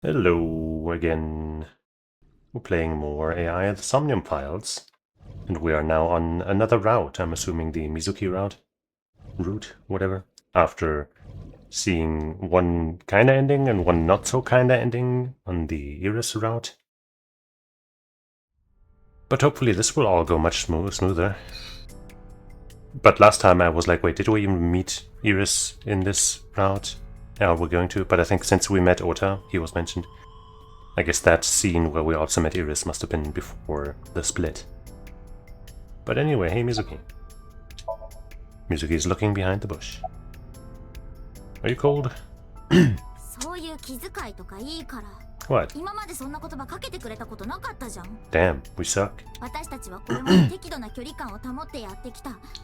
Hello again. We're playing more AI at the Somnium files. And we are now on another route. I'm assuming the Mizuki route, whatever. After seeing one kinda ending and one not so kinda ending on the Iris route. But hopefully this will all go much smoother. But last time I was like, wait, did we even meet Iris in this route? Yeah, we're going to, but I think since we met Ota, he was mentioned. I guess that scene where we also met Iris must have been before the split. But anyway, hey Mizuki. Mizuki is looking behind the bush. Are you cold? What? Damn, we suck.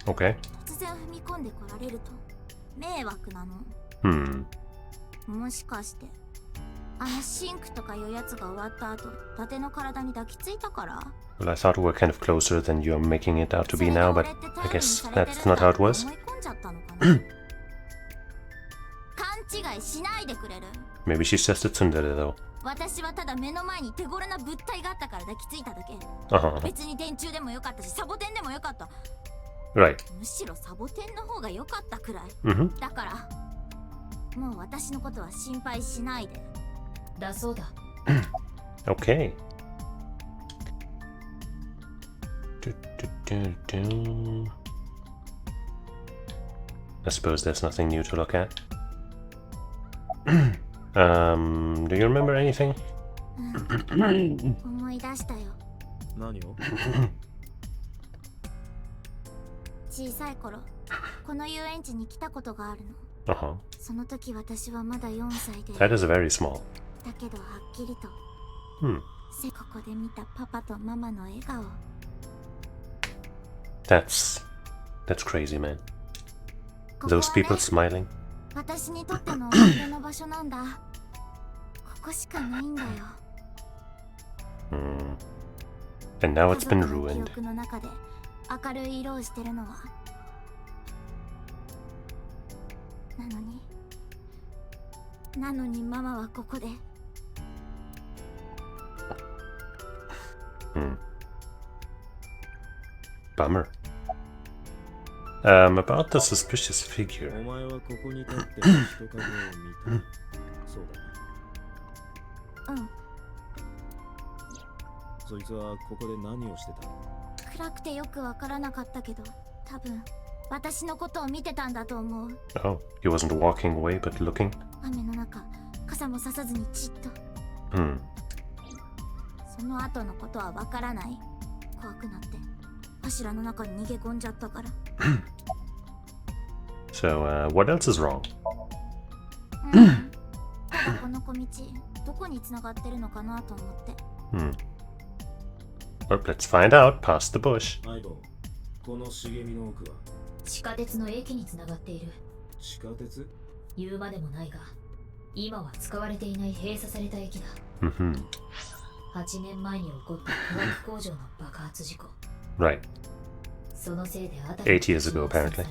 Okay. Hmm. Well, I thought we were kind of closer than you're making it out to be now, but I guess that's not how it was. Maybe she's just a tsundere though. Right. Okay. I suppose there's nothing new to look at. Do you remember anything? That is very small. That's crazy, man. Those people smiling. And now it's been ruined. Bummer. About the suspicious figure. Oh, he wasn't walking away but looking? So, what else is wrong? Well, let's find out past the bush. Right. 8 years ago, apparently.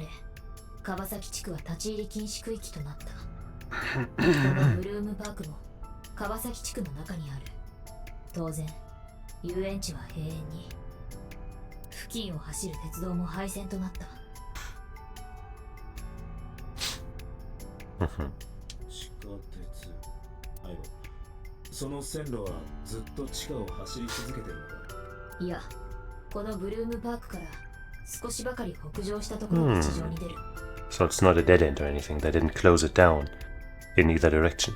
So it's not a dead end or anything. They didn't close it down in either direction.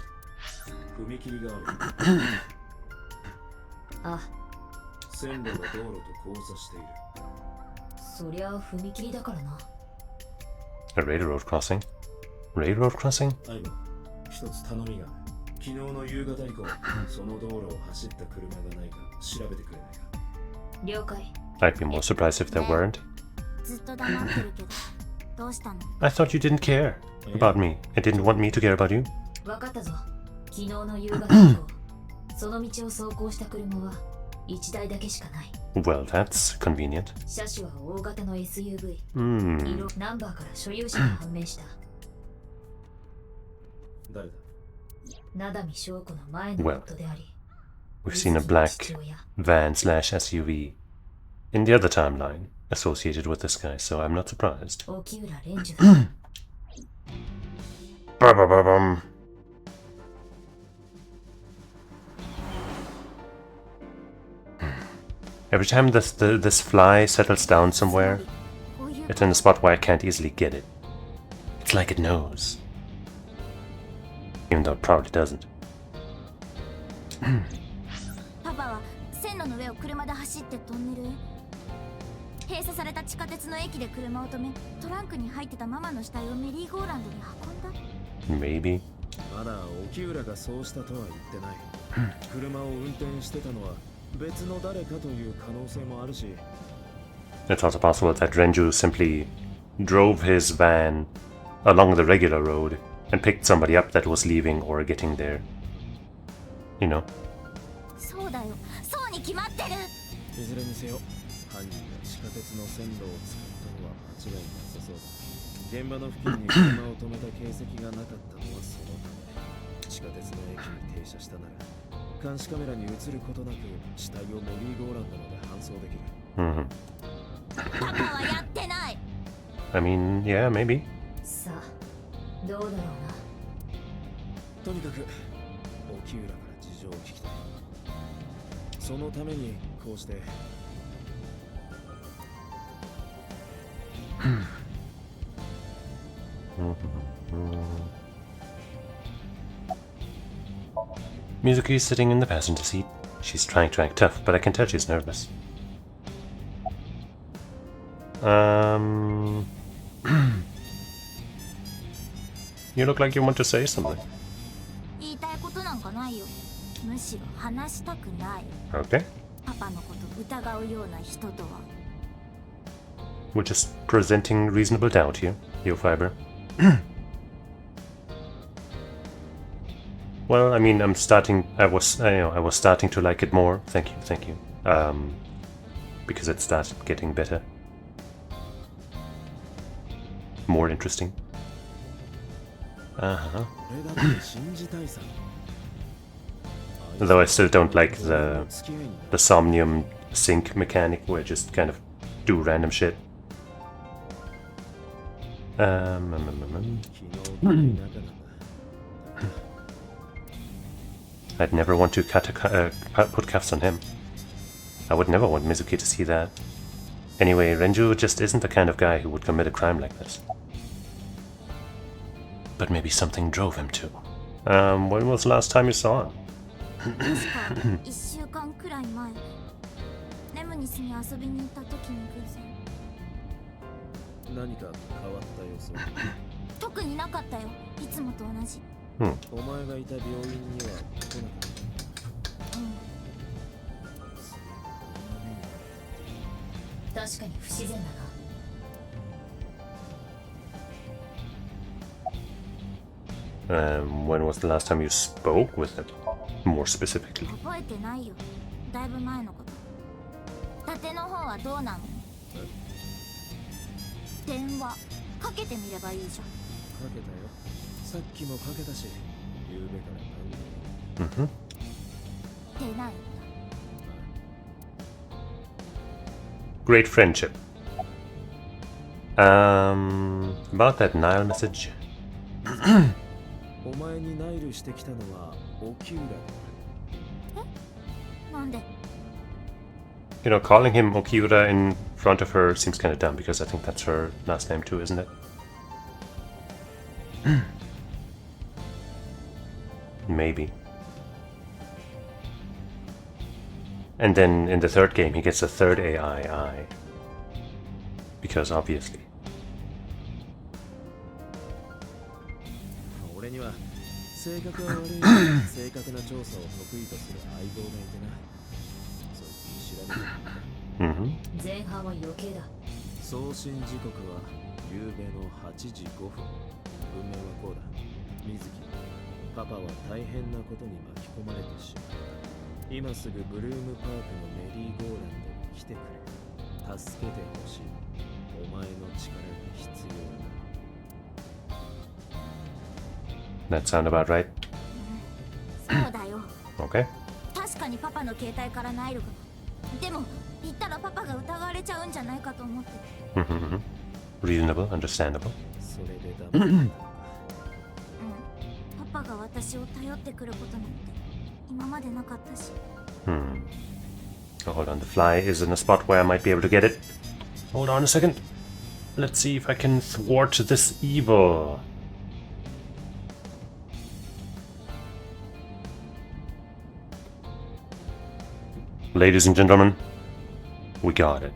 A railroad crossing? Railroad crossing? I'd be more surprised if there weren't. I thought you didn't care about me and didn't want me to care about you. Well, that's convenient. Well, we've seen a black van/SUV in the other timeline associated with this guy, so I'm not surprised. Every time this fly settles down somewhere, it's in a spot where I can't easily get it. It's like it knows. Even though it probably doesn't. パパは線路の上を車で走ってトンネルへ。閉鎖された地下鉄の駅で車を止め、トランクに入ってたママの死体をメリーゴーランドに運んだ。Maybe. まだ沖浦がそうしたとは言ってない。車を運転してたのは別の誰かという可能性もあるし。It's also possible that Renju simply drove his van along the regular road and picked somebody up that was leaving or getting there. You know. そうだよ、そうに決まってる。いずれにせよ、犯人が地下鉄の線路を使ったのは間違いなさそうだ。現場の付近に車を止めた形跡がなかったのはそのため、地下鉄の駅に停車したなら、監視カメラに映ることなく死体をメリーゴーランドまで搬送できる。パパはやってない。I mean, yeah, maybe. さあ、どうだろうな。とにかく沖浦から事情を聞きたい。そのためにこうして。Mizuki is sitting in the passenger seat. She's trying to act tough, but I can tell she's nervous. You look like you want to say something. 言いたいことなんかないよ。むしろ話したくない。 Okay. パパのこと疑うような人とは。We're just presenting reasonable doubt here, Yo Fiber. Well, I mean, I was starting to like it more. Thank you. Because it started getting better. More interesting. Though I still don't like the Somnium sync mechanic where I just kind of do random shit. I'd never want to put cuffs on him. I would never want Mizuki to see that. Anyway, Renju just isn't the kind of guy who would commit a crime like this. But maybe something drove him to. When was the last time you saw him? 1週間くらい前、レムニスに遊びに行った時に偶然。何か変わった様子は？特になかったよ。いつもと同じ。お前がいた病院には来なかった。確かに不自然だな。When was the last time you spoke with him? More specifically. 覚えてないよ。だいぶ前のこと。伊達の方はどうなの？電話かけてみればいいじゃん。かけたよ。さっきもかけたし、夕べから何度も。出ないんだ。Great friendship. About that Nile message. お前にナイルしてきたのは沖浦だ。え？なんで？ You know, calling him Okiura in front of her seems kind of dumb because I think that's her last name too, isn't it? Maybe. And then in the third game, he gets a third AI. Because obviously. 俺には性格は悪い正確な調査を得意とする相棒がいてな。そいつに調べてみた。前半は余計だ。送信時刻は夕べの8時5分。文面はこうだ。水木、パパは大変なことに巻き込まれてしまった。今すぐブルームパークのメリーゴーランドに来てくれ。助けてほしい。お前の力が必要だ。That sound about right? そうだよ。 Okay. 確かにパパの携帯からナイルが。でも言ったらパパが疑われちゃうんじゃないかと思って。Reasonable, understandable. それでダメだ。パパが私を頼ってくることなんて今までなかったし。Oh, hold on, the fly is in a spot where I might be able to get it. Hold on a second. Let's see if I can thwart this evil. Ladies and gentlemen, we got it.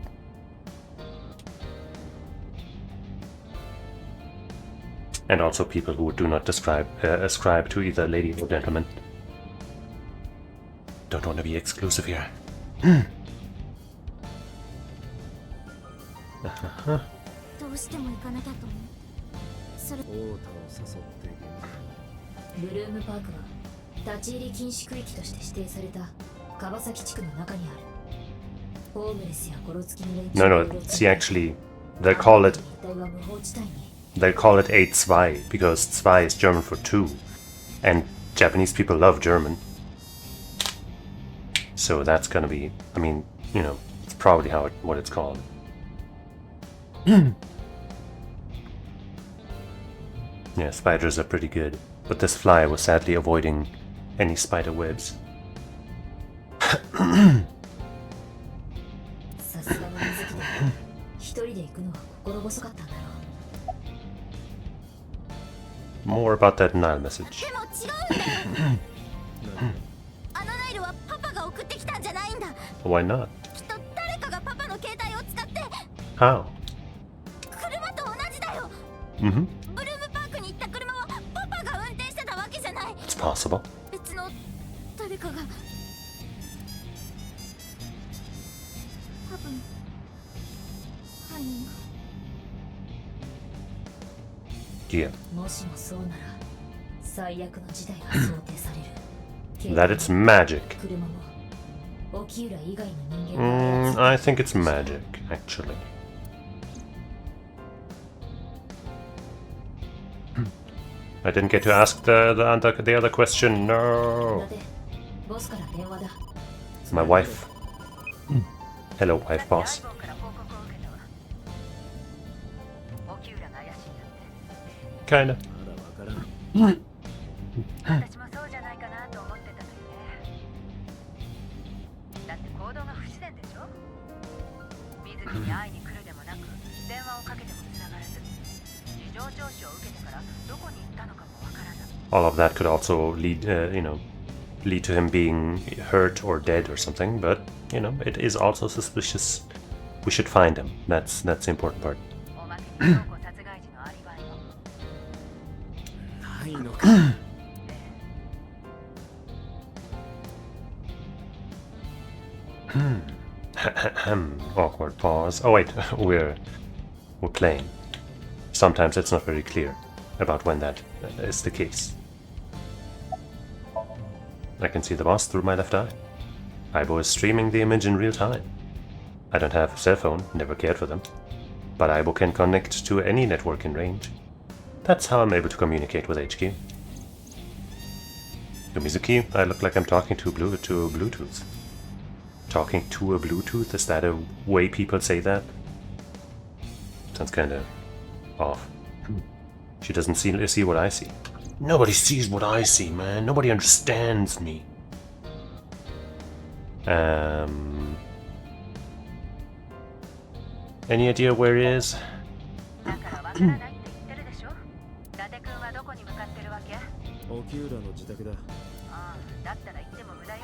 And also people who do not ascribe to either lady or gentleman. Don't want to be exclusive here. どうしても行かなきゃと思って。それ。太田を誘ってブルームパークは立ち入り禁止区域として指定された川崎地区の中にある。ホームレスやゴロつきの連中 No, see, actually, they call it 一帯は無法地帯に they call it 8-2 because 2 is German for 2, and Japanese people love German. So that's gonna be, I mean, you know, it's probably what it's called. Yeah, spiders are pretty good, but this fly was sadly avoiding any spider webs. さすがの水木だ。一人で行くのは心細かったんだろう。 More about that Nile message. でも違うんだよ。あのナイルはパパが送ってきたんじゃないんだ。 Why not? きっと誰かがパパの携帯を使って。 How? 車と同じだよ。 Mm-hmm. ブルームパークに行った車はパパが運転してたわけじゃない。 It's possible. 別の誰かが。多分犯人が。 Yeah. もしもそうなら最悪の事態が想定される。 That it's magic. 車も沖浦以外の人間が I think it's magic, actually. I didn't get to ask the other question. No. ボスから電話だ。 My wife. Hello, wife boss. 沖浦が怪しいんだって。 Kinda. まだわからん。私もそうじゃないかなと思ってたのよね。だって行動が不自然でしょ。水木に会いに来るでもなく、電話をかけても繋がらず、事情聴取を受けてからどこに行ったのかもわからない。 All of that could also lead, lead to him being hurt or dead or something. But it is also suspicious. We should find him. That's the important part. おまけに陽子殺害時のアリバイも。ないのか。Awkward pause. Oh wait, we're playing. Sometimes it's not very clear about when that is the case. I can see the boss through my left eye. Aibo is streaming the image in real time. I don't have a cell phone, never cared for them. But Aibo can connect to any network in range. That's how I'm able to communicate with HQ. To Mizuki, I look like I'm talking to Bluetooth. Talking to a Bluetooth? Is that a way people say that? Sounds kinda off. She doesn't see what I see. Nobody sees what I see, man. Nobody understands me. Any idea where he is? だからわからないって言ってるでしょ。伊達君はどこに向かってるわけ？沖浦の自宅だ。ああ、だったら行っても無駄よ。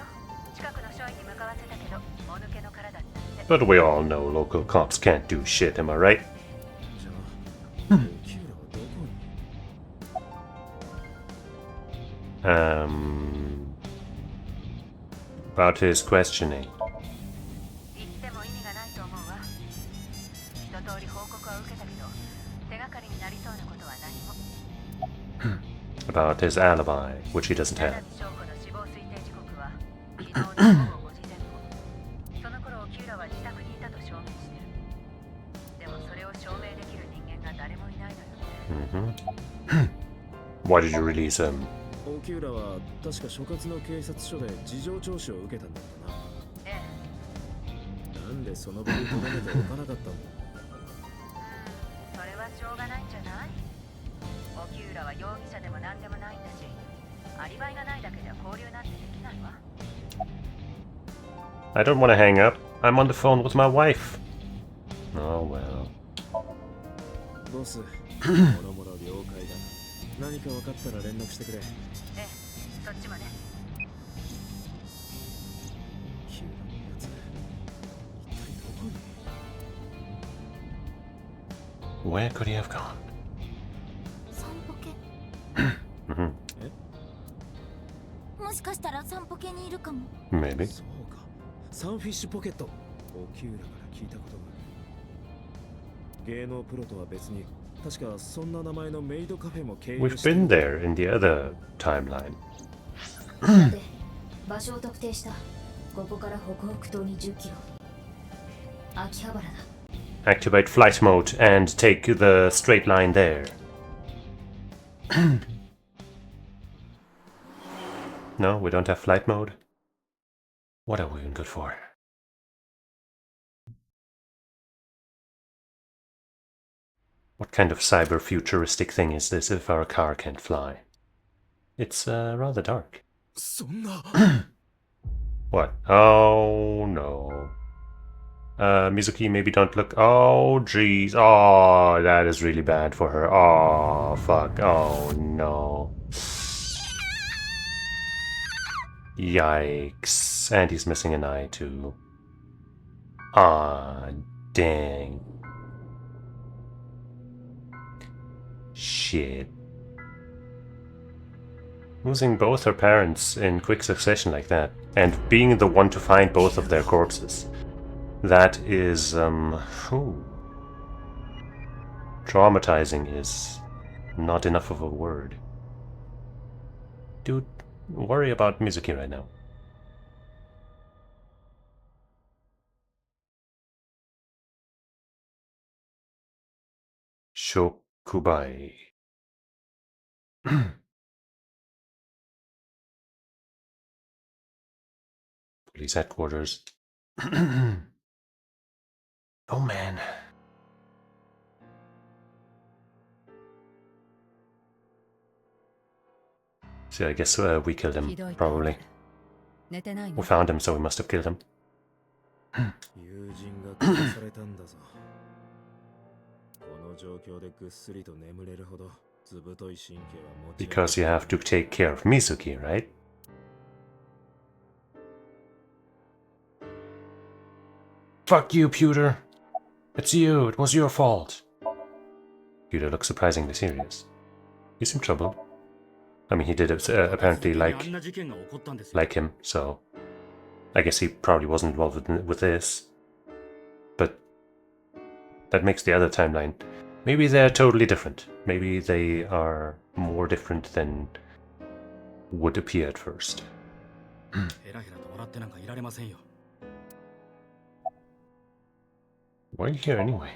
近くの署員に向かわせたけど、もぬけの殻だったって。 But we all know local cops can't do shit, am I right? じゃあ、沖浦はどこに？ About his questioning. 言っても意味がないと思うわ。一通り報告は受けたけど、手がかりになりそうなことは何も。 About his alibi, which he doesn't 七 have. 海翔子の死亡推定時刻は昨日の午後5時前後。その頃沖浦は自宅にいたと証明してる。でもそれを証明できる人間が誰もいないのよね。Why did you release him? 沖沖浦は確か所轄の警察署で事情聴取を受けたんだったな。ええ。なんでその場に留めておかなかったんだ。それはしょうがないんじゃない？沖浦は容疑者でも何でもないんだし、アリバイがないだけじゃ交流なんてできないわ。I don't want to hang up. I'm on the phone with my wife. Oh well. ボス、もろもろ了解だ。何か分かったら連絡してくれ。ええ、そっちもね。沖浦のやつ、一体どこに？ Where could he have gone? 散歩系 Mhm. もしかしたら散歩系にいるかも。 Maybe. そうか、サンフィッシュポケット。沖浦から聞いたことがある。芸能プロとは別に、確かそんな名前のメイドカフェも経営 We've してる。 been there in the other timeline. さて、場所を特定した。ここから北北東に10キロ。秋葉原だ。Activate flight mode and take the straight line there. No, we don't have flight mode. What are we even good for? What kind of cyber futuristic thing is this if our car can't fly? It's rather dark. そんな。 What? Oh no. Mizuki, maybe don't look. Oh jeez. Oh, that is really bad for her. Oh fuck. Oh no. Yikes. And he's missing an eye too. Ah, dang. Shit. Losing both her parents in quick succession like that, and being the one to find both of their corpses. That is, traumatizing is not enough of a word. Dude, worry about Mizuki right now. Shokubai. Police headquarters. Oh man. So I guess we killed him, probably. We found him, so we must have killed him. 友人が殺されたんだぞ。この状況でぐっすりと眠れるほどずぶとい神経は持ち。 Because you have to take care of Mizuki, right? Fuck you, Pewter. It's you. It was your fault. Pewter looks surprisingly serious. He's in trouble. I mean, he did apparently like him, so I guess he probably wasn't involved with this. But that makes the other timeline. Maybe they're totally different. Maybe they are more different than would appear at first. Why are you here anyway?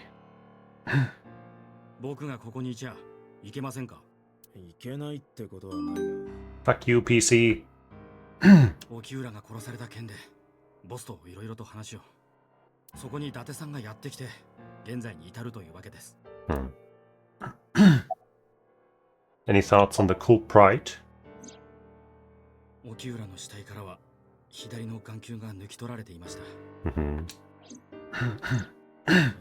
僕がここにいちゃいけませんか？いけないってことはないが。 Fuck you, PC. 沖浦が殺された件でボスといろいろと話を。そこに伊達さんがやってきて現在に至るというわけです。Any thoughts on the culprit? 沖浦の死体からは左の眼球が抜き取られていました。ああ、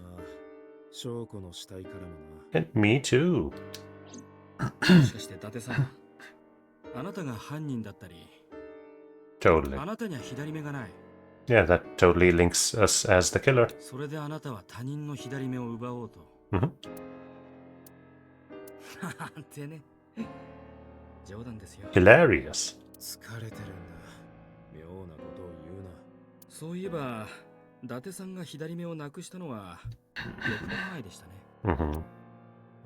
翔子の死体からもな。 And me too. もしかして伊達さん、あなたが犯人だったり、 Totally. あなたには左目がない。 Yeah, that totally links us as the killer. それであなたは他人の左目を奪おうと。Mhm. なんてね。冗談ですよ。 Hilarious. 疲れてるんだ。妙なことを言うな。そういえば、伊達さんが左目をなくしたのは6年前でしたね。Mhm. あ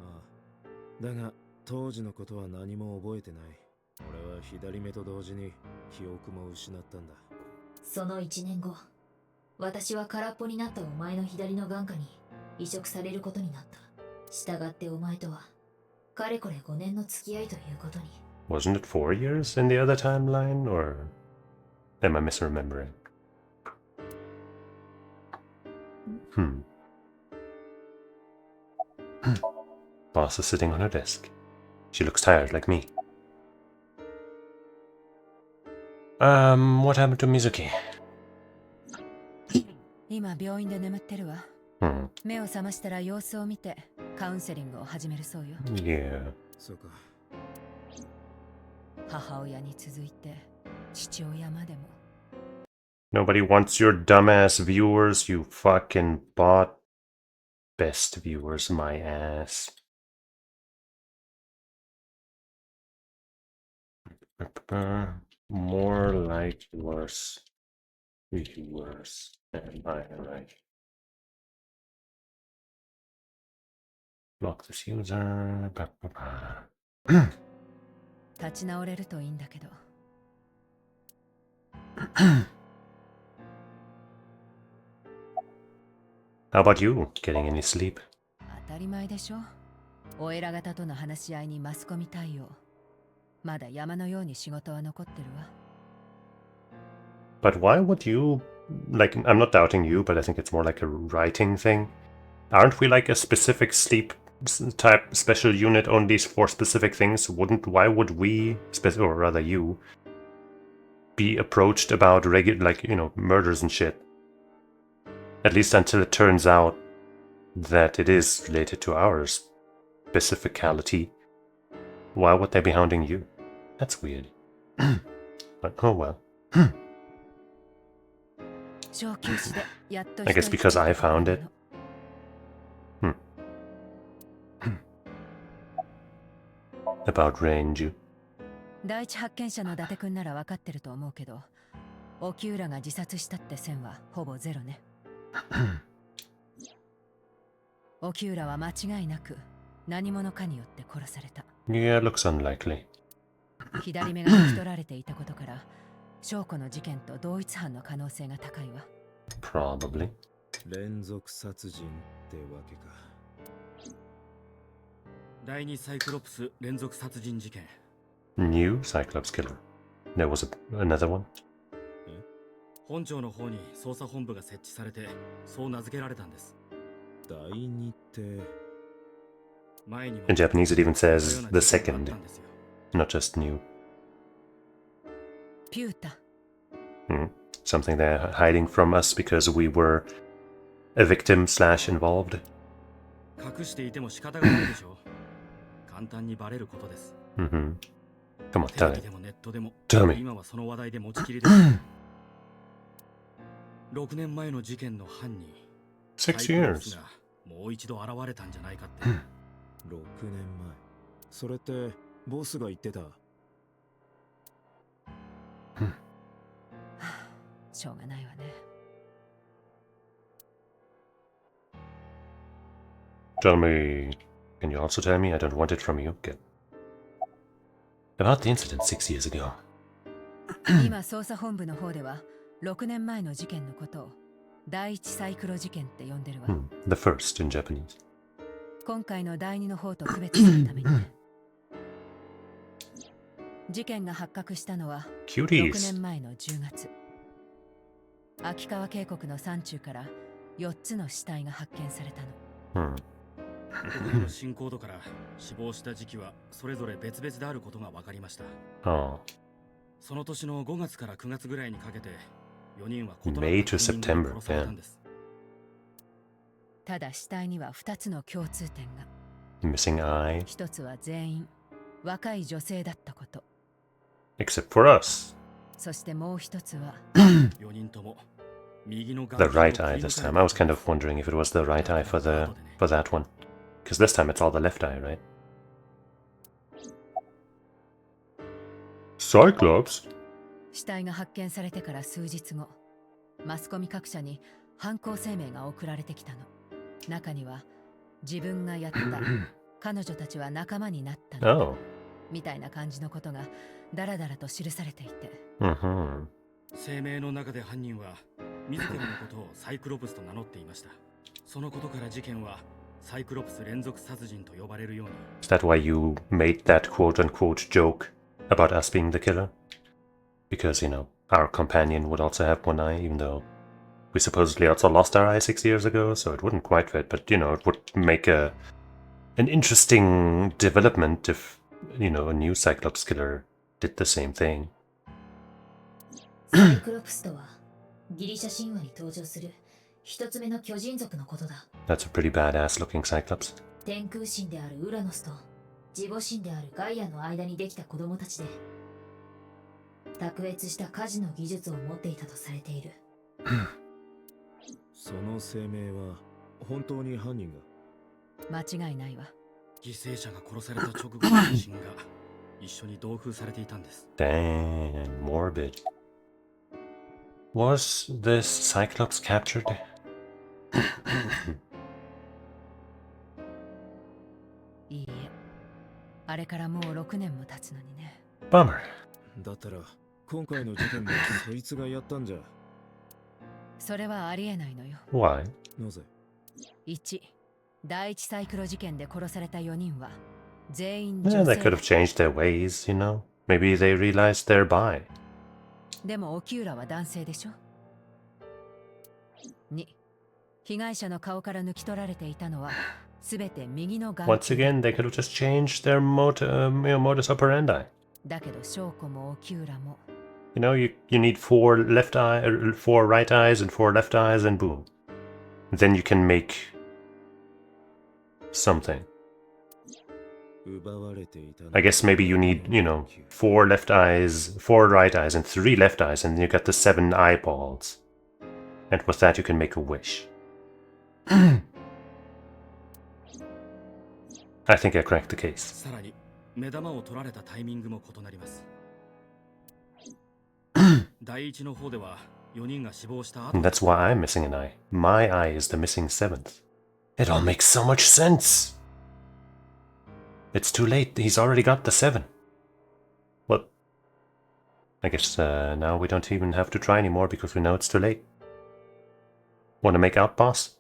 あ。だが、当時のことは何も覚えてない。俺は左目と同時に記憶も失ったんだ。その1年後、私は空っぽになったお前の左の眼下に移植されることになった。従ってお前とは、かれこれ5年の付き合いということに。Wasn't it 4 years in the other timeline, or am I misremembering? Boss is sitting on her desk. She looks tired, like me. What happened to Mizuki? 今病院で眠ってるわ。目を覚ましたら様子を見てカウンセリングを始めるそうよ。Yeah. そうか。母親に続いて父親までも。Nobody wants your dumbass viewers, you fucking bot. Best viewers, my ass. More like worse viewers. Am I right? Block this user. 立ち直れるといいんだけど。How about you? Getting any sleep? 当たり前でしょ。お偉方との話し合いにマスコミ対応。まだ山のように仕事は残ってるわ。But why would you, like, I'm not doubting you, but I think it's more like a writing thing. Aren't we like a specific sleep type special unit only for specific things? Why would we, or rather you, be approached about like, you know, murders and shit? At least until it turns out that it is related to our specificality. Why would they be hounding you? That's weird. But oh well. I guess because I found it. About range. 第一発見者の伊達くんなら分かってると思うけど、沖浦が自殺したって線はほぼゼロね。沖浦は間違いなく何者かによって殺された。Yeah, looks unlikely. 左目が抜き取られていたことから、証拠の事件と同一犯の可能性が高いわ。Probably. 連続殺人ってわけか。第二サイクロプス連続殺人事件。New Cyclops killer. There was another one? 本庁の方に捜査本部が設置されて、そう名付けられたんです。第二って。前にも In Japanese it even says the second, not just new. ピュータ。Something they're hiding from us because we were a victim / involved. 隠していても仕方がないでしょう。簡単にバレることです。Come on, tell me. でもネットでも Tell me. 今はその話題で持ちきりです。6年前の事件の犯人。6 years. もう一度現れたんじゃないかって。6年前。それってボスが言ってた。しょうがないわね。Tell me. Can you also tell me? I don't want it from you. Good. About the incident 6 years ago. 今捜査本部の方では6年前の事件のことを第一サイクロ事件って呼んでるわ。The first in Japanese. 今回の第二の方と区別するためにね。事件が発覚したのは6年前の10月。秋川渓谷の山中から4つの死体が発見されたの。国の進行度から死亡した時期はそれぞれ別々であることが分かりました。その年の5月から9月ぐらいにかけて4人は異なる May to 殺され September, たんです。ただ死体には2つの共通点が。Missing eye. 1つは全員若い女性だったこと。Except for us. そしてもう1つは4人とも右の The right eye this time. I was kind of wondering if it was the right eye for that one. Because this time it's all the left eye, right? Cyclops? 死体が発見されてから数日後、マスコミ各社に犯行声明が送られてきたの。中には自分がやった彼女たちは仲間になったの、みたいな感じのことがだらだらと記されていて。声明の中で犯人は自らのことをサイクロプスと名乗っていました。そのことから事件はサイクロプス連続殺人と呼ばれるように。Is that why you made that quote-unquote joke about us being the killer. Because, you know, our companion would also have one eye, even though we supposedly also lost our eye 6 years ago, so it wouldn't quite fit. But, you know, it would make an interesting development if, you know, a new Cyclops killer did the same thing. サイクロプスとはギリシャ神話に登場する一つ目の巨人族のことだ。That's a pretty badass looking Cyclops. 天空神であるウラノスと自母神であるガイアの間にできた子供たちで卓越した家事の技術を持っていたとされている。その声明は本当に犯人が？間違いないわ。犠牲者が殺された直後の自身が一緒に同封されていたんです。Dang, morbid. Was this Cyclops captured? いいえ。あれからもう6年も経つのにね。Bummer. だったら今回の事件もそいつがやったんじゃ？それはありえないのよ。Why? なぜ1、第一サイクロ事件で殺された4人は全員 Yeah, 女 they could 性 have changed their ways, you know? Maybe they realized they're bi. でもオキューラは男性でしょ。2、被害者の顔から抜き取られていたのはすべて右の眼 Once again, they could have just changed their modus operandi. だけど証拠もオキューラも You know, you need 4 right eyes and 4 left eyes and boom. Then you can make something. 奪われていたの？ I guess maybe you need, you know, 4 left eyes, 4 right eyes, and 3 left eyes, and then you got the 7 eyeballs. And with that, you can make a wish. I think I cracked the case. さらに目玉を取られたタイミングも異なります。第一の方では4人が死亡した後 And that's why I'm missing an eye. My eye is the missing 7th. It all makes so much sense. It's too late. He's already got the 7. Well, I guess now we don't even have to try anymore because we know it's too late. Want to make out, boss?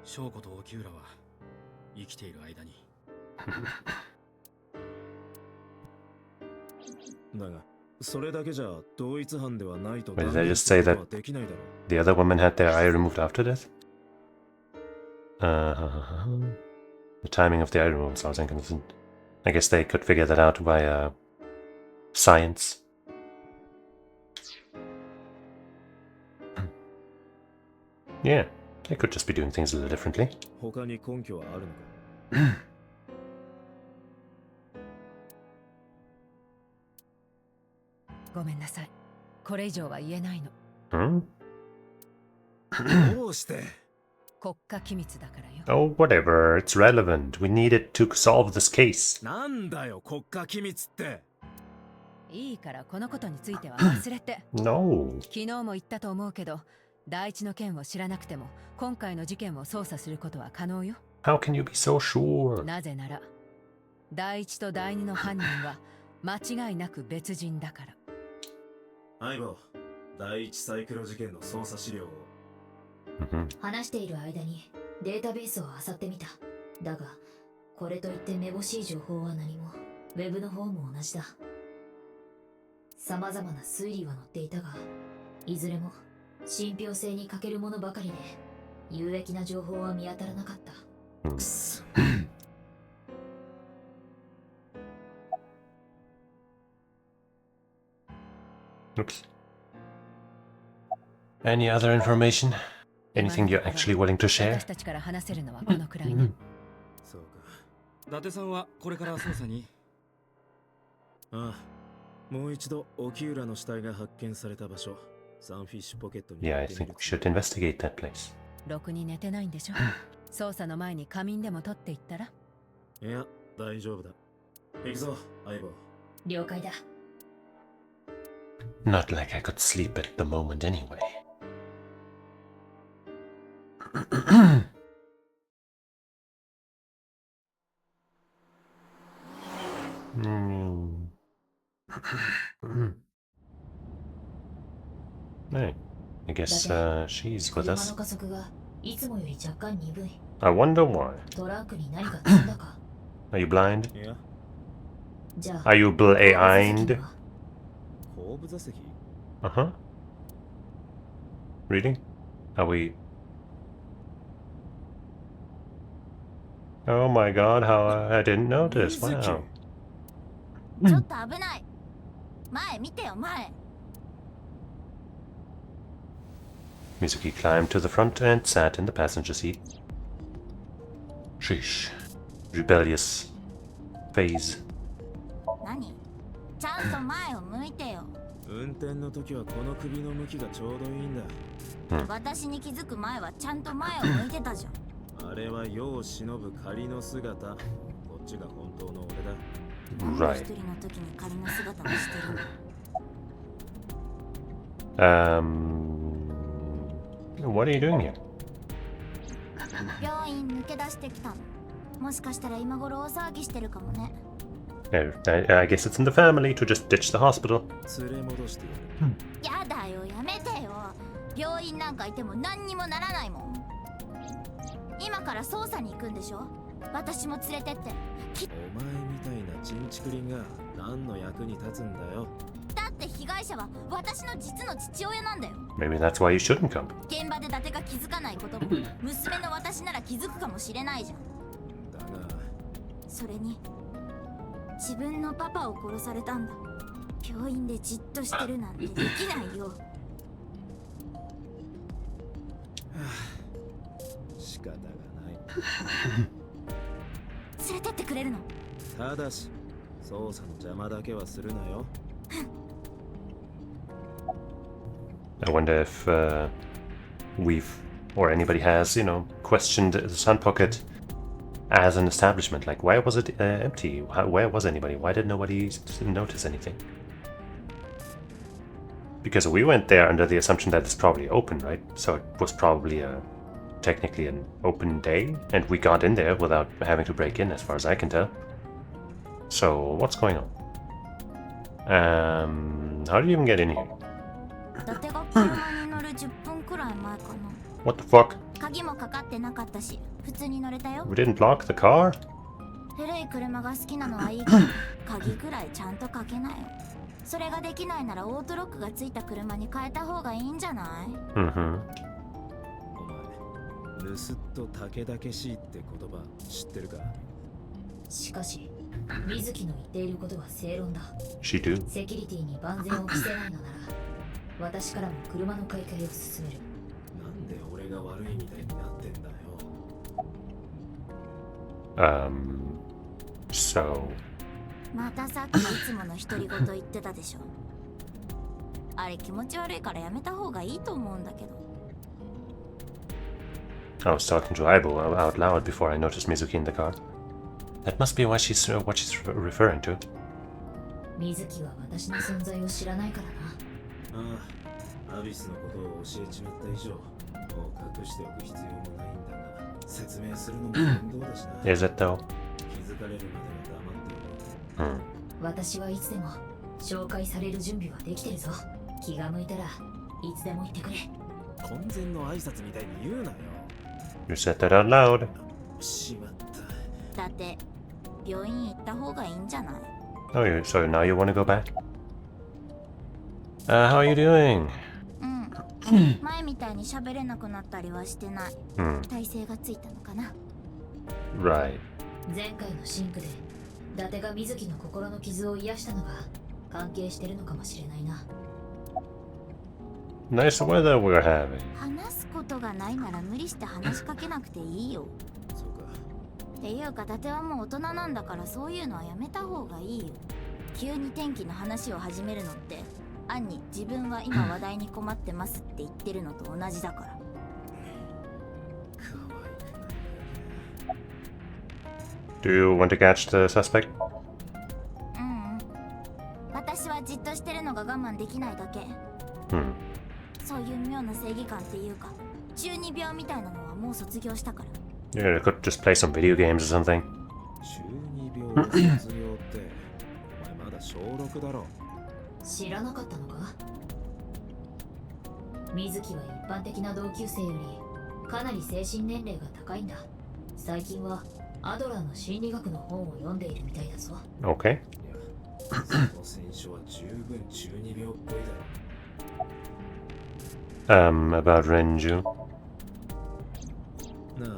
翔子とオキューラは生きている間にだがそれだけじゃ同一犯ではないと Wait, 断 did I 言 just す say ること that はできないだろう。 the other woman had their eye removed after death? The timing of the eye removal sounds inconsistent. I guess they could figure that out via science. Yeah, they could just be doing things a little differently. 他に根拠はあるのか？ごめんなさい。これ以上は言えないの。 Hmm? どうして？国家機密だからよ。 Oh, whatever. It's relevant. We need it to solve this case. なんだよ国家機密って。いいからこのことについては忘れて。 No. 昨日も言ったと思うけど、第一の件を知らなくても今回の事件を捜査することは可能よ。 How can you be so sure? なぜなら、第一と第二の犯人は間違いなく別人だから。相棒、第一サイクロ事件の捜査資料を。話している間にデータベースを漁ってみた。だがこれといってめぼしい情報は何も。ウェブの方も同じだ。様々な推理は載っていたが、いずれも信憑性に欠けるものばかりで有益な情報は見当たらなかった。 Oops. Any other information? Anything you're actually willing to share? 私たちから話せるのはこのくらいね。そうか。伊達さんはこれから捜査に。ああ、もう一度オキューラの死体が発見された場所、サンフィッシュポケットに Yeah, 行 I ってみ think る we should investigate that place. ろくに寝てないんでしょ。捜査の前に仮眠でも取っていったら。いや、大丈夫だ。行くぞ、相棒。了解だ。 Not like I could sleep at the moment anyway. Hey, I guess she's with 車 us. の加速がいつもより若干鈍い。 I wonder why. トランクに何か積んだか？ Are you blind? いや、Are you blind? 後部座席 Uh-huh. Reading? Are we... Oh my god, how I didn't notice. Wow. ちょっと危ない。前見てよ、前。 Mizuki climbed to the front and sat in the passenger seat. Sheesh. Rebellious phase. 何？ちゃんと前を向いてよ。運転の時はこの首の向きがちょうどいいんだ。私に気づく前はちゃんと前を向いてたじゃん。あれは世を忍ぶ仮の姿。こっちが本当の俺だ。なんで一人の時に仮の姿をしてるの？ What are you doing here? 病院抜け出してきたの。もしかしたら今頃大騒ぎしてるかもね。I guess it's in the family to just ditch the hospital. 連れ戻してやる。やだよ、やめてよ。病院なんかいても何にもならないもん。今から捜査に行くんでしょ？私も連れてって。お前みたいなチンチクリンが何の役に立つんだよ。だって被害者は私の実の父親なんだよ。 Maybe that's why you shouldn't come. 現場で伊達が気づかないことも娘の私なら気づくかもしれないじゃん。だがそれに自分のパパを殺されたんだ。病院でじっとしてるなんてできないよ。仕方がない。連れてってくれるの？ただし捜査の邪魔だけはするなよ。I wonder if we've, or anybody has, questioned the Sun Pocket as an establishment. Like, why was it empty? Where was anybody? Why did nobody notice anything? Because we went there under the assumption that it's probably open, right? So it was probably technically an open day, and we got in there without having to break in, as far as I can tell. So, what's going on? How did you even get in here? 伊達が車に乗る10分くらい前かな。 What the fuck? 鍵もかかってなかったし、普通に乗れたよ。 We didn't lock the car? 古い車が好きなのはいいけど、鍵くらいちゃんとかけなよ。それができないならオートロックがついた車に変えた方がいいんじゃない？ Mm-hmm. お前、盗っと武田けしいって言葉知ってるか？しかし、水木の言っていることは正論だ。 She do? セキュリティに万全を期せないのなら、私からも車の買い替えを進める。なんで俺が悪いみたいになってんだよ。So... またさっきいつもの独り言言ってたでしょ。あれ気持ち悪いからやめた方がいいと思うんだけど。 I was talking to Aibo out loud before I noticed Mizuki in the car. That must be what she's referring to. 水木は私の存在を知らないからな。ああ、アビスのことを教えちまった以上、もう隠しておく必要もないんだが、説明するのも面倒だしな。 Is it though? 気づかれるまでは黙っておこう。私はいつでも紹介される準備はできてるぞ。気が向いたらいつでも言ってくれ。婚前の挨拶みたいに言うなよ。 You said that out loud. しまった。だって病院行った方がいいんじゃない？ Oh, so now you want to go back? How are you doing? 前みたいに喋れなくなったりはしてない。体勢がついたのかな。 Right. 前回のシンクで伊達が水木の心の傷を癒したのが関係してるのかもしれないな。 Nice weather we're having. 話すことがないなら無理して話しかけなくていいよ。そうか。っていうか伊達はもう大人なんだからそういうのはやめた方がいいよ。急に天気の話を始めるのって暗に自分は今話題に困ってますって言ってるのと同じだから。 Do you want to catch the suspect? 私はじっとしてるのが我慢できないだけ。そういう妙な正義感っていうか中二病みたいなのはもう卒業したから。 Yeah, I could just play some video games or something. 中二病の卒業ってお前まだ小6だろ。知らなかったのか？水木は一般的な同級生よりかなり精神年齢が高いんだ。最近はアドラーの心理学の本を読んでいるみたいだぞ。 Okay. いや、の選手は十分12秒っぽいだろ。About Renju. なあ、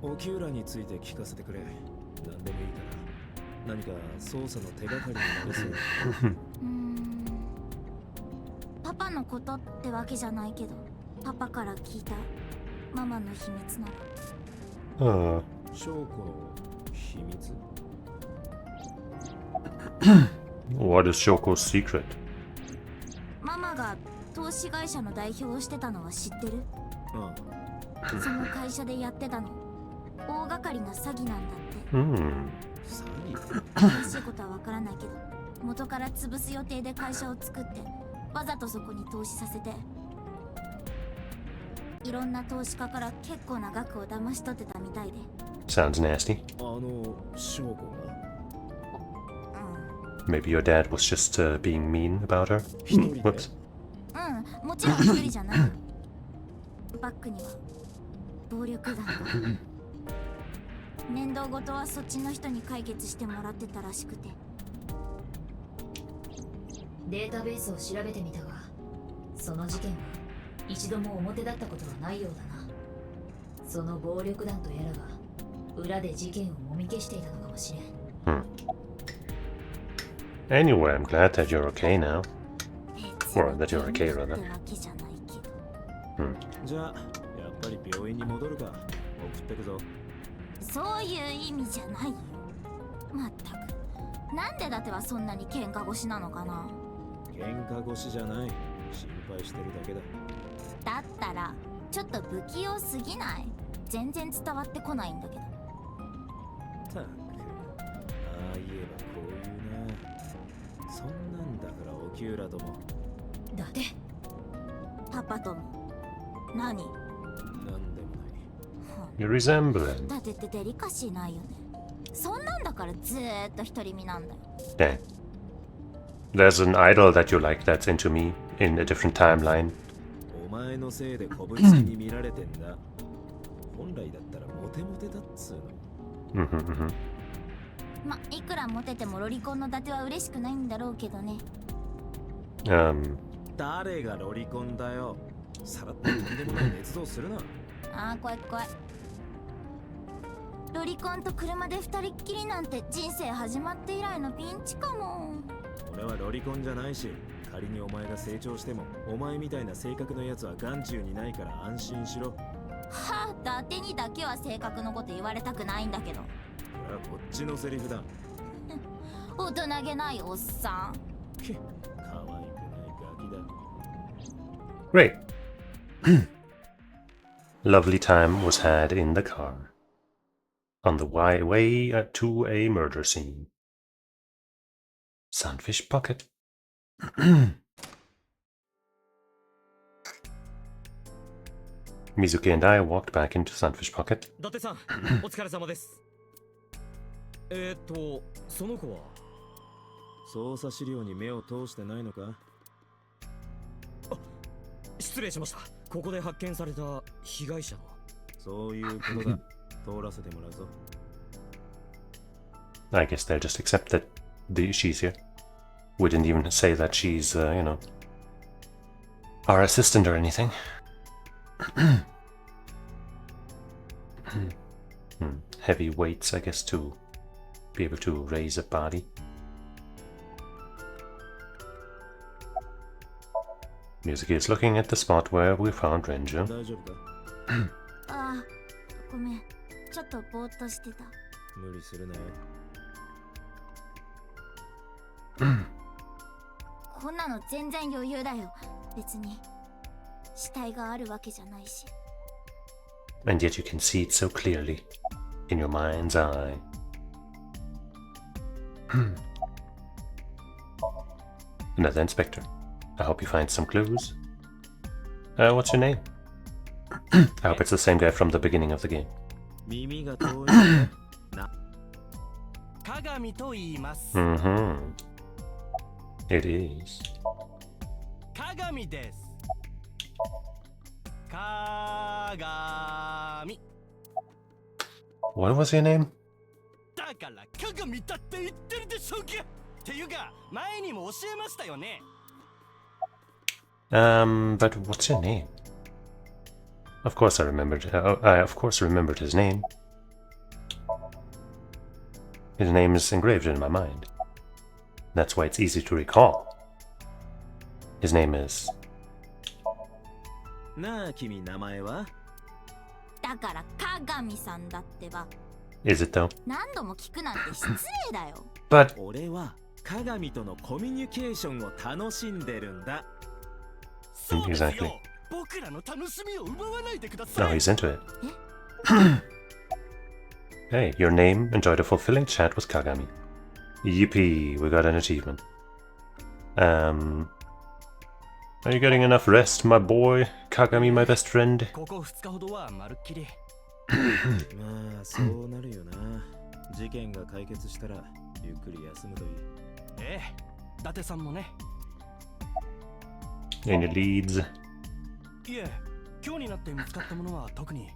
オキューラについて聞かせてくれ。何でもいいから。何か捜査の手がかりになりそう。パパのことってわけじゃないけど、パパから聞いたママの秘密なOh. 証拠の秘密 What is Shoko's secret? ママが投資会社の代表をしてたのは知ってる？あその会社でやってたの大掛かりな詐欺なんだって。詐欺詳しいことはわからないけど、元から潰す予定で会社を作ってわざとそこに投資させて、いろんな投資家から結構な額を騙し取ってたみたいで。 Sounds nasty. 証拠が Maybe your dad was just being mean about her. Whoops. もちろん一人じゃないよ。バックには暴力団が。面倒事はそっちの人に解決してもらってたらしくて。データベースを調べてみたが、その事件は一度も表立ったことはないようだな。その暴力団とやらが裏で事件をもみ消していたのかもしれん。Anyway, I'm glad that you're okay now. Or that you're okay, rather. じゃあ、やっぱり病院に戻るか。送ってくぞ。そういう意味じゃないよ。まったく、なんでだてはそんなに喧嘩腰なのかな。喧嘩腰じゃない。心配してるだけだ。だったらちょっと不器用すぎない？全然伝わってこないんだけど。たく、ああ言えばこういうな。そんなんだからオキューラとも。だってパパとも。何？なんでもない。You're resembling. だってってデリカシーないよね。そんなんだからずーっと独り身なんだよ。Yeah. There's an idol that you like that's into me in a different timeline. お前のせいでこぶつきに見られてんだ。本来だったらモテモテだっつうの。ま、いくらモテてもロリコンの伊達は嬉しくないんだろうけどね。誰がロリコンだよ。さらっととんでもない捏造するな。ああ、怖い怖い。ロリコンと車で二人っきりなんて人生始まって以来のピンチかも。俺はロリコンじゃないし、仮にお前が成長してもお前みたいな性格のやつは眼中にないから安心しろ。はあ、伊達にだけは性格のこと言われたくないんだけど。これはこっちのセリフだ。大人げないおっさん。け、可愛くないガキだ。 Great. Lovely time was had in the car. On the way to a murder scene. Sunfish Pocket. Mizuki and I walked back into Sunfish Pocket. 伊達さん、お疲れ様です。その子は捜査資料に目を通してないのか？失礼しました。ここで発見された被害者の。そういうことだ。通らせてもらうぞ。I guess they'll just accept that she's here. We didn't even say that she's, our assistant or anything. Heavy weights, I guess, to be able to raise a body. Mizuki is looking at the spot where we found Renju. 大丈夫か？ああ、ごめん。ちょっとぼーっとしてた。無理するなよ。こんなの全然余裕だよ。別に死体があるわけじゃないし。And yet you can see it so clearly in your mind's eye. Another inspector. I hope you find some clues. What's your name? I hope it's the same guy from the beginning of the game. 耳が遠いね。鏡と言います。It is. 鏡です。鏡。What was your name? だから鏡だって言ってるでしょうが。But what's your name? Of course I remembered. I of course remembered his name. His name is engraved in my mind. That's why it's easy to recall. His name is... なあ君名前は？だから鏡さんだってば。 Is it though? 何度も聞くなんて失礼だよ。But 俺は鏡とのコミュニケーションを楽しんでるんだ。 exactly. 僕らの楽しみを奪わないでくだ No, さい。 he's into it. Hey, your name enjoyed a fulfilling chat with Kagami. Yippee, we got an achievement. Are you getting enough rest, my boy? Kagami, my best friend? ここ2日ほどはまるっきり。まあそうなるよな。事件が解決したらゆっくり休むといい。ええ、伊達さんもね。 Any leads? いえ、今日になって見つかったものは特に。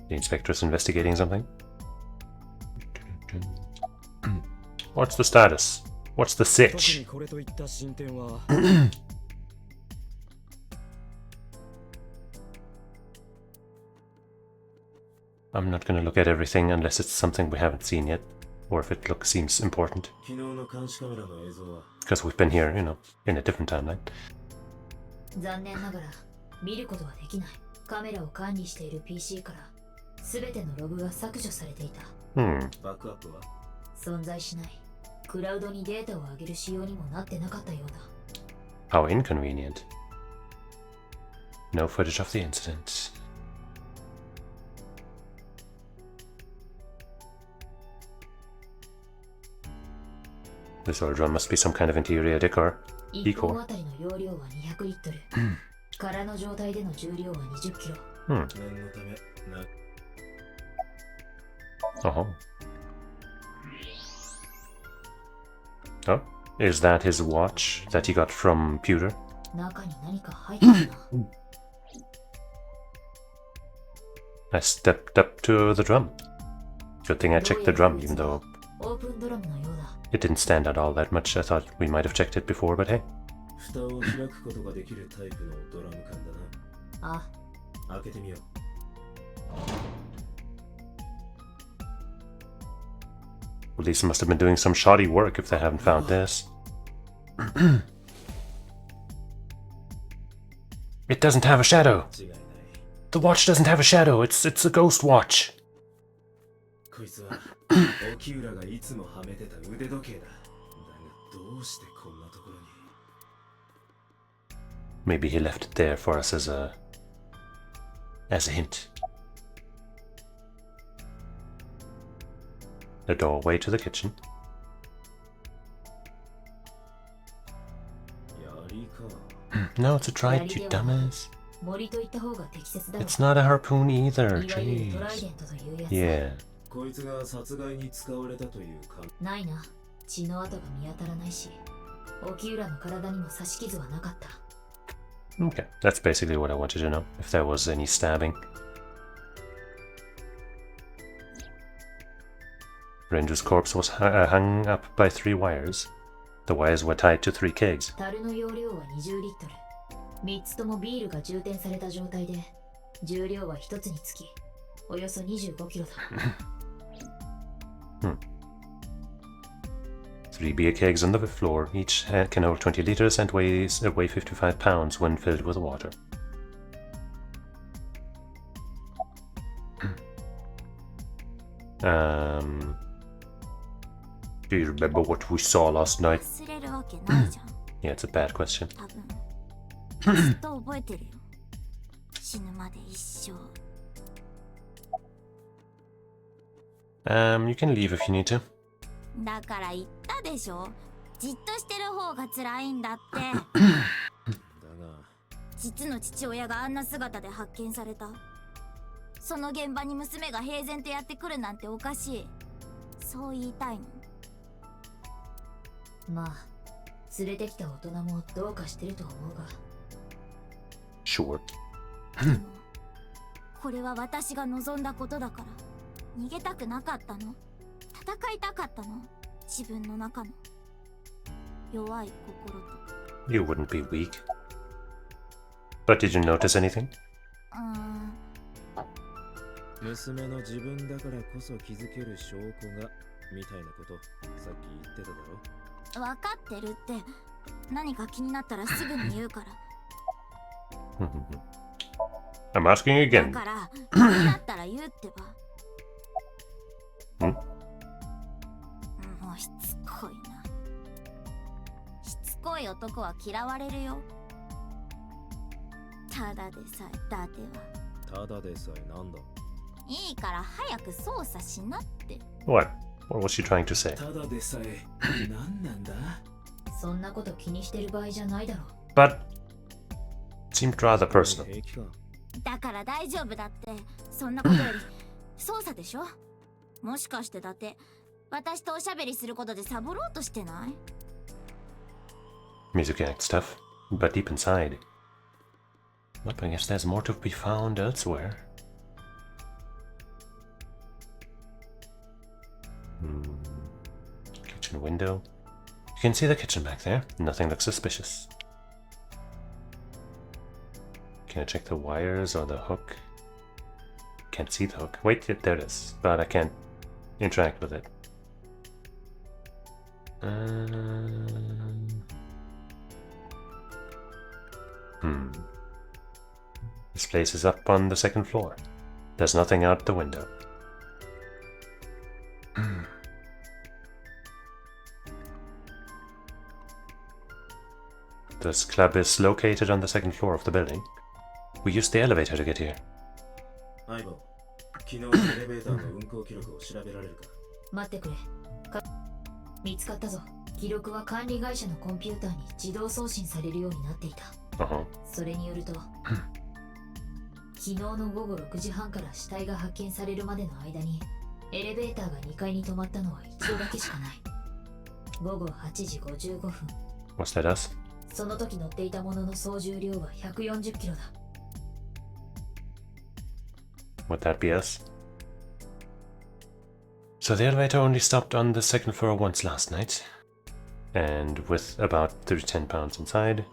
The inspector's investigating something? What's the status? What's the 特 sitch? にこれといった進展は。 I'm not gonna look at everything unless it's something we haven't seen yet, or if it seems important. 昨日の監視カメラの映像は Because we've been here, you know, in a different timeline. 残念ながら見ることはできない。カメラを管理している PC から全てのログが削除されていた。Hmm. バックアップは？存在しない。クラウドにデータを上げる仕様にもなってなかったようだ。 How inconvenient. No footage of the incident. This old drum must be some kind of interior decor. 1本あたりの容量は200リットル。空の状態での重量は20キロ。 Hmm. 念のためな。 Oh. Oh, is that his watch that he got from Pewter? 中に何か入ってるな。 I stepped up to the drum. Good thing I checked the drum, even though オープンドラムのようだ。 it didn't stand out all that much. I thought we might have checked it before, but hey. 蓋を開くことができるタイプのドラム缶だな。あ、開けてみよう。 Well, these must have been doing some shoddy work if they haven't found this. It doesn't have a shadow. 違いない。 The watch doesn't have a shadow. It's a ghost watch. こいつは沖浦がいつもはめてた腕時計だ。だがどうしてこんなところに。 Maybe he left it there for us as a hint. The doorway to the kitchen. 槍か。 No, it's a trident, you dumbass. 森と言った方が適切だろう。 It's not a harpoon い either. わゆるトライ Jeez. デントというやつ。 Yeah. こいつが殺害に使われたというか。ないな。血の跡が見当たらないし、沖浦の体にも刺し傷はなかった。 Okay, that's basically what I wanted to know. If there was any stabbing. Ranger's corpse was hung up by 3 wires. The wires were tied to 3 kegs. 樽の容量は20リットル。3つともビールが充填された状態で、重量は1つにつき、およそ25キロだ。3 beer kegs on the floor. Each can hold 20 liters and weigh 55 pounds when filled with water. Do you remember what we saw last night? 忘れるわけないじゃん。 Yeah, it's a bad question. 多分ずっと覚えてるよ。死ぬまで一生。 You can leave if you need to. だから言ったでしょ。じっとしてる方が辛いんだって。だが実の父親があんな姿で発見された。その現場に娘が平然とやってくるなんておかしい。そう言いたいの。まあ、連れてきた大人もどうかしてると思うが。Sure. でもこれは私が望んだことだから逃げたくなかったの。戦いたかったの。自分の中の弱い心と。You wouldn't be weak. But did you notice anything? 娘の自分だからこそ気づける証拠がみたいなことさっき言ってただろ。分かってるって。何か気になったらすぐに言うから。I'm asking again. だから気になったら言うってば。もうしつこいな。しつこい男は嫌われるよ。ただでさえ伊達は。ただでさえなんだ。いいから早く操作しなって。What? What was she trying to say? ただでさえ何なんだ。そんなこと気にしてる場合じゃないだろ。But seemed rather personal. だから大丈夫だって。そんなことより操作でしょ。もしかしてだって私とおしゃべりすることでサボろうとしてない？ Mizuki acts tough, but deep inside. But I guess there's more to be found elsewhere. Kitchen window. You can see the kitchen back there. Nothing looks suspicious. Can I check the wires or the hook? Can't see the hook. Wait, there it is. But I can't interact with it. This place is up on the second floor. There's nothing out the window. This club is located on the second floor of the building. We used the elevator to get here. 昨日エレベーターの運行記録を調べられるか。待ってくれ。見つかったぞ。記録は管理会社のコンピューターに自動送信されるようになっていた。それによると、昨日の午後6時半から死体が発見されるまでの間に、エレベーターが2階に止まったのは一度だけしかない。午後8時55分。What's that us? その時乗っていたものの総重量は140キロだ。Would that be us? So the elevator only stopped on the second floor once last night, and with about 10 pounds inside.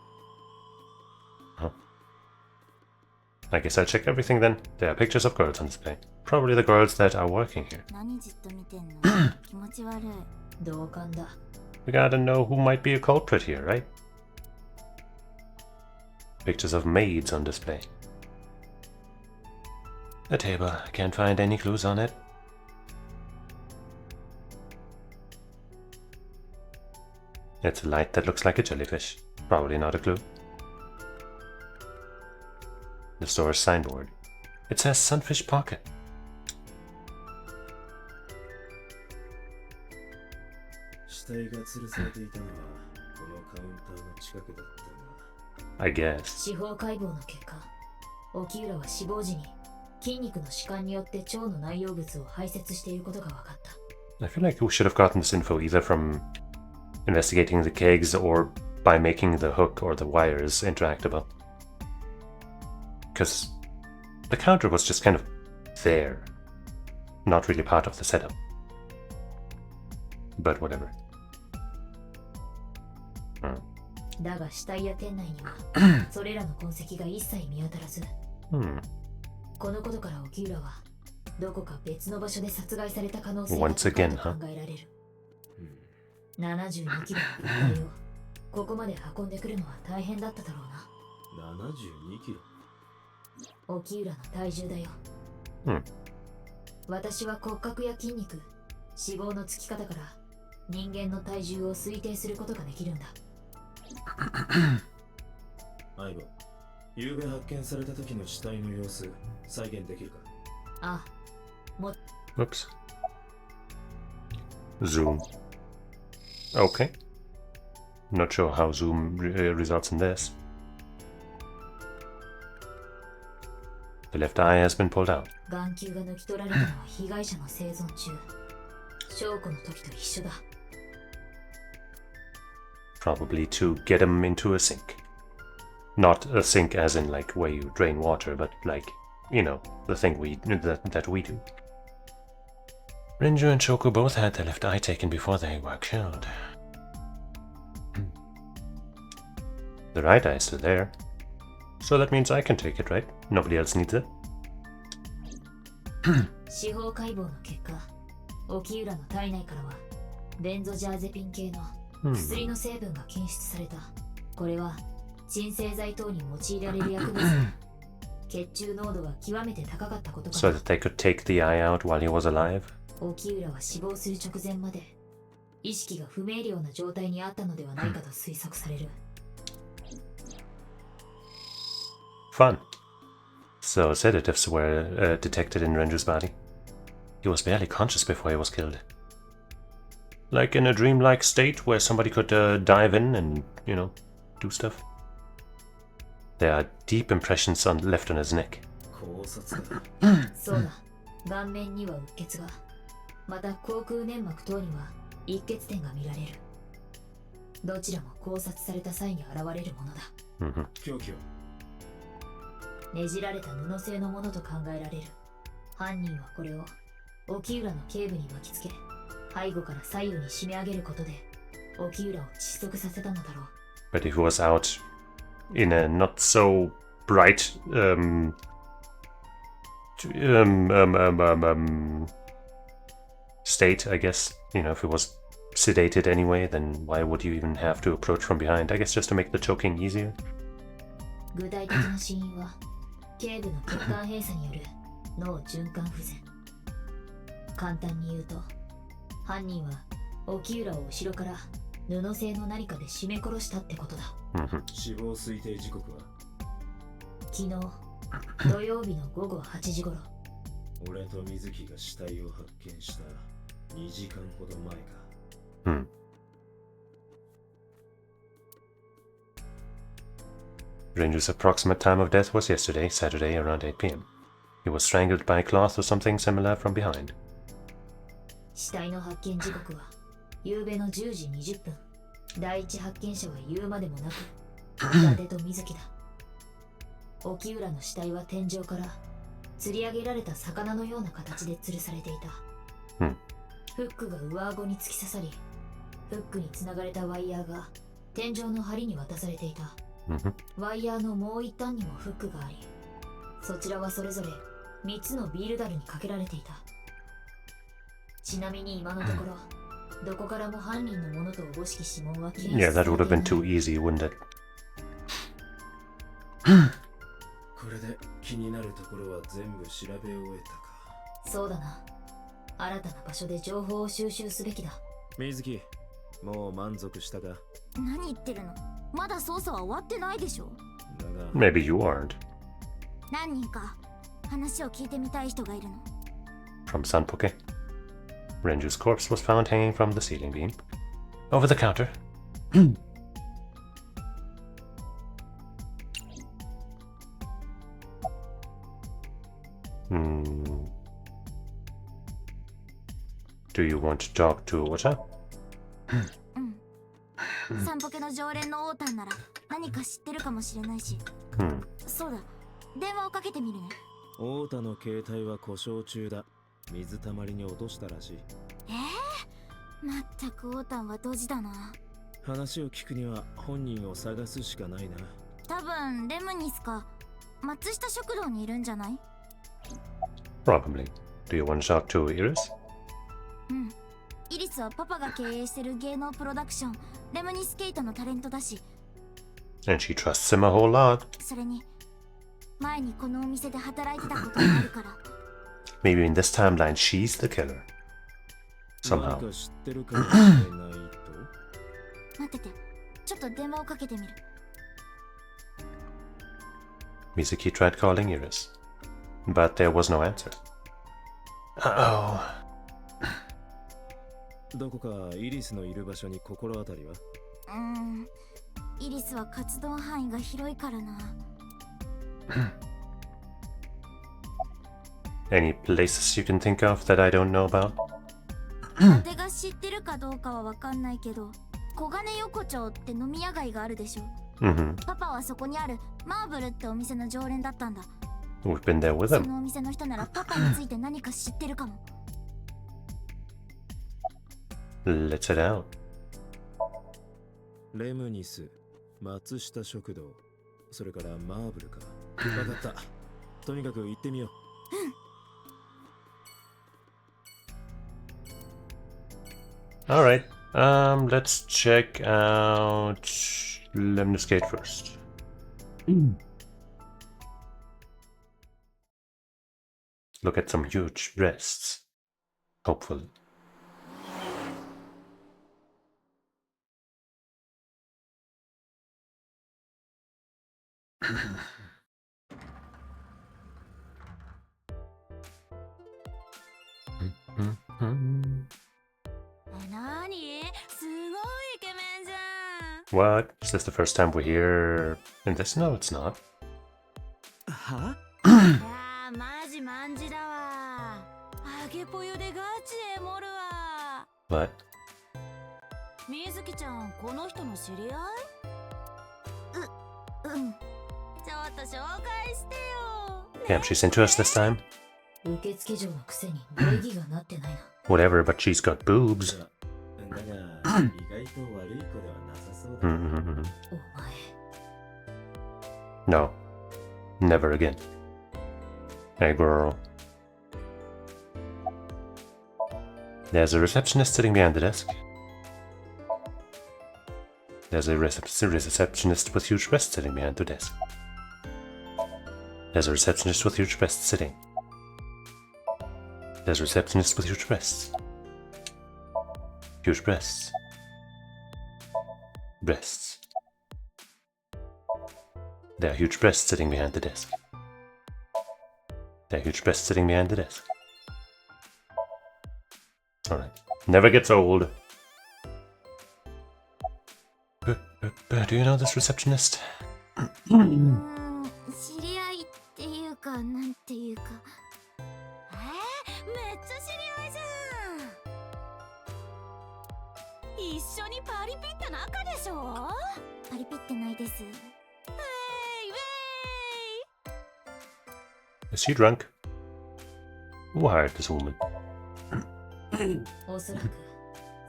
I guess I'll check everything then. There are pictures of girls on display. Probably the girls that are working here. 何じっと見てんの？気持ち悪い。同感だ。We gotta know who might be a culprit here, right? Pictures of maids on display. The table. I can't find any clues on it. It's a light that looks like a jellyfish. Probably not a clue. The store's signboard. It says Sunfish Pocket. 死体が吊るされていたのはこのカウンターの近くだったが。I guess. 司法解剖の結果、沖浦は死亡時に筋肉の弛緩によって腸の内容物を排泄していることが分かった。I feel like we should have gotten this info either from investigating the kegs or by making the hook or the wires interactable. Because the counter was just kind of there, not really part of the setup. But whatever. だが死体や店内にはそれらの痕跡が一切見当たらず、このことから沖浦はどこか別の場所で殺害された可能性が高いと考えられる。72キロの物体をここまで運んでくるのは大変だっただろうな。72キロ。沖浦の体重だよ。私は骨格や筋肉、脂肪のつき方から人間の体重を推定することができるんだ。相棒、昨べ発見された時の死体の様子再現できるか？あ、も。Whoops. Zoom. Okay. Not sure how zoom results in this. The left eye has been pulled out. 眼球が抜き取られたのは被害者の生存中。証拠の時と一緒だ。Probably to get him into a sink. Not a sink as in like where you drain water, but like, you know, the thing that we do. Renju and Choco both had their left eye taken before they were killed. The right eye is still there. So that means I can take it, right? Nobody else needs it. 司法解剖の結果、沖浦の体内からはベンゾジャーゼピン系の薬の成分が検出された。これは鎮静剤等に用いられる薬物。血中濃度が極めて高かったことから。So that they could take the eye out while he was alive. 沖浦は死亡する直前まで意識が不明瞭な状態にあったのではないかと推測される。Fun. So sedatives were detected in Renju's body. He was barely conscious before he was killed. Like in a dreamlike state where somebody could dive in and, you know, do stuff. There are deep impressions left on his neck. そうだ。顔面にはうっ血が、また口腔粘膜等には一血点が見られる。どちらも考察された際に現れるものだ。凶器はねじられた布製のものと考えられる。犯人はこれを沖浦の頸部に巻きつけ、背後から左右に締め上げることで沖浦を窒息させたのだろう。But if he was out in a not so bright state, I guess, you know, if he was sedated anyway, then why would you even have to approach from behind? I guess just to make the choking easier. 具体的な死因は頸部の血管閉鎖による脳循環不全。簡単に言うと、犯人は沖浦を後ろから布製の何かで絞め殺したってことだ。死亡推定時刻は昨日土曜日の午後8時頃。俺と水木が死体を発見した2時間ほど前か。Renju's approximate time of death was yesterday, Saturday, around 8 p.m. He was strangled by a cloth or something similar from behind. 死体の発見時刻は夕べの10時20分。第一発見者は言うまでもなく、伊達と水木だ。沖浦の死体は天井から吊り上げられた魚のような形で吊るされていた。フックが上顎に突き刺さり、フックにつながれたワイヤーが天井の梁に渡されていた。ワイヤーのもう一端にもフックがあり、そちらはそれぞれ3つのビール樽にかけられていた。ちなみに今のところ、どこからも犯人のものとおぼしき指紋は検出されていない。Yeah, that would have been too easy, wouldn't it? これで気になるところは全部調べ終えたか。そうだな。新たな場所で情報を収集すべきだ。水木、もう満足したか？何言ってるの？まだ捜査は終わってないでしょ。だが Maybe you aren't. 何人か話を聞いてみたい人がいるの。From Sanpoke. Renju's corpse was found hanging from the ceiling beam. Over the counter. Do you want to talk to Ota? 散歩家の常連のオータンなら何か知ってるかもしれないし。そうだ、電話をかけてみるね。太田の携帯は故障中だ。水たまりに落としたらしい。まったくオータンはドジだな。話を聞くには本人を探すしかないな。多分レムニスか松下食堂にいるんじゃない？ Probably. Do you want to talk to Iris? イリスはパパが経営してる芸能プロダクションレムニスケイトのタレントだし。And she trusts him a whole lot. それに前にこのお店で働いてたことがあるから。Maybe in this timeline she's the killer. Somehow. 何か知ってるかもしれないと。待ってて、ちょっと電話をかけてみる。Mizuki tried calling Iris, but there was no answer. Uh-oh. どこかイリスのいる場所に心当たりは？イリスは活動範囲が広いからな。Any places you can think of that I don't know about? 伊達が知ってるかどうかはわかんないけど、小金横丁って飲み屋街があるでしょ。パパはそこにあるマーブルってお店の常連だったんだ。We've been there with そ him. のお店の人ならパパについて何か知ってるかも。Let's head out. レムニス、松下食堂、それからマーブルか。わかった。とにかく行ってみよう。Alright, let's check out Lemnis Gate first. Look at some huge breasts. Hopefully. What? Is this the first time we're here in this? No, it's not. は？いやーマジマンジだわ。あげぽよでガチで盛るわ。 What? みずきちゃん、この人の知り合い？うん。ちょっと紹介してよ。 Damn, she's into us this time? 受付嬢のくせに礼儀がなってないな。 Whatever, but she's got boobs. だが、意外と悪い子ではなさそうだ。お前。 No. Never again. Hey, girl. There's a receptionist sitting behind the desk. There's a receptionist with huge breasts sitting behind the desk. There's a receptionist with huge breasts sitting. There's a receptionist with huge breasts. Huge breasts. Breasts. There are huge breasts sitting behind the desk. There are huge breasts sitting behind the desk. Alright. Never gets old. Do you know this receptionist? 知り合いっていうか、なんていうか。めっちゃ知り合いじゃん。一緒にパリピって中でしょ？パリピってないです。Is she drunk? Who hired this woman? おそらく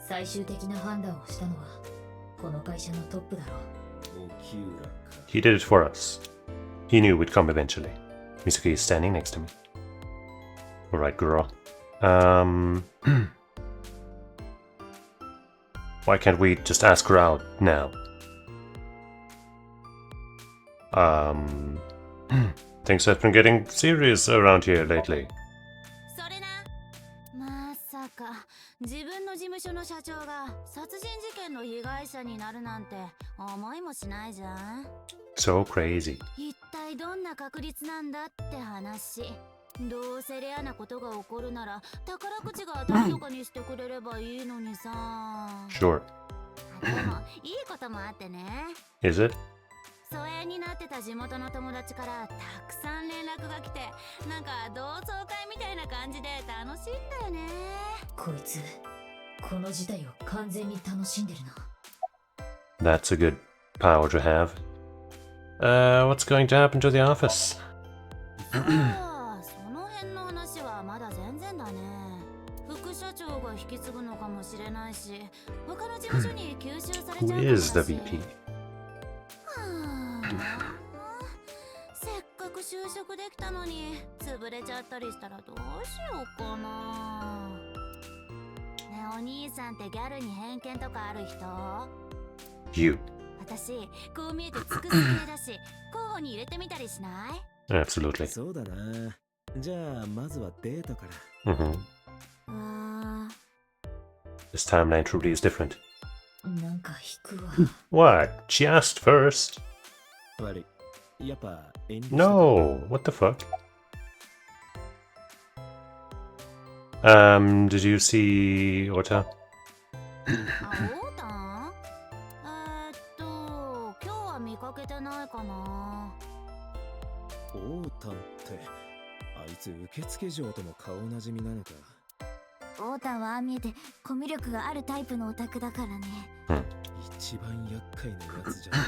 最終的な判断をしたのはこの会社のトップだろう。He did it for us. He knew we'd come eventually. Mizuki is standing next to me. Alright, girl. Why can't we just ask her out now? Things have been getting serious around here lately. それな。まさか自分の事務所の社長が殺人事件の被害者になるなんて思いもしないじゃん。 So crazy. 一体どんな確率なんだって話。どうせレアなことが起こるなら宝くじが当たるとかにしてくれればいいのにさ。 Sure. でもいいこともあってね。 Is it? 疎遠になってた地元の友達からたくさん連絡が来て、なんか同窓会みたいな感じで楽しいんだよね。こいつこの事態を完全に楽しんでるな。 That's a good power to have. What's going to happen to the office? その辺の話はまだ全然だね。副社長が引き継ぐのかもしれないし、他の事務所に吸収されちゃうかも Who だ is し。 the VP? せっかく就職できたのに潰れちゃったりしたらどうしようかな。ねえお兄さんってギャルに偏見とかある人？ You. 私こう見えて尽くす系だし候補に入れてみたりしない？ Absolutely. そうだな。じゃあまずはデートから。This timeline truly is different. なんか引くわ。 What? She asked first. 悪い。やっぱ遠慮してた。 No. What the fuck? Did you see Ota? あ、オータン？今日は見かけてないかな。オータンってあいつ受付嬢とも顔なじみなのか。オータンはああ見えてコミュ力があるタイプのオタクだからね。一番厄介なやつじゃん。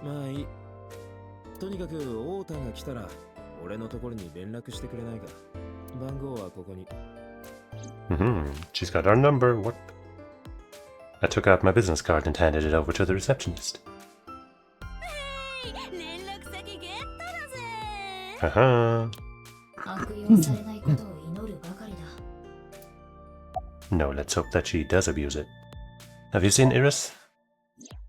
まあいい。とにかくオータンが来たら俺のところに連絡してくれないか。番号はここに。She's got our number. What? I took out my business card and handed it over to the receptionist. Haha. No, let's hope that she does abuse it. Have you seen Iris?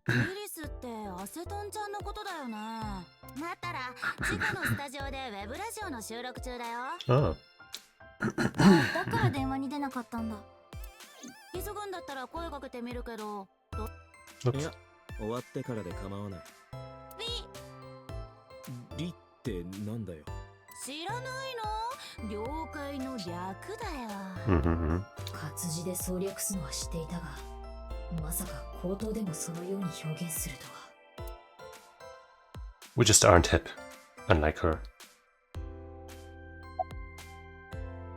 イリスってアセトンちゃんのことだよね。だったら地下のスタジオでウェブラジオの収録中だよ。Oh. だから電話に出なかったんだ。急ぐんだったら声かけてみるけど。いや、終わってからで構わない。リってなんだよ。知らないの？了解の略だよ。活字で省略すのは知っていたが、まさか口頭でもそのように表現するとは。We just aren't hip, unlike her.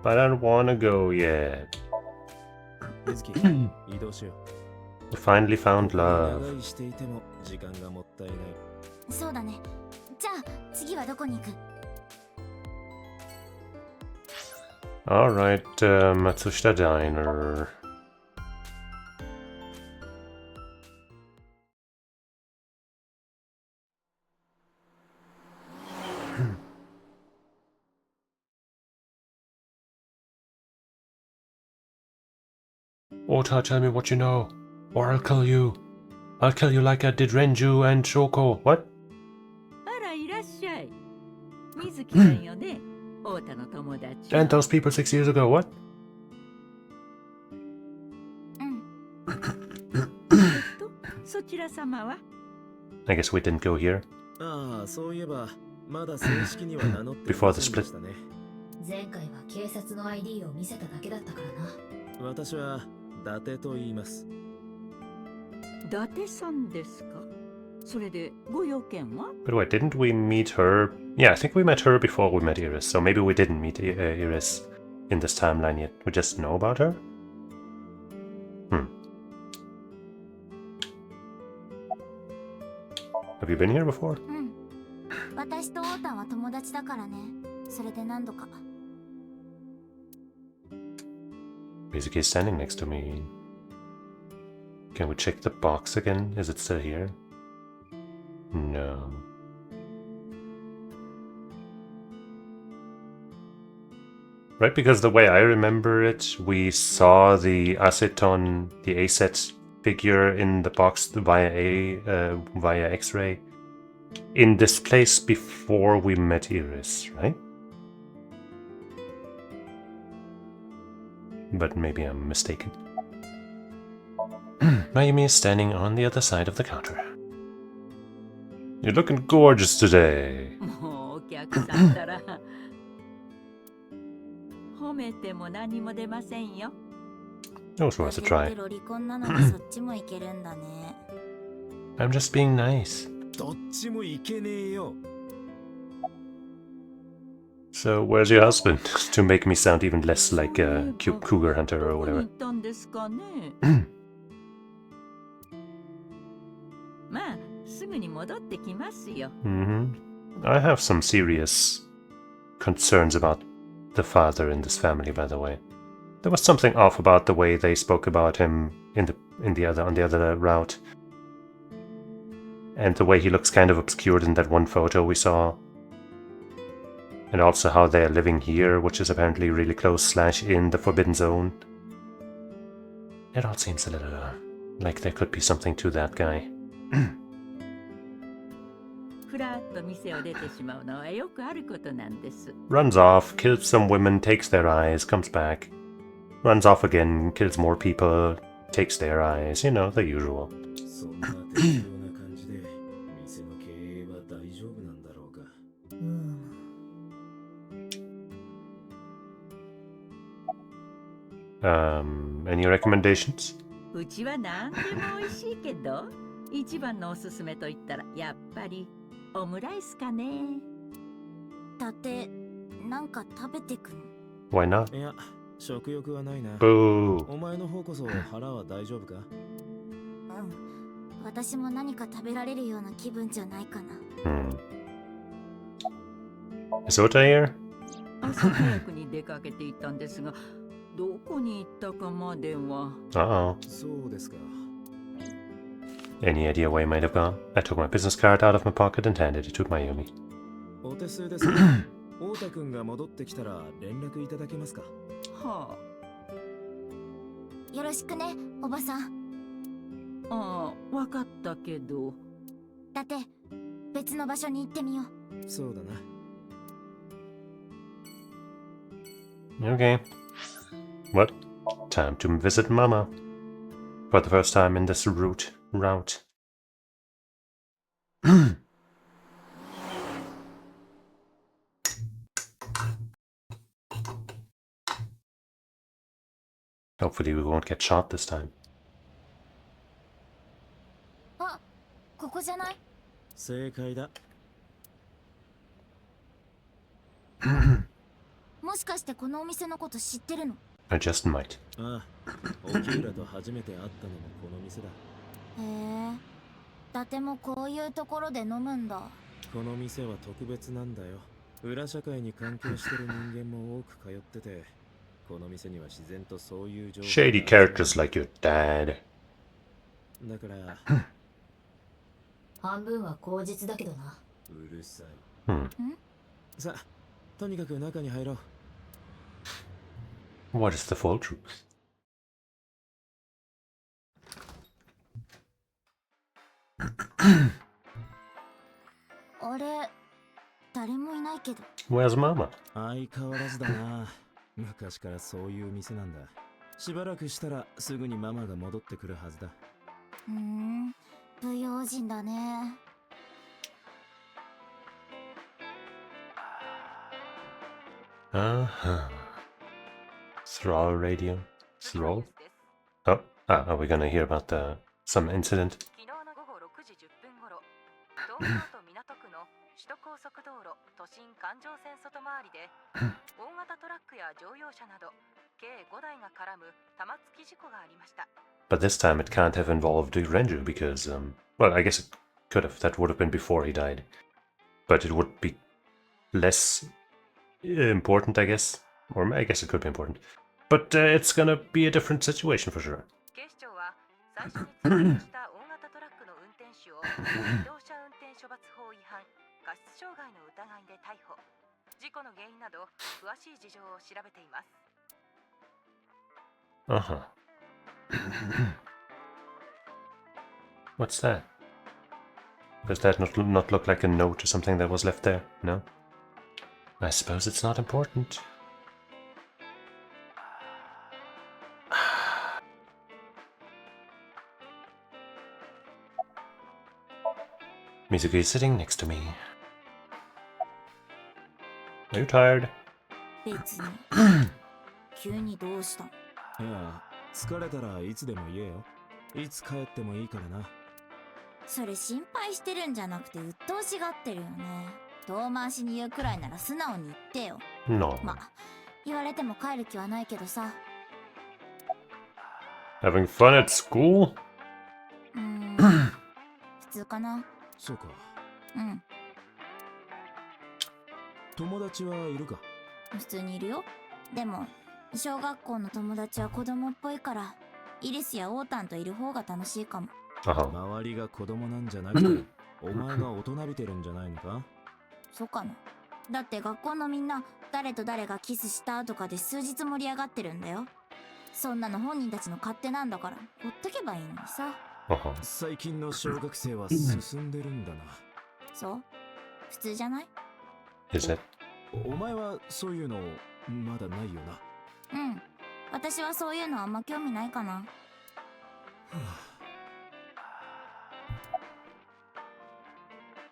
But I don't wanna go yet. We finally found love. そうだね。じゃあ次はどこに行く？Alright, Matsushita Diner. Ota, tell me what you know, or I'll kill you. I'll kill you like I did Renju and Shoko. What? あら、いらっしゃい。水木さんよね。太田の友達。And those people 6 years ago, what? そちら様は I guess we didn't go here. ああ、そういえばまだ正式には名乗って Before the split. 前回は警察の ID を見せただけだったからな。私は伊達と言います。伊達さんですか？それでご用件は？ But wait, didn't we meet her? Yeah, I think we met her before we met Iris, so maybe we didn't meet Iris in this timeline yet. We just know about her? Have you been here before? 私とオータンは友達だからね。それで何度か。Mizuki is standing next to me. Can we check the box again? Is it still here? No. Right, because the way I remember it, we saw the aceton, the ACET figure in the box via X-ray in this place before we met Iris, right? But maybe I'm mistaken. Mayumi is standing on the other side of the counter. You're looking gorgeous today. もうお客さんたら褒めても何も出ませんよ。Also worth a try. ロリコンなのにそっちもいけるんだね。I'm just being nice. どっちもいけねえよ。So where's your husband? To make me sound even less like a cute cougar hunter or whatever. まあ、すぐに戻ってきますよ。I have some serious concerns about the father in this family, by the way. There was something off about the way they spoke about him on the other route. And the way he looks kind of obscured in that one photo we saw. And also how they're living here, which is apparently really close / in the Forbidden Zone. It all seems a little like there could be something to that guy. ふらっと店を出てしまうのはよくあることなんです。 Runs off, kills some women, takes their eyes, comes back. Runs off again, kills more people, takes their eyes. You know, the usual. そんな適当な感じで店の経営は大丈夫なんだろうか。Any recommendations? うちは何でも美味しいけど、一番のおすすめと言ったらやっぱりオムライスかね。だってなんか食べてくん。 Why not? いや、食欲はないな。 Boo. お前の方こそ腹は大丈夫か？私も何か食べられるような気分じゃないかな。Is Ota here? 朝早くに出かけていったんですが、どこに行ったかまでは。Uh-oh. そうですか。 Any idea where he might have gone? I took my business card out of my pocket and handed it to Mayumi. お手数ですが、太田君が戻ってきたら連絡いただけますか。はよろしくね、おばさん。あ、ああ、わかったけど。だって別の場所に行ってみよう。そうだな。 Okay. What? Time to visit Mama. For the first time in this route. Hopefully we won't get shot this time. あ、ここじゃない？正解だ。もしかしてこのお店のこと知ってるの？ I just might. ああ、沖浦と初めて会ったのもこの店だ。へえ。伊達もこういうところで飲むんだ。この店は特別なんだよ。裏社会に関係してる人間も多く通ってて、この店には自然とそういう情報が。Shady characters like your dad. だから半分は口実だけどな。うるさい。Hmm. さあ、とにかく中に入ろう。 What is the full truth? あれ、誰もいないけど。 Where's Mama? 相変わらずだな。昔からそういう店なんだ。しばらくしたらすぐにママが戻ってくるはずだ。不用心だね。Thrall radio. Thrall? Oh, are we gonna hear about some incident? 昨日の午後6時10分頃、東京都港区の首都高速道路都心環状線外回りで大型トラックや乗用車など計5台が絡む玉突き事故がありました。 But this time it can't have involved Renju because, well, I guess it could have. That would have been before he died. But it would be less important, I guess. Or I guess it could be important. But it's gonna be a different situation for sure. 警視庁は最初に通報した大型トラックの運転手を自動車運転処罰法違反、過失傷害の疑いで逮捕。事故の原因など詳しい事情を調べています。 Uh-huh. What's that? Does that not look like a note or something that was left there? No? I suppose it's not important. Mizuki is sitting next to me. Are you tired? 別に。急にどうしたの？いや、疲れたらいつでも言えよ。いつ帰ってもいいからな。それ心配してるんじゃなくて鬱陶しがってるよね。遠回しに言うくらいなら素直に言ってよ。 No. まあ、言われても帰る気はないけどさ。 Having fun at school? 普通かな。そうか。うん。友達はいるか？普通にいるよ。でも小学校の友達は子供っぽいからイリスやオータンといる方が楽しいかも。周りが子供なんじゃなくてお前が大人びてるんじゃないのか？そうかな。だって学校のみんな誰と誰がキスしたとかで数日盛り上がってるんだよ。そんなの本人たちの勝手なんだからほっとけばいいのにさ。最近の小学生は進んでるんだな。そう？普通じゃない？ Is it? お前はそういうのまだないよな。うん。私はそういうのあんま興味ないかな。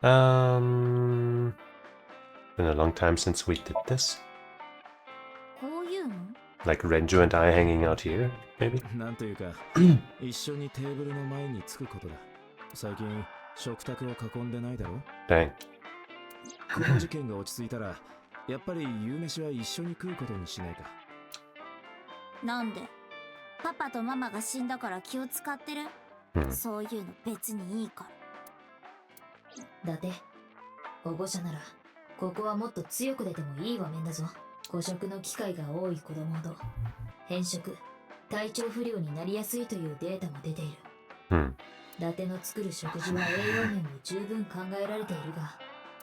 Been a long time since we did this. こういうの？ Like Renju and I hanging out here, maybe? なんというか一緒にテーブルの前につくことだ。最近食卓を囲んでないだろ。 Dang. この事件が落ち着いたらやっぱり夕飯は一緒に食うことにしないか。なんで？パパとママが死んだから気を使ってる？そういうの別にいいから。だって保護者ならここはもっと強く出てもいい場面だぞ。誤食の機会が多い子供ほど変色、体調不良になりやすいというデータも出ている。伊達の作る食事は栄養面も十分考えられているが、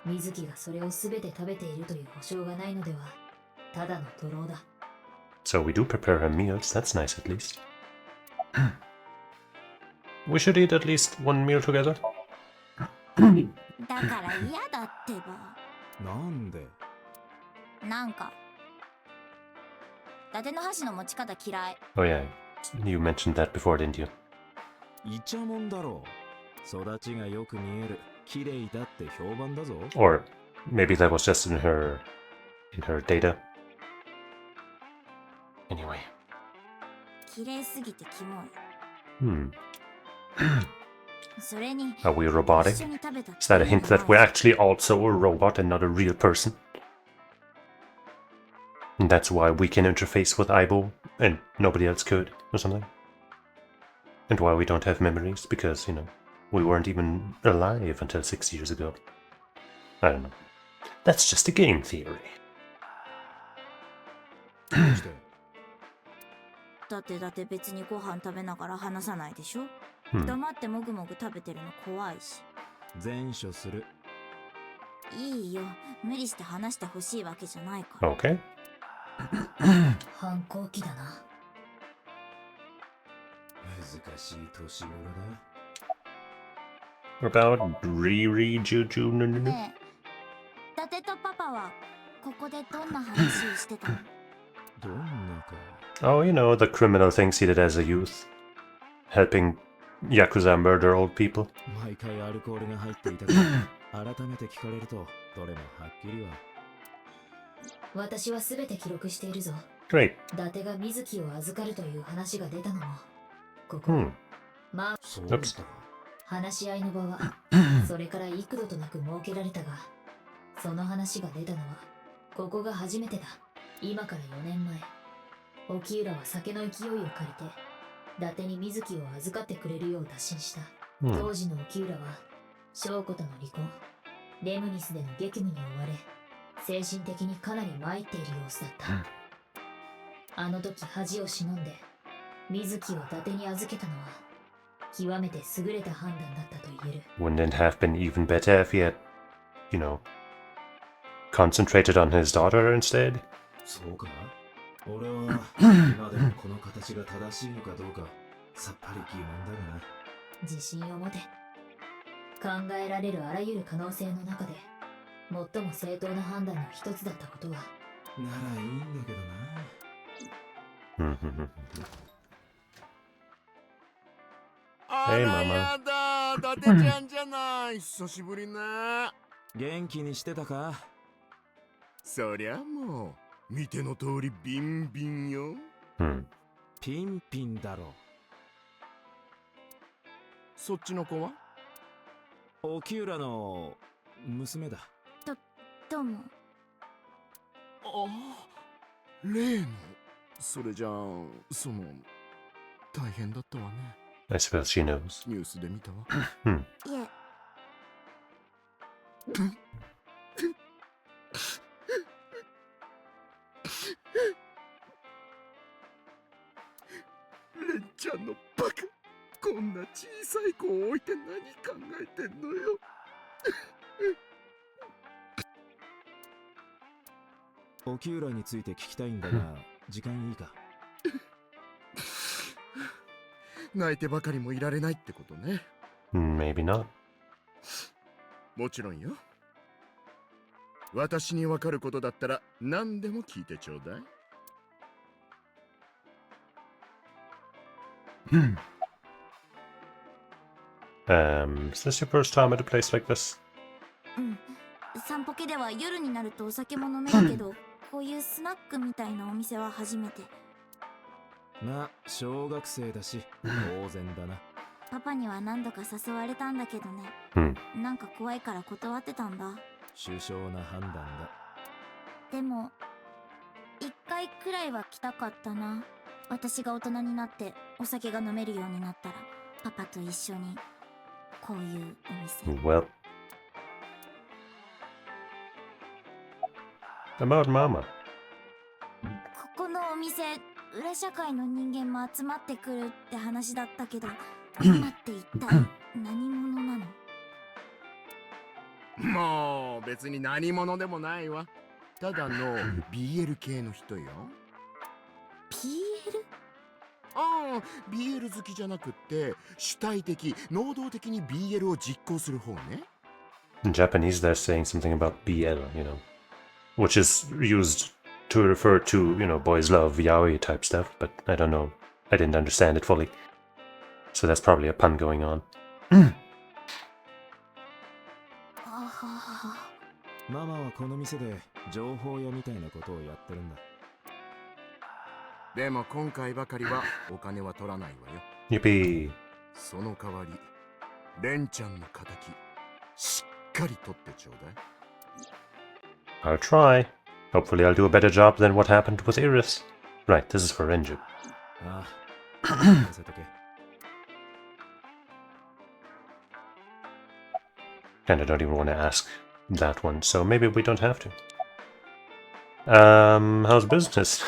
水木がそれを全て食べているという保証がないのでは、ただの徒労だ。So we do prepare her meals, that's nice at least. We should eat at least one meal together. だから嫌だってば。なんで？なんか伊達の箸の持ち方嫌い。Oh yeah, you mentioned that before, didn't you? イチャモンだろう。育ちがよく見える、綺麗だって評判だぞ。Or maybe that was just in her data. Anyway. 綺麗すぎてキモい。それに Are we robotic? 一緒に食べた Is that a hint that we're actually also a robot and not a real person? And that's why we can interface with Aibo and nobody else could, or something? And why we don't have memories, because, you know, we weren't even alive until 6 years ago. I don't know. That's just a game theory. だって別にご飯食べながら話さないでしょ、黙ってもぐもぐ食べてるの怖いし。前処する。いいよ、無理して話してほしいわけじゃないから。Okay. 反抗期だな。難しい年頃だ。About Riri Juju. ねえ、伊達とパパはここでどんな話をしてたの？どんなか。Oh, you know, the criminal things he did as a youth. Helping Yakuza murder old people. 毎回アルコールが入っていたから改めて聞かれるとどれもはっきりは。私は全て記録しているぞ。Great. 伊達が水木を預かるという話が出たのもここ。まあ、そうだ。話し合いの場はそれから幾度となく設けられたが、その話が出たのはここが初めてだ。今から4年前、沖浦は酒の勢いを借りて伊達に水木を預かってくれるよう打診した。当時の沖浦は翔子との離婚、レムニスでの激務に追われ、精神的にかなり参っている様子だった。あの時恥を忍んで水木を伊達に預けたのは極めて優れた判断だったと言える。 Wouldn't it have been even better if he had, you know, concentrated on his daughter instead? そうか。俺は今でもこの形が正しいのかどうかさっぱり疑問だがな。自信を持て。考えられるあらゆる可能性の中で最も正当な判断の一つだったことは。ならいいんだけどな。あらやだ、伊達ちゃんじゃない。久しぶりね。元気にしてたか？そりゃもう見ての通りビンビンよ。ピンピンだろ。そっちの子は？沖浦の娘だ。どうも。あ、例の。それじゃあ大変だったわね。I suppose she knows. ニュースで見たわ。いえ。レンちゃんのバカ。こんな小さい子を置いて何考えてんのよ。沖浦について聞きたいんだが時間いいか？泣いてばかりもいられないってことね。Maybe not. もちろんよ。私にわかることだったら何でも聞いてちょうだい。Is this your first time at a place like this? 散歩家では夜になるとお酒も飲めるけど、こういうスナックみたいなお店は初めて。まあ小学生だし当然だな。パパには何度か誘われたんだけどね。なんか怖いから断ってたんだ。殊勝な判断だ。でも1回くらいは来たかったな。私が大人になってお酒が飲めるようになったらパパと一緒にこういうお店。 Well, about Mama. ここのお店裏社会の人間も集まってくるって話だったけど、今って一体何者なの？もう別に何者でもないわ。ただの BL 系の人よ。 BL？ ああ、BL 好きじゃなくって主体的能動的に BL を実行する方ね。 In Japanese, they're saying something about BL, which is used to refer to, boys love, yaoi type stuff, but I don't know. I didn't understand it fully. So that's probably a pun going on. ママはこの店で情報屋みたいなことをやってるんだ。でも今回ばかりはお金は取らないわよ。 Yippee! その代わりレンちゃんの仇しっかり取ってちょうだい。 I'll try. Hopefully I'll do a better job than what happened with Iris. Right, this is for Renju. ああ、任せとけ。And I don't even want to ask that one, so maybe we don't have to. How's business?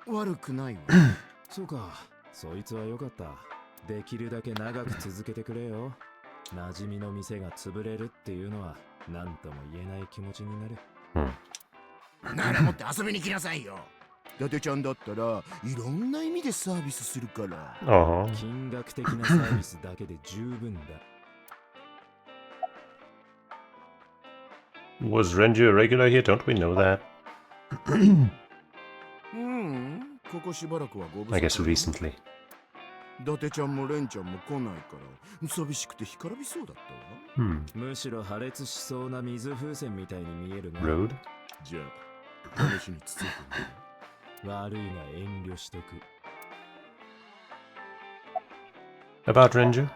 ま、悪くないわ。そうか、そいつはよかった。できるだけ長く続けてくれよ。馴染みの店が潰れるっていうのは何とも言えない気持ちになる。ならもって遊びに来なさいよ。伊達ちゃんだったらいろんな意味でサービスするから。金額的なサービスだけで十分だ。Was Renju a regular here? Don't we know that? ここしばらくはご無沙汰。 I guess recently. 伊達ちゃんもレンちゃんも来ないから寂しくて干からびそうだったわ。むしろ破裂しそうな水風船みたいに見えるが。Road? じゃあ試しにつついてみる。悪いが遠慮しとく。About Renju?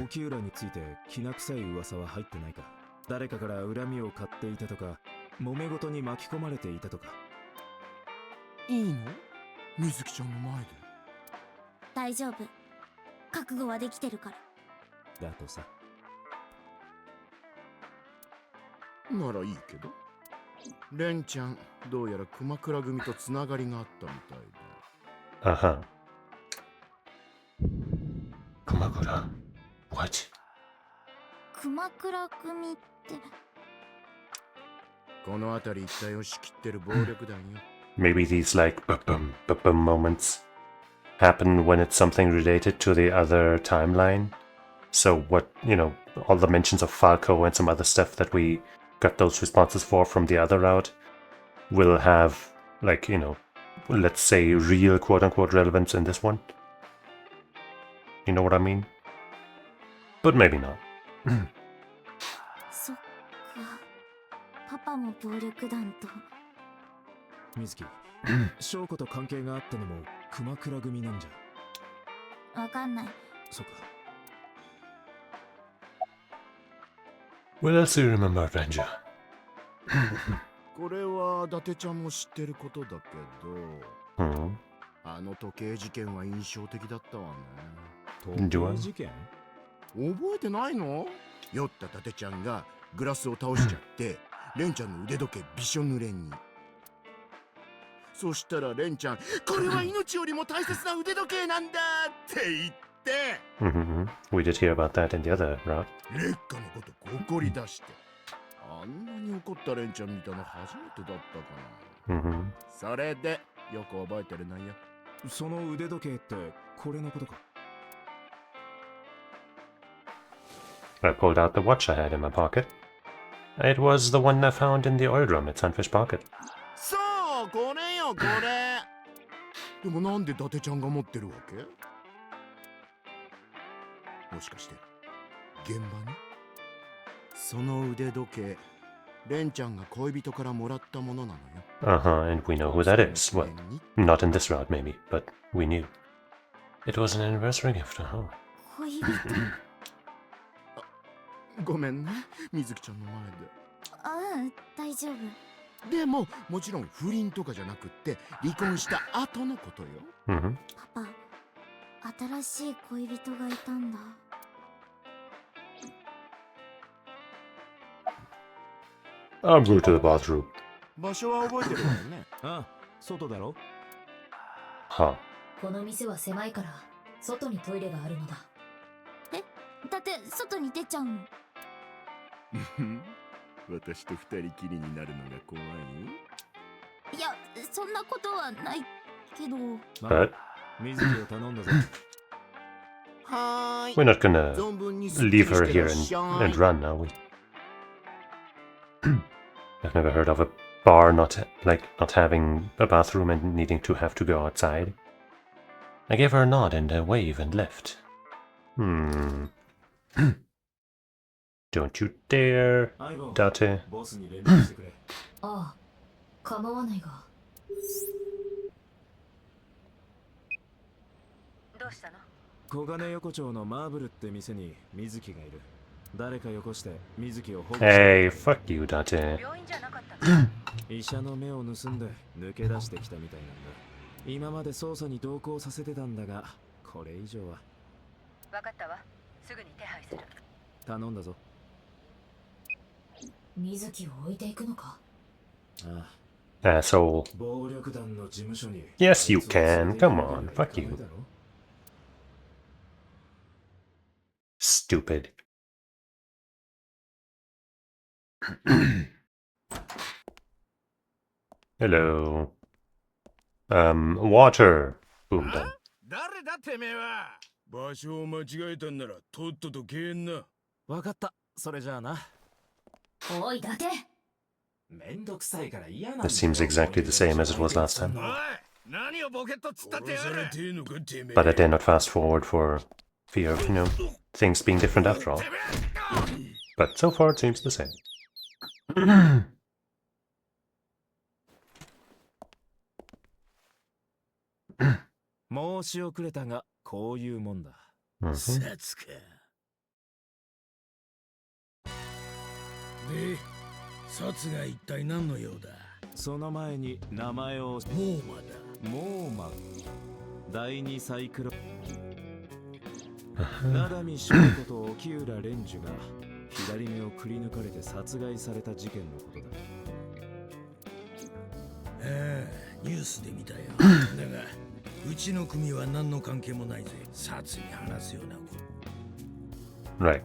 沖浦についてきな臭い噂は入ってないか。誰かから恨みを買っていたとか、揉め事に巻き込まれていたとか。いいの？水木ちゃんの前で。大丈夫。覚悟はできてるから。だとさ。ならいいけど。レンちゃん、どうやら熊倉組とつながりがあったみたいで。熊倉 What? 熊倉組って。この辺り一帯を仕切ってる暴力団よ。Maybe these like ba-bum, ba-bum moments happen when it's something related to the other timeline. So what, all the mentions of Falco and some other stuff that we got those responses for from the other route will have, like, let's say real quote-unquote relevance in this one. You know what I mean? But maybe not. そっか。パパも暴力団と。水木、翔子と関係があったのも熊倉組なんじゃ。わかんない。そっか。What else do you remember, Ranger? これは伊達ちゃんも知ってることだけど、あの時計事件は印象的だったわね。時計事件？覚えてないの？酔った伊達ちゃんがグラスを倒しちゃってレンちゃんの腕時計びしょ濡れに。そしたらレンちゃん、これは命よりも大切な腕時計なんだって言って、We did hear about that in the other route. 劣化のこと怒り出して、あんなに怒ったレンちゃん見たの初めてだったかな。それでよく覚えてるのよ。その腕時計ってこれのことか。I pulled out the watch I had in my pocket. It was the one I found in the oil drum at Sunfish Pocket. そう、これよ、これ。でもなんで伊達ちゃんが持ってるわけ？もしかして現場に？その腕時計、レンちゃんが恋人からもらったものなのよ。And we know who that is. Well, not in this route maybe, but we knew. It was an anniversary gift, 恋人。ごめんね、水木ちゃんの前で。大丈夫。でも、もちろん不倫とかじゃなくって離婚した後のことよ。パパ、新しい恋人がいたんだ。I'll go to the bathroom. 場所は覚えてるわよね。ああ、外だろ。Huh. この店は狭いから外にトイレがあるのだ。だって外に出ちゃうの。私と二人きりになるのが怖い？いや、そんなことはないけど。But 水木を頼んだぞ。はーい。 we're not gonna 存分にすっき leave りし her て here らっしゃい。 and run, are we? I've never heard of a bar not having a bathroom and needing to have to go outside. I gave her a nod and a wave and left. Don't you dare, 相棒、 Date. ボスに連絡してくれ。ああ、構わないが。どうしたの？小金横丁のマーブルって店に水木がいる。誰かよこして水木を保護して。 Hey, fuck you, Date. 病院じゃなかったの？医者の目を盗んで抜け出してきたみたいなんだ。今まで捜査に同行させてたんだが、これ以上は。分かったわ。すぐに手配する。頼んだぞ。水木を置いていくのか？ああ。 Asshole. 暴力団の事務所に。 Yes, you can. Come on, fuck you. Stupid. Hello. Water. Boom done. 誰だてめえは。場所を間違えたんならとっとと消えんな。わかった。それじゃあな。おい、伊達。めんどくさいから嫌なんだ。 This seems exactly the same as it was last time. おい、何をボケっとつったってやる。 But I dare not fast forward for fear of, things being different after all. But so far it seems the same. 申し遅れたが、こういうもんだ。さつか。で、サツが一体何の用だ。その前に名前を。モーマだ。モーマ。第二サイクロ。灘見翔子と沖浦蓮樹が左目をくり抜かれて殺害された事件のことだ。ああ、ニュースで見たよ。だが、うちの組は何の関係もないぜ。殺に話すようなこと。 Right.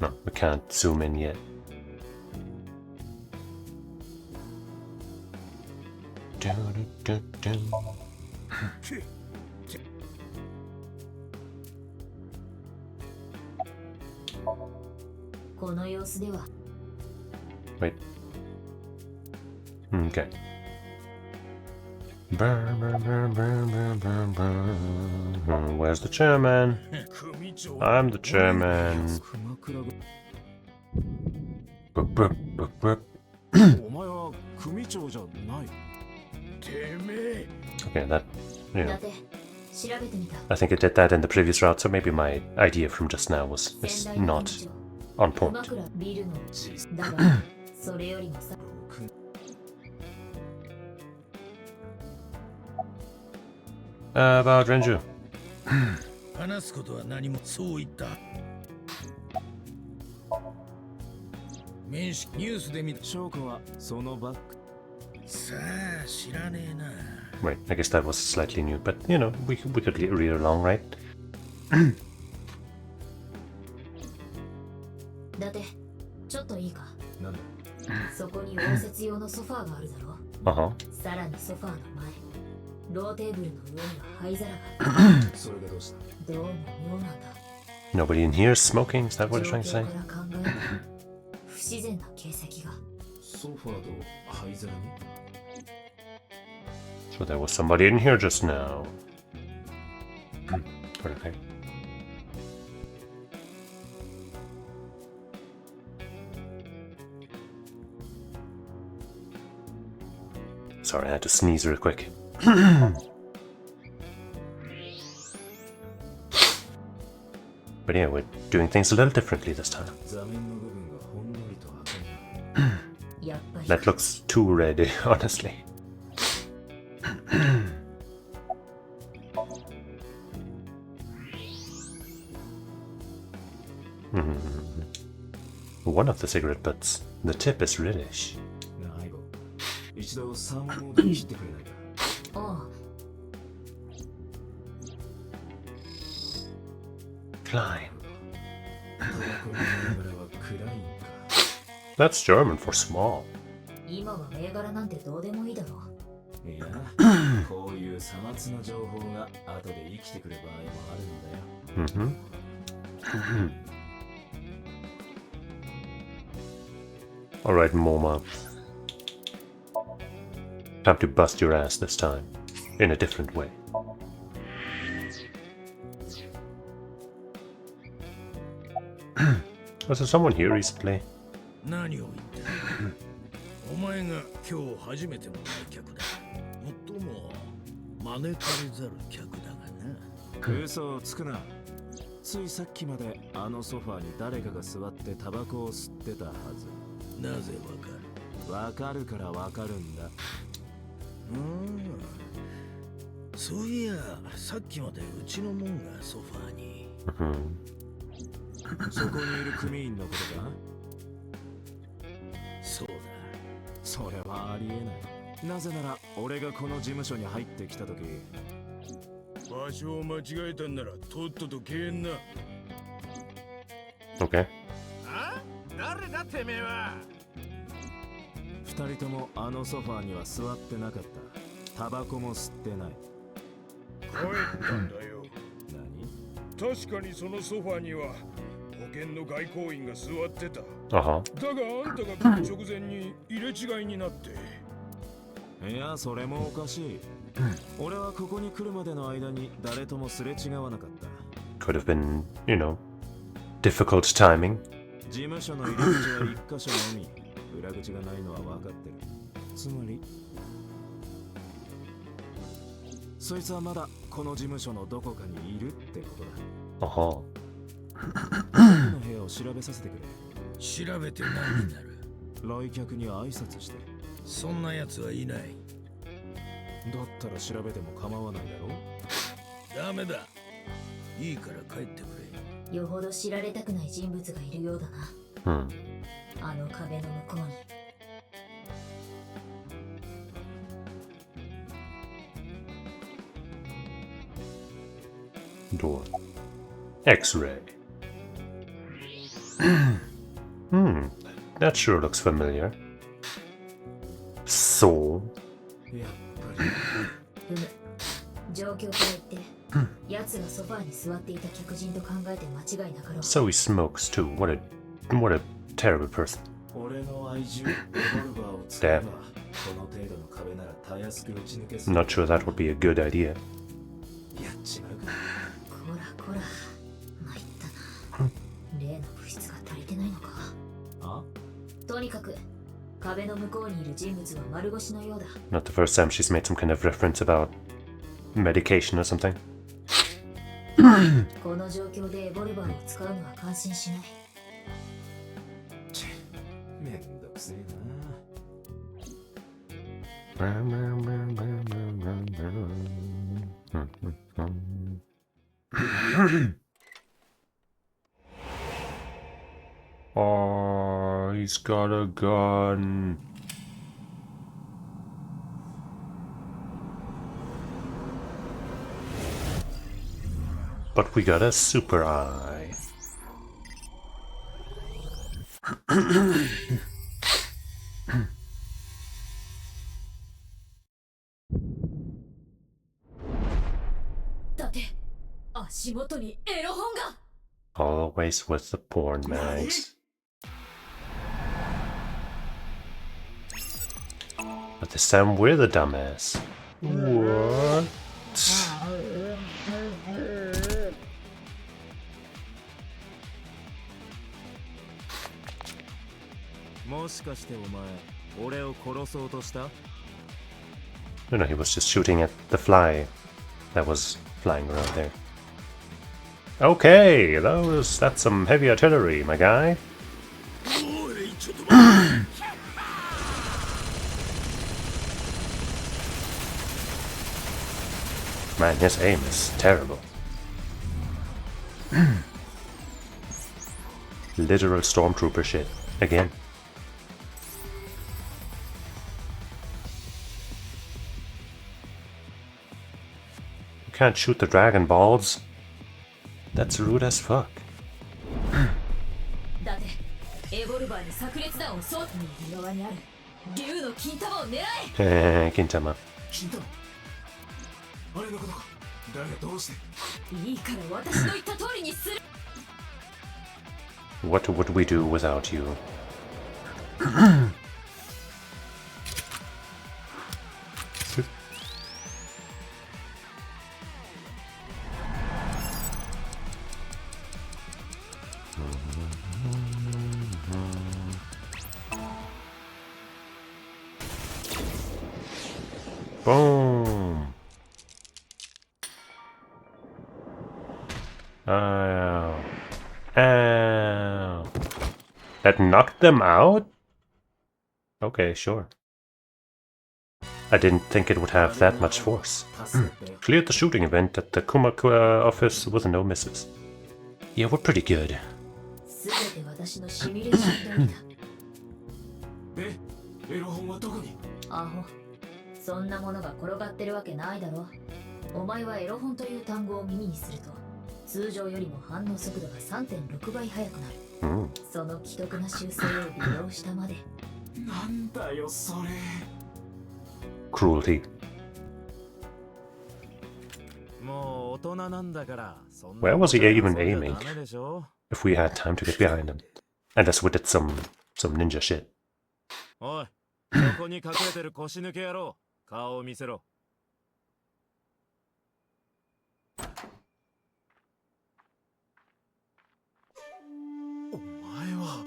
No, we can't zoom in yet. Wait. Okay. Where's the chairman? I'm the chairman. Okay, that, I think it did that in the previous route, so maybe my idea from just now is not on point. About Renju. 話すことは何もそう言った。面識ニュースで見た。証拠はそのバッグ。さあ、知らねえな。 Wait, I guess that was slightly new, but we could read along, right? だってちょっといいか。なんだ。そこに応接用のソファーがあるだろ。さらにソファーの前、ローテーブルの上には灰皿が。それがどうした。どうも妙なんだ。 Nobody in here is smoking, is that what you're trying to say? 不自然な形跡が。ソファーと灰皿に。 So there was somebody in here just now. Okay. Sorry, I had to sneeze real quick. But yeah, we're doing things a little differently this time. That looks too red, honestly. One of the cigarette butts, the tip is reddish. 一度サーモンモードに切ってくれないか。ああ。Climb. タバコの銘柄は暗いんか。That's German for small. 今は銘柄なんてどうでもいいだろう。いや、こういうさまつな情報が後で生きてくる場合もあるんだよ。Alright, Moma. Time to bust your ass this time. In a different way. Was there someone here recently? 何を言ってるお前が今日初めての来客だ。もっとも招かれざる客だがな。嘘をつくな。ついさっきまであのソファーに誰かが座ってタバコを吸ってたはず。なぜわかる？わかるからわかるんだ。そういや、さっきまでうちのもんがソファーに。そこにいる組員のことか？そうだ。それはありえない。なぜなら俺がこの事務所に入ってきた時、場所を間違えたんならとっとと消えんな。Okay. あ？誰だてめえは？二人ともあのソファーには座ってなかった。タバコも吸ってない。帰ったんだよ。何？確かにそのソファーには保険の外交員が座ってた。Uh-huh. だがあんたが来る直前に入れ違いになって。いや、それもおかしい。俺はここに来るまでの間に誰ともすれ違わなかった。Could have been, you know, difficult timing. 事務所の入り口は一箇所のみ。裏口がないのは分かってる。つまりそいつはまだこの事務所のどこかにいるってことだ。Uh-huh. 僕の部屋を調べさせてくれ。調べて何になる？来客に挨拶して。そんな奴はいない。だったら調べても構わないだろ。ダメだ。いいから帰ってくれ。よほど知られたくない人物がいるようだな。あの壁の向こうに。Door. X-ray. That sure looks familiar. So. やっぱり。状況から言って、奴がソファーに座っていた客人と考えて間違いなかろう。 So he smokes too. What a terrible person. 俺の愛獣、レボルバーを使えば、この程度の壁ならたやすく打ち抜けそう。 Not sure that would be a good idea. やっちまうか。こらこら、参ったな。例の物質が足りてないのか。あ？とにかく、壁の向こうにいる人物は丸腰のようだ。 Not the first time she's made some kind of reference about medication or something. この状況でエボルバーを使うのは感心しない。めんどくせえな。Oh, he's got a gun. But we got a super eye. Always with the porn mags. But this time we're the dumbass. What? もしかしてお前、俺を殺そうとした？ No, he was just shooting at the fly that was flying around there. Okay, that's some heavy artillery, my guy. Man, his aim is terrible. Literal stormtrooper shit, again. can't shoot the Dragon Balls. That's rude as fuck. だってエボルバーに炸裂弾をそう右側にある竜の金玉を狙え。Kintama. 金玉あれのことか。だがどうしていいから私の言った通りにする。 What would we do without you? Boom! Ow. Ow. That knocked them out? Okay, sure. I didn't think it would have that much force. Cleared the shooting event at the Kumakura office with no misses. Yeah, we're pretty good. 全て私のシミュレーション通りだ。エロ本はどこに。アホ、そんなものが転がってるわけないだろ。お前はエロ本という単語を耳にすると通常よりも反応速度が 3.6 倍速くなる。その奇特な習性を利用したまで。なんだよそれ。Cruelty. もう大人なんだから。 Where was he even aiming? If we had time to get behind him. Unless we did some ninja shit. おい、ここに隠れてる腰抜け野郎、顔を見せろ。お前は。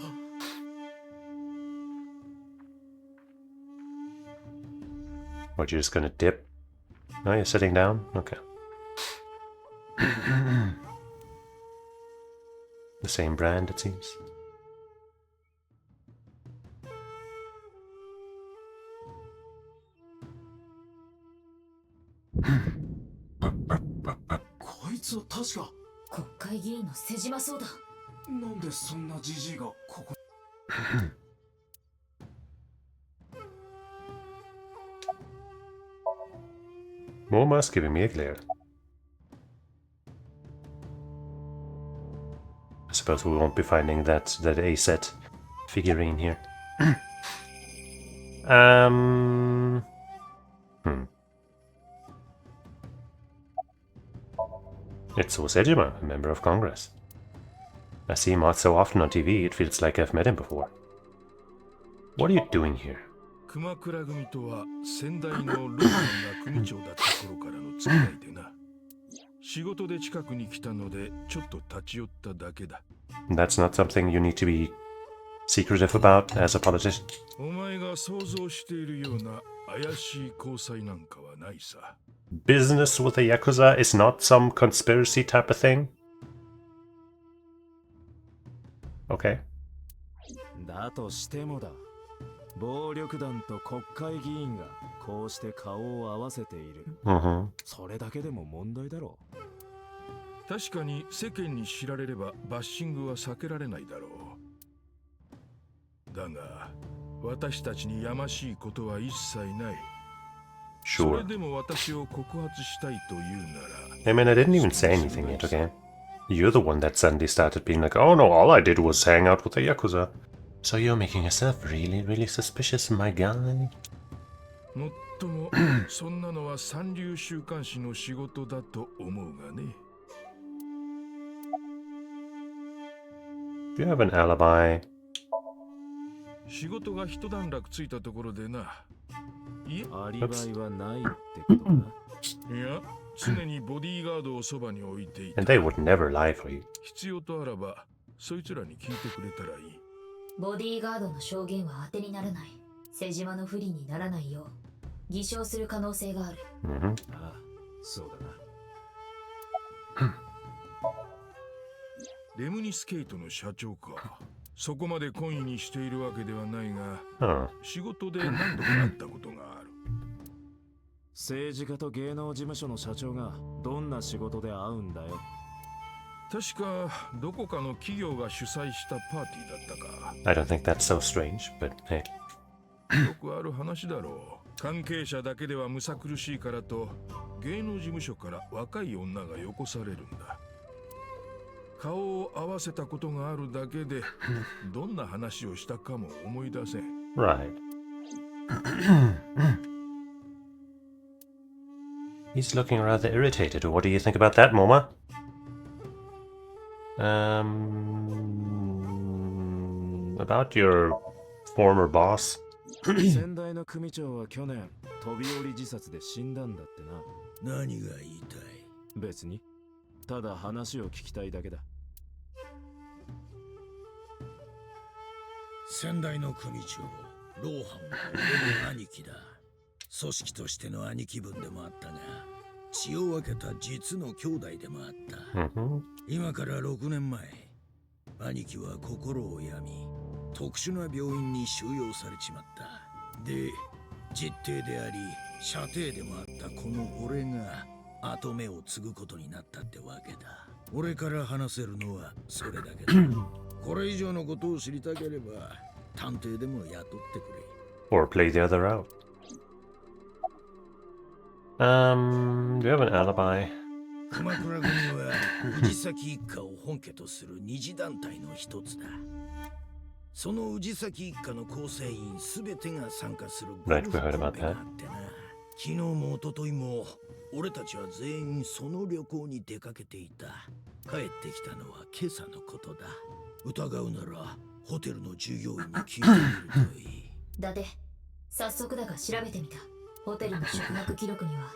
What, you're just gonna dip? No, you're sitting down? Okay. The same brand, it seems. Moma's giving me a glare. I suppose we won't be finding that A-set figurine here. It's Osejima, a member of Congress. I see him out so often on TV, it feels like I've met him before. What are you doing here? 熊倉組とは先代のローマンが組長だった頃からの付き合いでな。仕事で近くに来たのでちょっと立ち寄っただけだ。That's not something you need to be secretive about as a politician. お前が想像しているような怪しい交際なんかはないさ。Business with the Yakuza is not some conspiracy type of thing? Okay. だとしてもだ。暴力団と国会議員がこうして顔を合わせている。それだけでも問題だろう。確かに世間に知られればバッシングは避けられないだろう。だが私たちにやましいことは一切ない。それでも私を告発したいというなら。I mean, I didn't even say anything yet, okay? You're the one that suddenly started being like, oh no, all I did was hang out with the Yakuza. So you're making yourself really, really suspicious, my guy. もっとも、そんなのは三流週刊誌の仕事だと思うがね。Do you have an alibi? 仕事が一段落ついたところでな。いや、アリバイはないってことか。いや、常にボディーガードをそばに置いていた。And they would never lie for you. 必要とあらば、そいつらに聞いてくれたらいい。ボディーガードの証言は当てにならない。瀬島の不利にならないよう偽証する可能性がある。ああ、そうだな。レムニスケートの社長か。そこまで懇意にしているわけではないが、仕事で何度か会ったことがある。政治家と芸能事務所の社長がどんな仕事で会うんだよ。確かどこかの企業が主催したパーティーだったか。I don't think that's so strange, but hey. よくある話だろう。関係者だけではむさ苦しいからと芸能事務所から若い女がよこされるんだ。顔を合わせたことがあるだけでどんな話をしたかも思い出せん。Right. He's looking rather irritated. What do you think about that, Moma? About your former boss? 先代の組長は去年飛び降り自殺で死んだんだってな。何が言いたい？別に。ただ話を聞きたいだけだ。先代の組長、ローハンは俺の兄貴だ。組織としての兄貴分でもあったが、血を分けた実の兄弟でもあった。今から6年前、兄貴は心を病み、特殊な病院に収容されちまった。で、実弟であり、舎弟でもあったこの俺が跡目を継ぐことになったってわけだ。俺から話せるのはそれだけだ。これ以上のことを知りたければ、探偵でも雇ってくれ。Or play the other route. Do you have an alibi? 熊倉組は氏崎一家を本家とする二次団体の一つだ。その氏崎一家の構成員すべてが参加するゴルフコンペがあってな。昨日も一昨日も俺たちは全員その旅行に出かけていた。帰ってきたのは今朝のことだ。疑うならホテルの従業員に聞いてみるといい。だって早速だが調べてみた。ホテルの宿泊記録には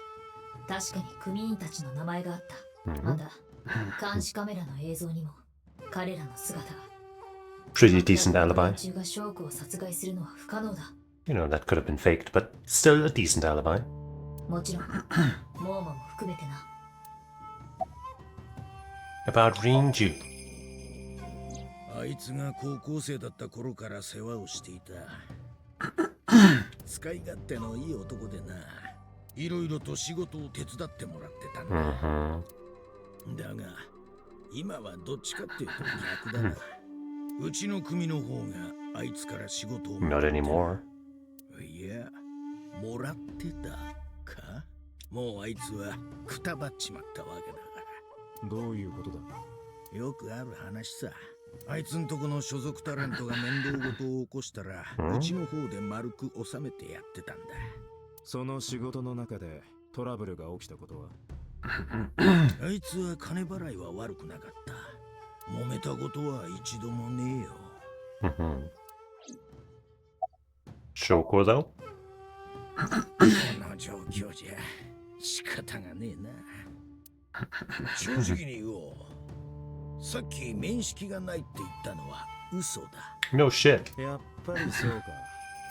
確かに組員たちの名前があった。また監視カメラの映像にも彼らの姿が。Pretty decent alibi. 中がショークを殺害するのは不可能だ。You know, that could have been faked, but still a decent alibi. もちろんモーマも含めてな。About Rinju. あいつが高校生だった頃から世話をしていた。使い勝手のいい男でな。いろいろと仕事を手伝ってもらってたんだ。だが今はどっちかっていうと逆だな。うちの組の方があいつから仕事をもらって Not anymore. いや、もらってたか。もうあいつはくたばっちまったわけだから。どういうことだ？よくある話さ。あいつんとこの所属タレントが面倒事を起こしたら、うちの方で丸く収めてやってたんだ。その仕事の中でトラブルが起きたことは？あいつは金払いは悪くなかった。揉めたことは一度もねえよ。Shoko though? この状況じゃ仕方がねえな。正直に言おう。さっき面識がないって言ったのは嘘だ。No shit. やっぱりそうか。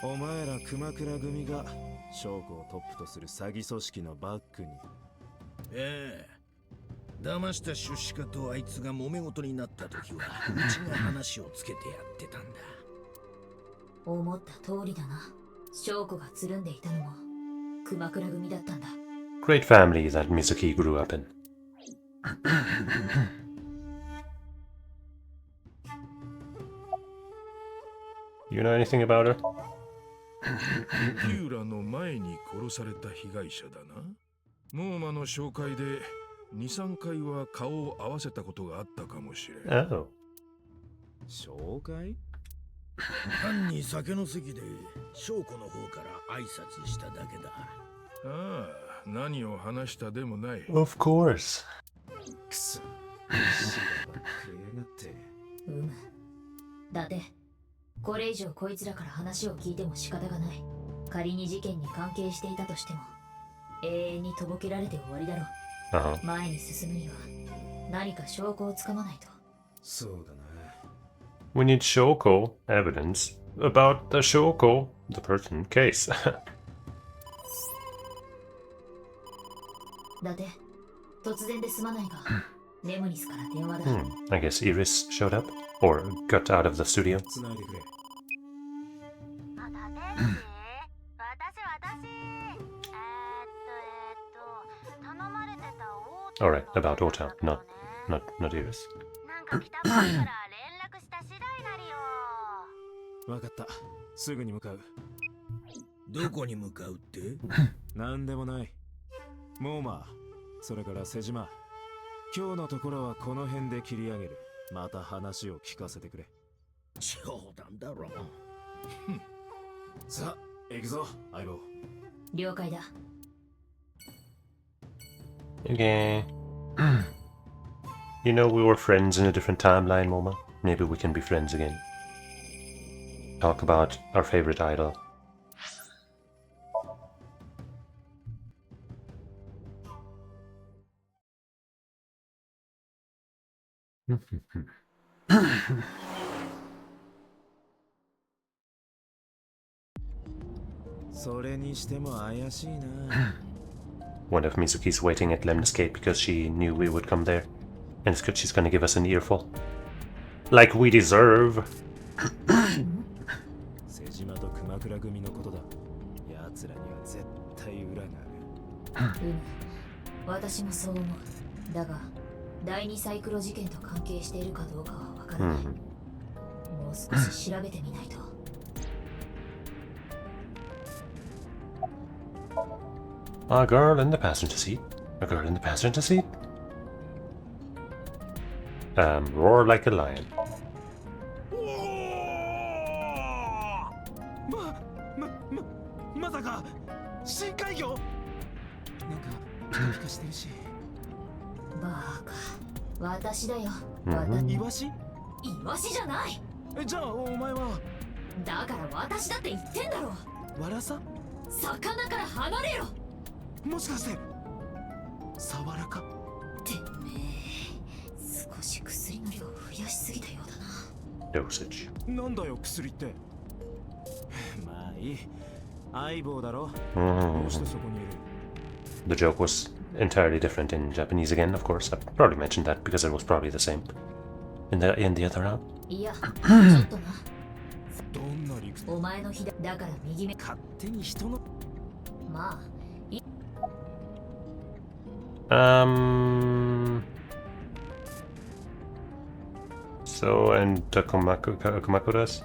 お前ら熊倉組が証拠をトップとする詐欺組織のバックに。ええ。騙した出資家とあいつが揉め事になった時はうちが話をつけてやってたんだ。思った通りだな。証拠がつるんでいたのも熊倉組だったんだ。Great family that Mizuki grew up in. You know anything about her? ユーラの前に殺された被害者だな。モーマの紹介で2、3回は顔を合わせたことがあったかもしれん。Oh. 紹介？単に酒の席で証拠の方から挨拶しただけだ。ああ、何を話したでもない。Of course. くそ。しらばっくりやがって。だってこれ以上こいつらから話を聞いても仕方がない。仮に事件に関係していたとしても永遠にとぼけられて終わりだろう。前に進むには何か証拠をつかまないと。そうだな。We need Shoko evidence about the Shoko, the person case. だって突然ですまないがネムニスから電話だ。I guess Iris showed up or got out of the studio. つないでくれ。All right, about Ota, not Iris. わかった。すぐに向かう。どこに向かうって？なんでもない。モーマー、それから瀬島。今日のところはこの辺で切り上げる。また話を聞かせてくれ。冗談だろ。さあ、行くぞ、相棒。了解だ。Okay. You know, we were friends in a different timeline, Moma. Maybe we can be friends again. Talk about our favorite idol. それにしても怪しいな。 One of Mizuki's waiting at Lemnis Gate because she knew we would come there. And it's good she's gonna give us an earful. Like we deserve! 瀬島と熊倉組のことだ。奴らには絶対裏がある。私もそう思う。だが、第二サイクロ事件と関係しているかどうかはわからない。もう少し調べてみないと。A girl in the passenger seat. A girl in the passenger seat? Roar like a lion. まさか深海魚？なんかピカピカしてるし。バカ、私だよ。イワシ？イワシじゃない。じゃあお前は？だから私だって言ってんだろ。ワラサ？魚から離れろ。もしかしてサワラか？てめえ、少し薬の量を増やしすぎたようだな。Dosage. なんだよ薬って。まあいい。相棒だろ。どうしてそこにいる？ The joke was entirely different in Japanese again, of course. I probably mentioned that because it was probably the same in the other round. いや、ちょっとな。どんな理屈？お前の日だ。だから右目。勝手に人の。まあ。So, and Kumakuras?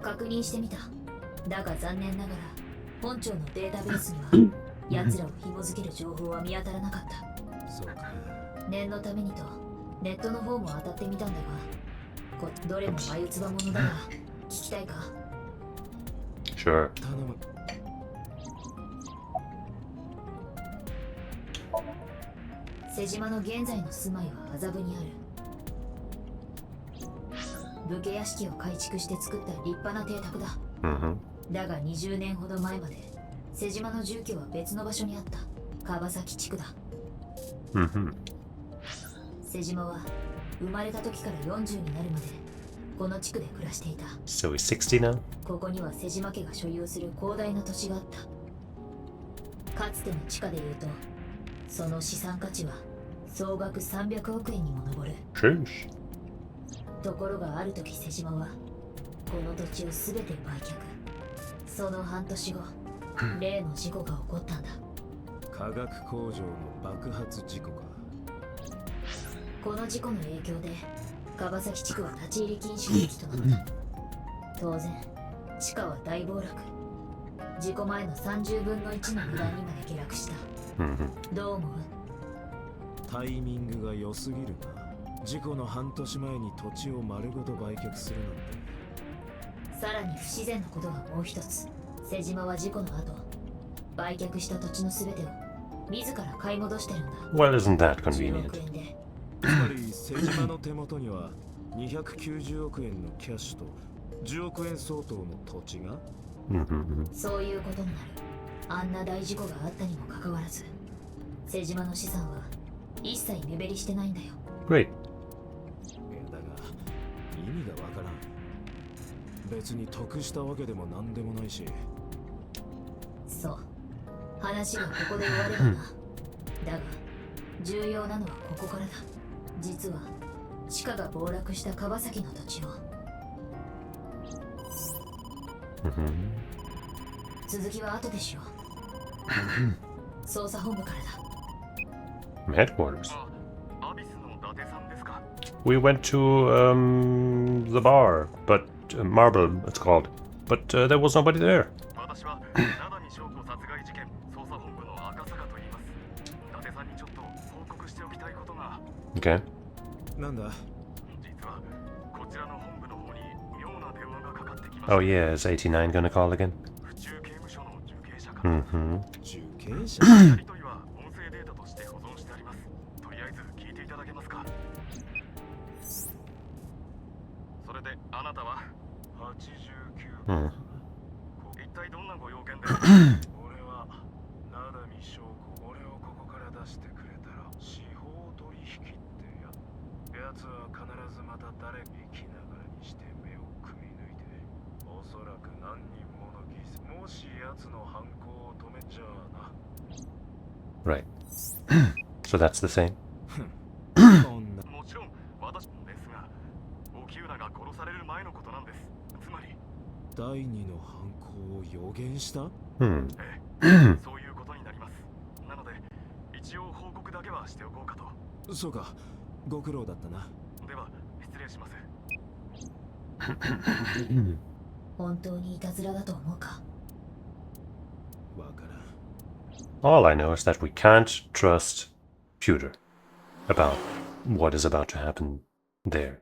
確認してみた。だが残念ながら本庁のデータベースには奴らを紐づける情報は見当たらなかった。そうか。念のためにとネットの方も当たってみたんだが、どれも眉唾者だが聞きたいか？ Sure. 頼む。瀬島の現在の住まいは麻布にある。武家屋敷を改築して作った立派な邸宅だ。だが20年ほど前まで瀬島の住居は別の場所にあった川崎地区だ。瀬島は生まれた時から40になるまでこの地区で暮らしていた。So he's 60 now? ここには瀬島家が所有する広大な土地があった。かつての地価でいうとその資産価値は総額300億円にも上る。ところがある時瀬島はこの土地を全て売却。その半年後、例の事故が起こったんだ。化学工場の爆発事故か。この事故の影響で川崎地区は立ち入り禁止区域となった。当然地価は大暴落。事故前の30分の1の値段にまで下落した。どう思う？タイミングが良すぎるな。事故の半年前に土地を丸ごと売却するなんて。さらに不自然なことがもう一つ。瀬島は事故の後売却した土地の全てを自ら買い戻してるんだ。 Well, isn't that convenient? 10億円で。つまり瀬島の手元には290億円のキャッシュと10億円相当の土地が。そういうことになる。あんな大事故があったにもかかわらず瀬島の資産は一切目減りしてないんだよ。 Great. だが意味がわからん。別に得したわけでも何でもないし。そう。話がここで終わればな。だが重要なのはここからだ。実は地価が暴落した川崎の土地を。続きは後でしよう。捜査本部からだ。 Headquarters. We went to the bar, but Marble it's called. But there was nobody there. Okay. Oh yeah, is 89 gonna call again? Mm-hmm. Hmm. Right. So that's the same. Hmm. そうか、ご苦労だったな。では失礼します。本当にいたずらだと思うか？わからん。 All I know is that we can't trust Pewter about what is about to happen there.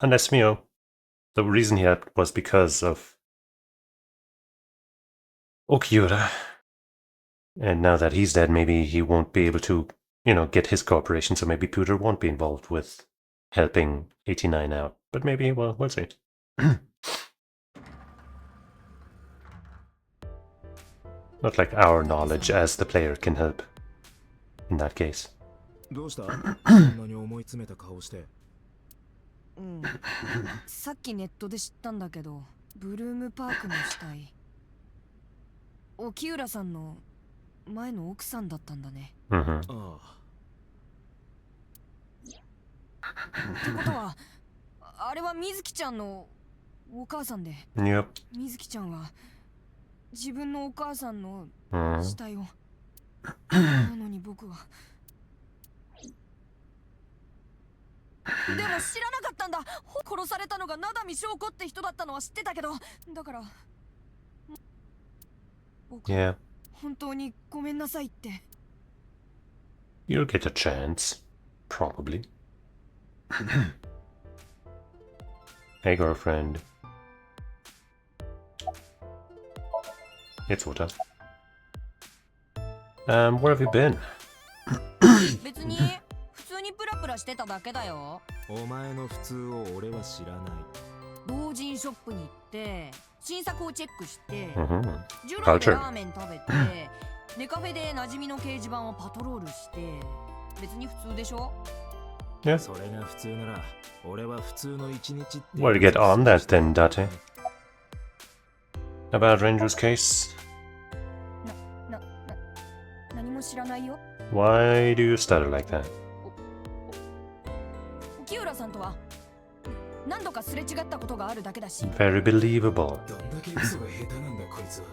Unless, the reason he had was because of Okiura. And now that he's dead, maybe he won't be able to, get his cooperation, so maybe Pewter won't be involved with helping 89 out. But maybe, well, we'll see. Not like our knowledge as the player can help in that case. どうした？そんなに思い詰めた顔して。うん。さっきネットで知ったんだけど、ブルームパークの死体、沖浦さんの前の奥さんだったんだね。Mm-hmm. ああ。ってことは、あれは水木ちゃんのお母さんで。Yep. 水木ちゃんは自分のお母さんの死体を。なのに僕は。でも知らなかったんだ。殺されたのが名波翔子って人だったのは知ってたけど、だから僕、本当にごめんなさいって。You'll get a chance, probably. Hey, girlfriend. It's Ota. Where have you been? 別に普通にプラプラしてただけだよ。お前の普通を俺は知らない。同人ショップに行って新作をチェックして、ジュラでラーメン食べて、ネカフェで馴染みの掲示板をパトロールして、別に普通でしょ？ Yeah. それが普通なら、俺は普通の一日って。 Well, get on that then, Date. About Ranger's case? 何も知らないよ。 Why do you stutter like that? 沖浦さんとは何度かすれ違ったことがあるだけだし。 Very believable. どんだけ嘘が下手なんだこいつは。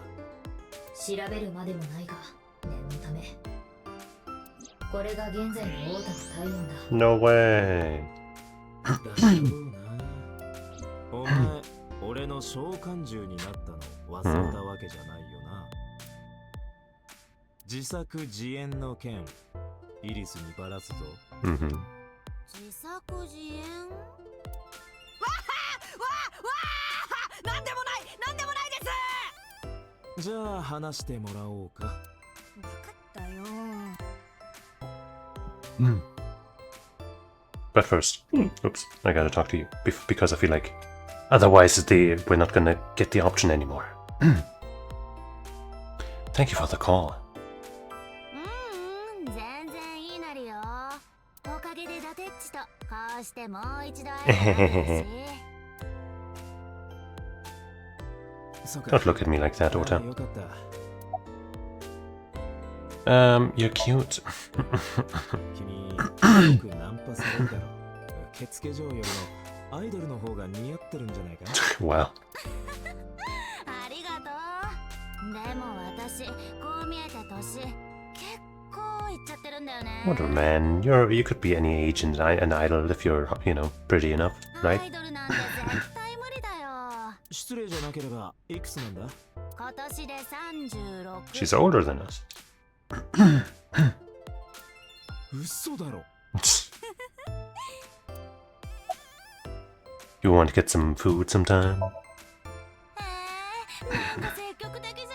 調べるまでもないが、念のため。これが現在の王太の体温だ。 No way. だろうな。お前、俺の召喚獣になったの忘れたわけじゃないよな。自作自演の件、イリスにばらすぞ。自作自演？わあなんでもないです。じゃあ話してもらおうか。分かったよ。But first, oops, I gotta talk to you because I feel like otherwise we're not gonna get the option anymore. Thank you for the call. 全然いいなりよ。おかげでダテッチとこうしてもう一度会えたし。 Don't look at me like that, Ota. You're cute. 君、よくナンパされるだろ。受付嬢よりもアイドルの方が似合ってるんじゃないか。Wow. ありがとう。でも私、こう見えて年、結構いっちゃってるんだよね。 Whatever, man. You could be any age and an idol if you're, pretty enough, right? アイドルなんて絶対無理だよ。失礼じゃなければいくつなんだ？今年で36。 She's older than us. 嘘だろ。You want to get some food sometime? なんか積極的じゃ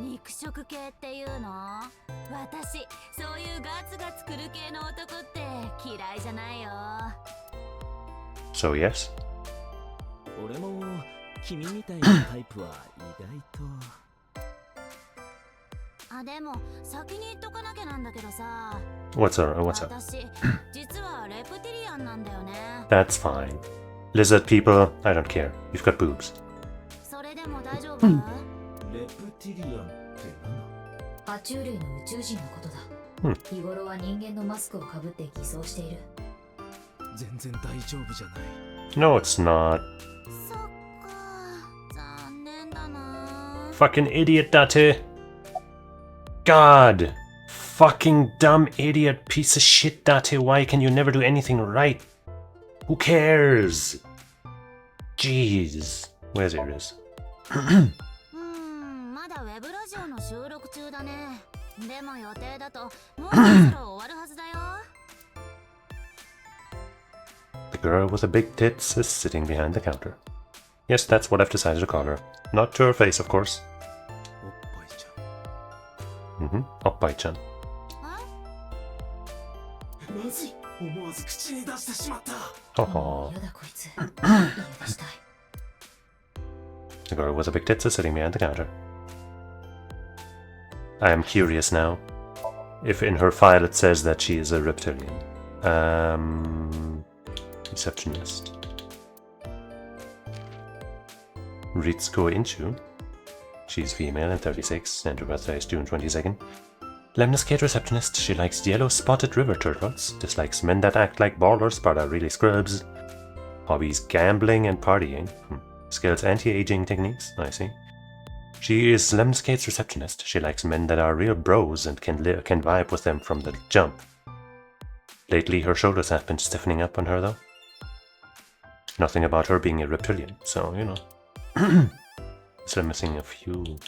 ん。肉食系っていうの？私、そういうガツガツくる系の男って嫌いじゃないよ。So yes? 俺も君みたいなタイプは意外と。あ、でも先に言っとかなきゃなんだけどさ。What's up? 私、実はレプティリアンなんだよね。That's fine. Lizard people, I don't care. You've got boobs. それでも大丈夫？レプティリアンって爬虫類の宇宙人のことだ。日頃は人間のマスクをかぶって偽装している。全然大丈夫じゃない。No, it's not. そっか、残念だな。Fucking idiot, Date. God. Fucking dumb idiot piece of shit, Date. Why can you never do anything right? Who cares? Jeez. Where's Iris? まだウェブラジオの収録中だね。でも予定だともうそろそろ終わるはずだよ。The girl with the big tits is sitting behind the counter. Yes, that's what I've decided to call her. Not to her face, of course. おっぱいちゃん。まずい、思わず口に出してしまった。Oh. やだこいつ。家出したい。 The girl with the big tits is sitting behind the counter. I am curious now if in her file it says that she is a reptilian. Receptionist. Ritsuko Inchu. She's female and 36, and her birthday is June 22nd. Lemniscate receptionist. She likes yellow spotted river turtles, dislikes men that act like ballers but are really scrubs. Hobbies gambling and partying. Skills anti-aging techniques, I see. She is Lemniscate's receptionist. She likes men that are real bros and can vibe with them from the jump. Lately her shoulders have been stiffening up on her though. Nothing about her being a reptilian, so you know. So I'm missing a few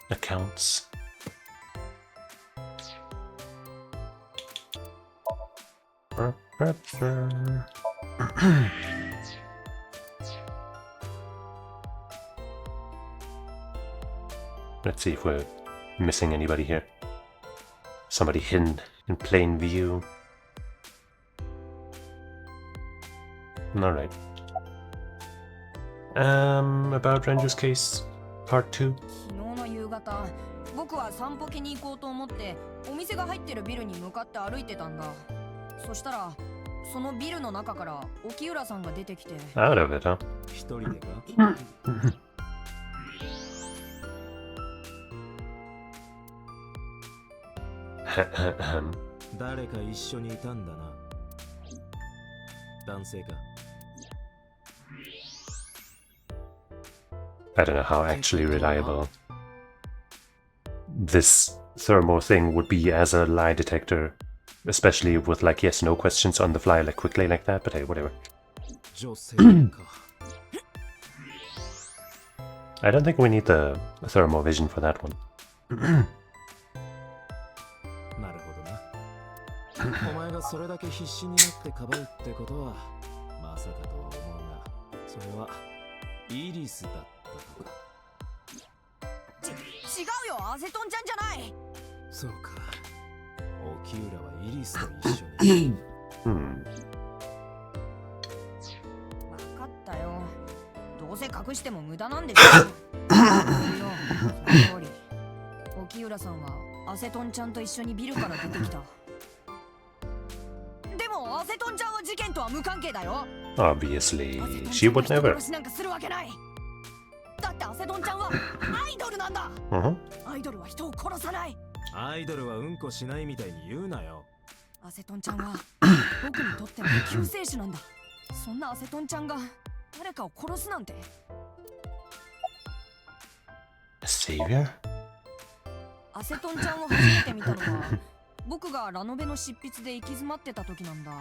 accounts. Let's see if we're missing anybody here. Somebody hidden in plain view. Alright. About Ranger's case, part 2. 昨日の夕方、僕は散歩気に行こうと思ってお店が入ってるビルに向かって歩いてたんだ。そしたらそのビルの中から沖浦さんが出てきて。Out of it, huh? 一人でか？誰か一緒にいたんだな。男性か。I don't know how actually reliable this thermal thing would be as a lie detector, especially with like yes no questions on the fly like quickly like that, but hey, whatever. I don't think we need the thermal vision for that one. なるほどな。お前がそれだけ必死になってかばうってことはまさかとは思うが、それはイリスだったとか。違うよ、アセトンちゃんじゃない。そうか。沖浦はイリスと一緒に。わかったよ。どうせ隠しても無駄なんでしょ。その通り。沖浦さんはアセトンちゃんと一緒にビルから出てきた。でもアセトンちゃんは事件とは無関係だよ。Obviously, she would never. 殺しなんかするわけない。だってアセトンちゃんはアイドルなんだ。アイドルは人を殺さない。アイドルはうんこしないみたいに言うなよ。アセトンちゃんは僕にとっての救世主なんだ。そんなアセトンちゃんが誰かを殺すなんて。Savior? アセトンちゃんを初めて見たのは僕がラノベの執筆で行き詰まってた時なんだ。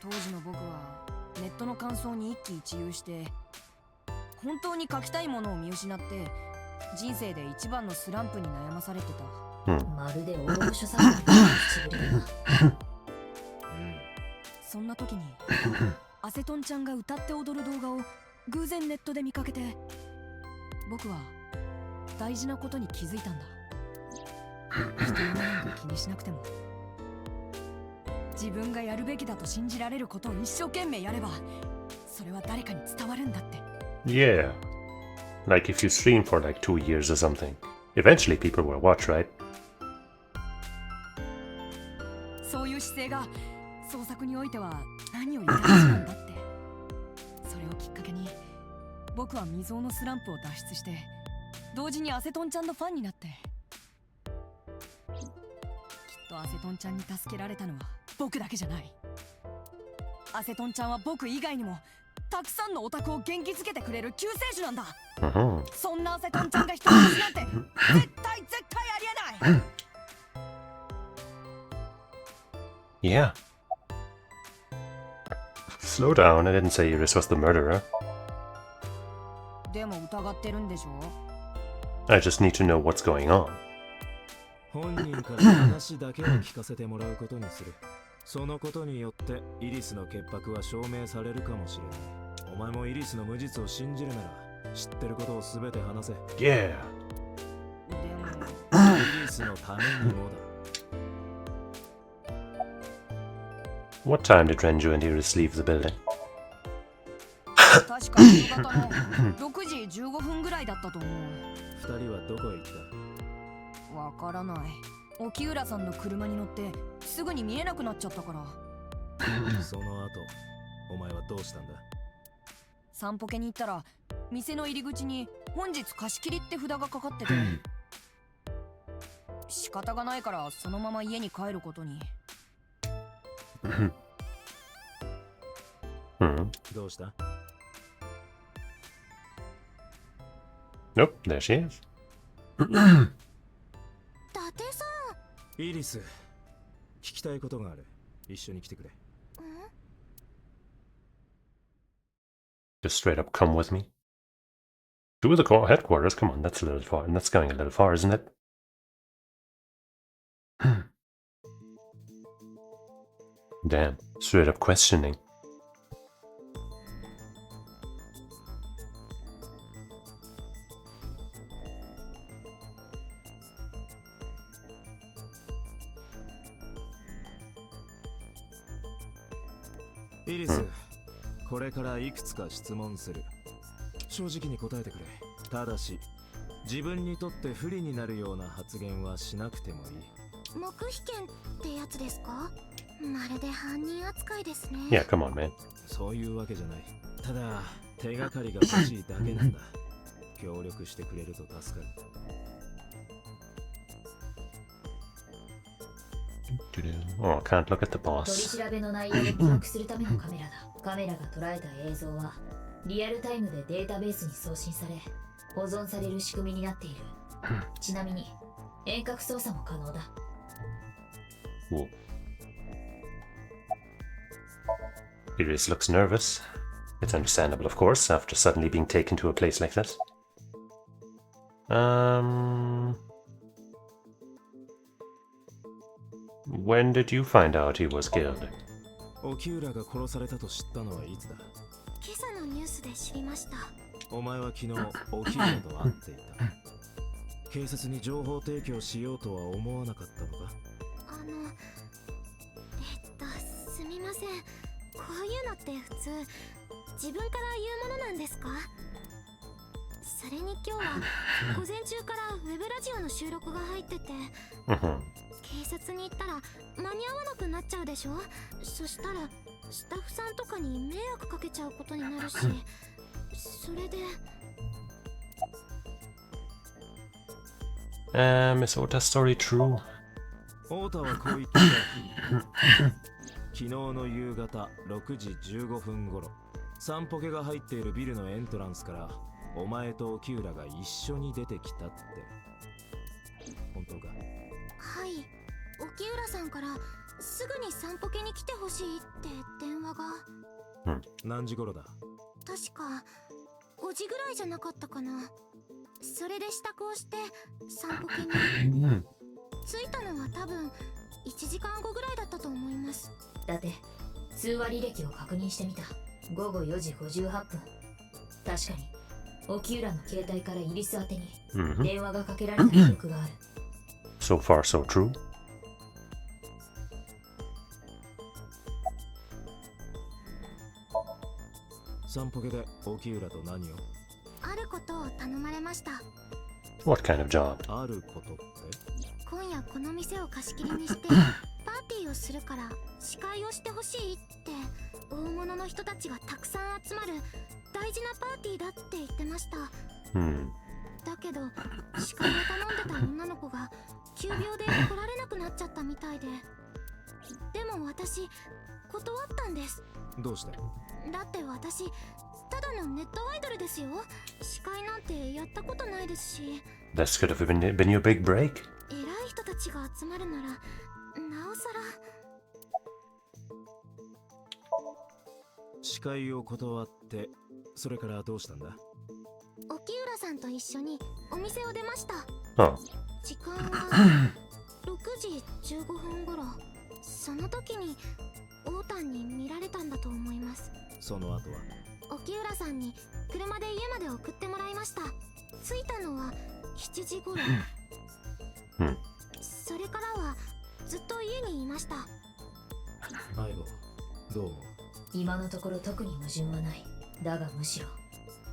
当時の僕はネットの感想に一喜一憂して本当に書きたいものを見失って人生で一番のスランプに悩まされてた。まるで大御所さんの口ぶりだな。そんな時にアセトンちゃんが歌って踊る動画を偶然ネットで見かけて、僕は大事なことに気づいたんだ。人のなんか気にしなくても、自分がやるべきだと信じられることを一生懸命やれば、それは誰かに伝わるんだって。Yeah. Like if you stream for like 2 years or something, eventually people will watch, right? そういう姿勢が創作においては何より大事なんだって。それをきっかけに僕は未曾有のスランプを脱出して、同時にアセトンちゃんのファンになって、きっとアセトンちゃんに助けられたのは僕だけじゃない。アセトンちゃんは僕以外にもたくさんのオタクを元気づけてくれる救世主なんだ。そんなアセトンちゃんが一人勝ちなんて絶対ありえない。Yeah. Slow down, I didn't say Iris was the murderer. でも疑ってるんでしょ? I just need to know what's going on. 本人から話だけを聞かせてもらうことにする。そのことによってイリスの潔白は証明されるかもしれない。お前もイリスの無実を信じるなら知ってることをすべて話せ。Yeah. イリスのためにもだ。What time did Renju and Iris leave the building? 確か夕方の6時15分ぐらいだったと思う。二人はどこへ行った？わからない。沖浦さんの車に乗ってすぐに見えなくなっちゃったから。その後、お前はどうしたんだ？散歩家に行ったら店の入り口に本日貸し切りって札がかかってて、仕方がないからそのまま家に帰ることに。どうした？ Nope, there she is. 伊達さん。イリス、聞きたいことがある。一緒に来てくれ。Just straight up come with me. To the headquarters? Come on, that's a little far. That's going a little far, isn't it? Damn, straight up questioning. Iris, これからいくつか質問する。正直に答えてくれ。ただし、自分にとって不利になるような発言はしなくてもいい。黙秘権ってやつですか？まるで犯人扱いですね。Yeah, come on, man. そういうわけじゃない。ただ、手がかりが欲しいだけなんだ。協力してくれると助かる。Oh, can't look at the 取り boss. 調べの内容を記録するためのカメラだ。カメラが捉えた映像はリアルタイムでデータベースに送信され保存される仕組みになっている。ちなみに遠隔操作も可能だ。Whoa. Iris looks nervous. It's understandable, of course, after suddenly being taken to a place like this. When did you find out he was killed? 沖浦が殺されたと知ったのはいつだ？今朝のニュースで知りました。お前は昨日沖浦と会っていた。警察に情報提供しようとは思わなかったのか？すみません。こういうのって普通自分から言うものなんですか？それに今日は午前中からウェブラジオの収録が入ってて警察に行ったら間に合わなくなっちゃうでしょ。そしたらスタッフさんとかに迷惑かけちゃうことになるし、それでIs Ota's story true? 太田はこう言ってた。昨日の夕方6時15分頃、散歩家が入っているビルのエントランスからお前と沖浦が一緒に出てきたって。本当か？はい、沖浦さんからすぐに散歩家に来てほしいって電話が。何時頃だ？確か5時ぐらいじゃなかったかな。それで支度をして散歩家に。着いたのは多分1時間後ぐらいだったと思います。だって通話履歴を確認してみた。午後4時58分。確かに沖浦の携帯からイリス宛てに電話がかけられた記録がある。So far, so true. 散歩で沖浦と何を？あることを頼まれました。What kind of job? あることって？今夜この店を貸し切りにしてパーティーをするから司会をしてほしいって大物の人たちがたくさん集まる大事なパーティーだって言ってました。だけど司会を頼んでた女の子が急病で来られなくなっちゃったみたいで。でも私断ったんです。どうして？だって私ただのネットアイドルですよ。司会なんてやったことないですし。This could have been your big break. 偉い人たちが集まるならなおさら。司会を断って、それからどうしたんだ？沖浦さんと一緒にお店を出ました。時間は6時15分頃。その時にオータンに見られたんだと思います。その後は？沖浦さんに車で家まで送ってもらいました。着いたのは7時頃。それからはずっと家にいました。相棒、どう思う？今のところ特に矛盾はない。だがむしろ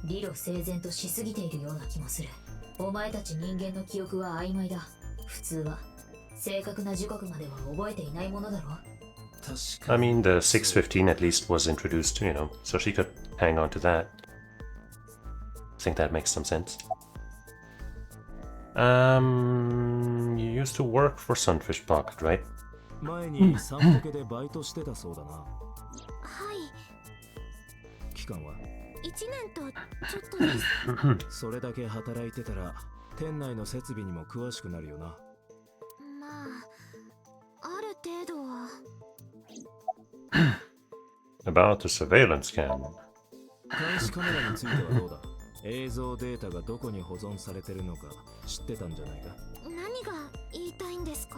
理路整然としすぎているような気もする。お前たち人間の記憶は曖昧だ。普通は正確な時刻までは覚えていないものだろ。I mean, the 6:15 at least was introduced, you know, so she could hang on to that. I think that makes some sense. You used to work for Sunfish Pocket, right? 前に散歩家でバイトしてたそうだな。はい。期間は？ 1年とちょっとです。それだけ働いてたら店内の設備にも詳しくなるよな。まあ、ある程度は。About the surveillance cam. 監視カメラについてはどうだ？映像データがどこに保存されてるのか知ってたんじゃないか？何が言いたいんですか？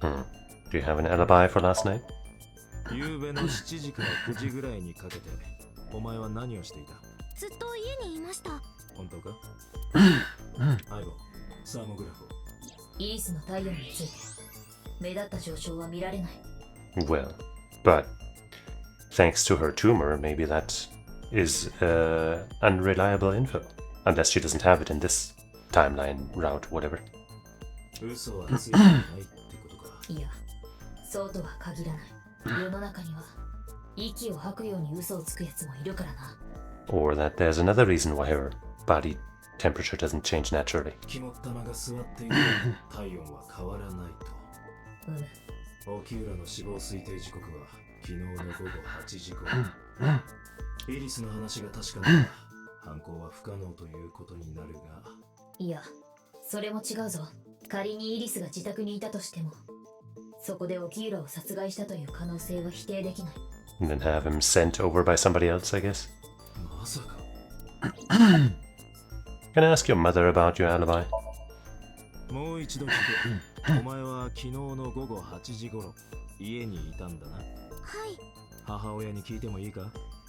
Do you have an alibi for last night? 夕べの7時から9時ぐらいにかけてお前は何をしていた？ずっと家にいました。本当か？相棒、サーモグラフを。イリスの体温について目立った上昇は見られない。Well, but thanks to her tumor, maybe that is unreliable info. Unless she doesn't have it in this timeline route, whatever. 嘘はついてないってことか。いや、そうとは限らない。世の中には息を吐くように嘘をつくやつもいるからな。Or that there's another reason why her body temperature doesn't change naturally. 肝っ玉が座っている体温は変わらないと。沖浦の死亡推定時刻は昨日の午後8時頃。イリスの話が確かなら犯行は不可能ということになるが。いや、それも違うぞ。仮にイリスが自宅にいたとしても、そこで沖浦を殺害したという可能性は否定できない。And then have him sent over by somebody else, I guess. まさか。Can I ask your mother about your alibi? もう一度聞く。お前は昨日の午後8時頃家にいたんだな。はい。母親に聞いてもいいか？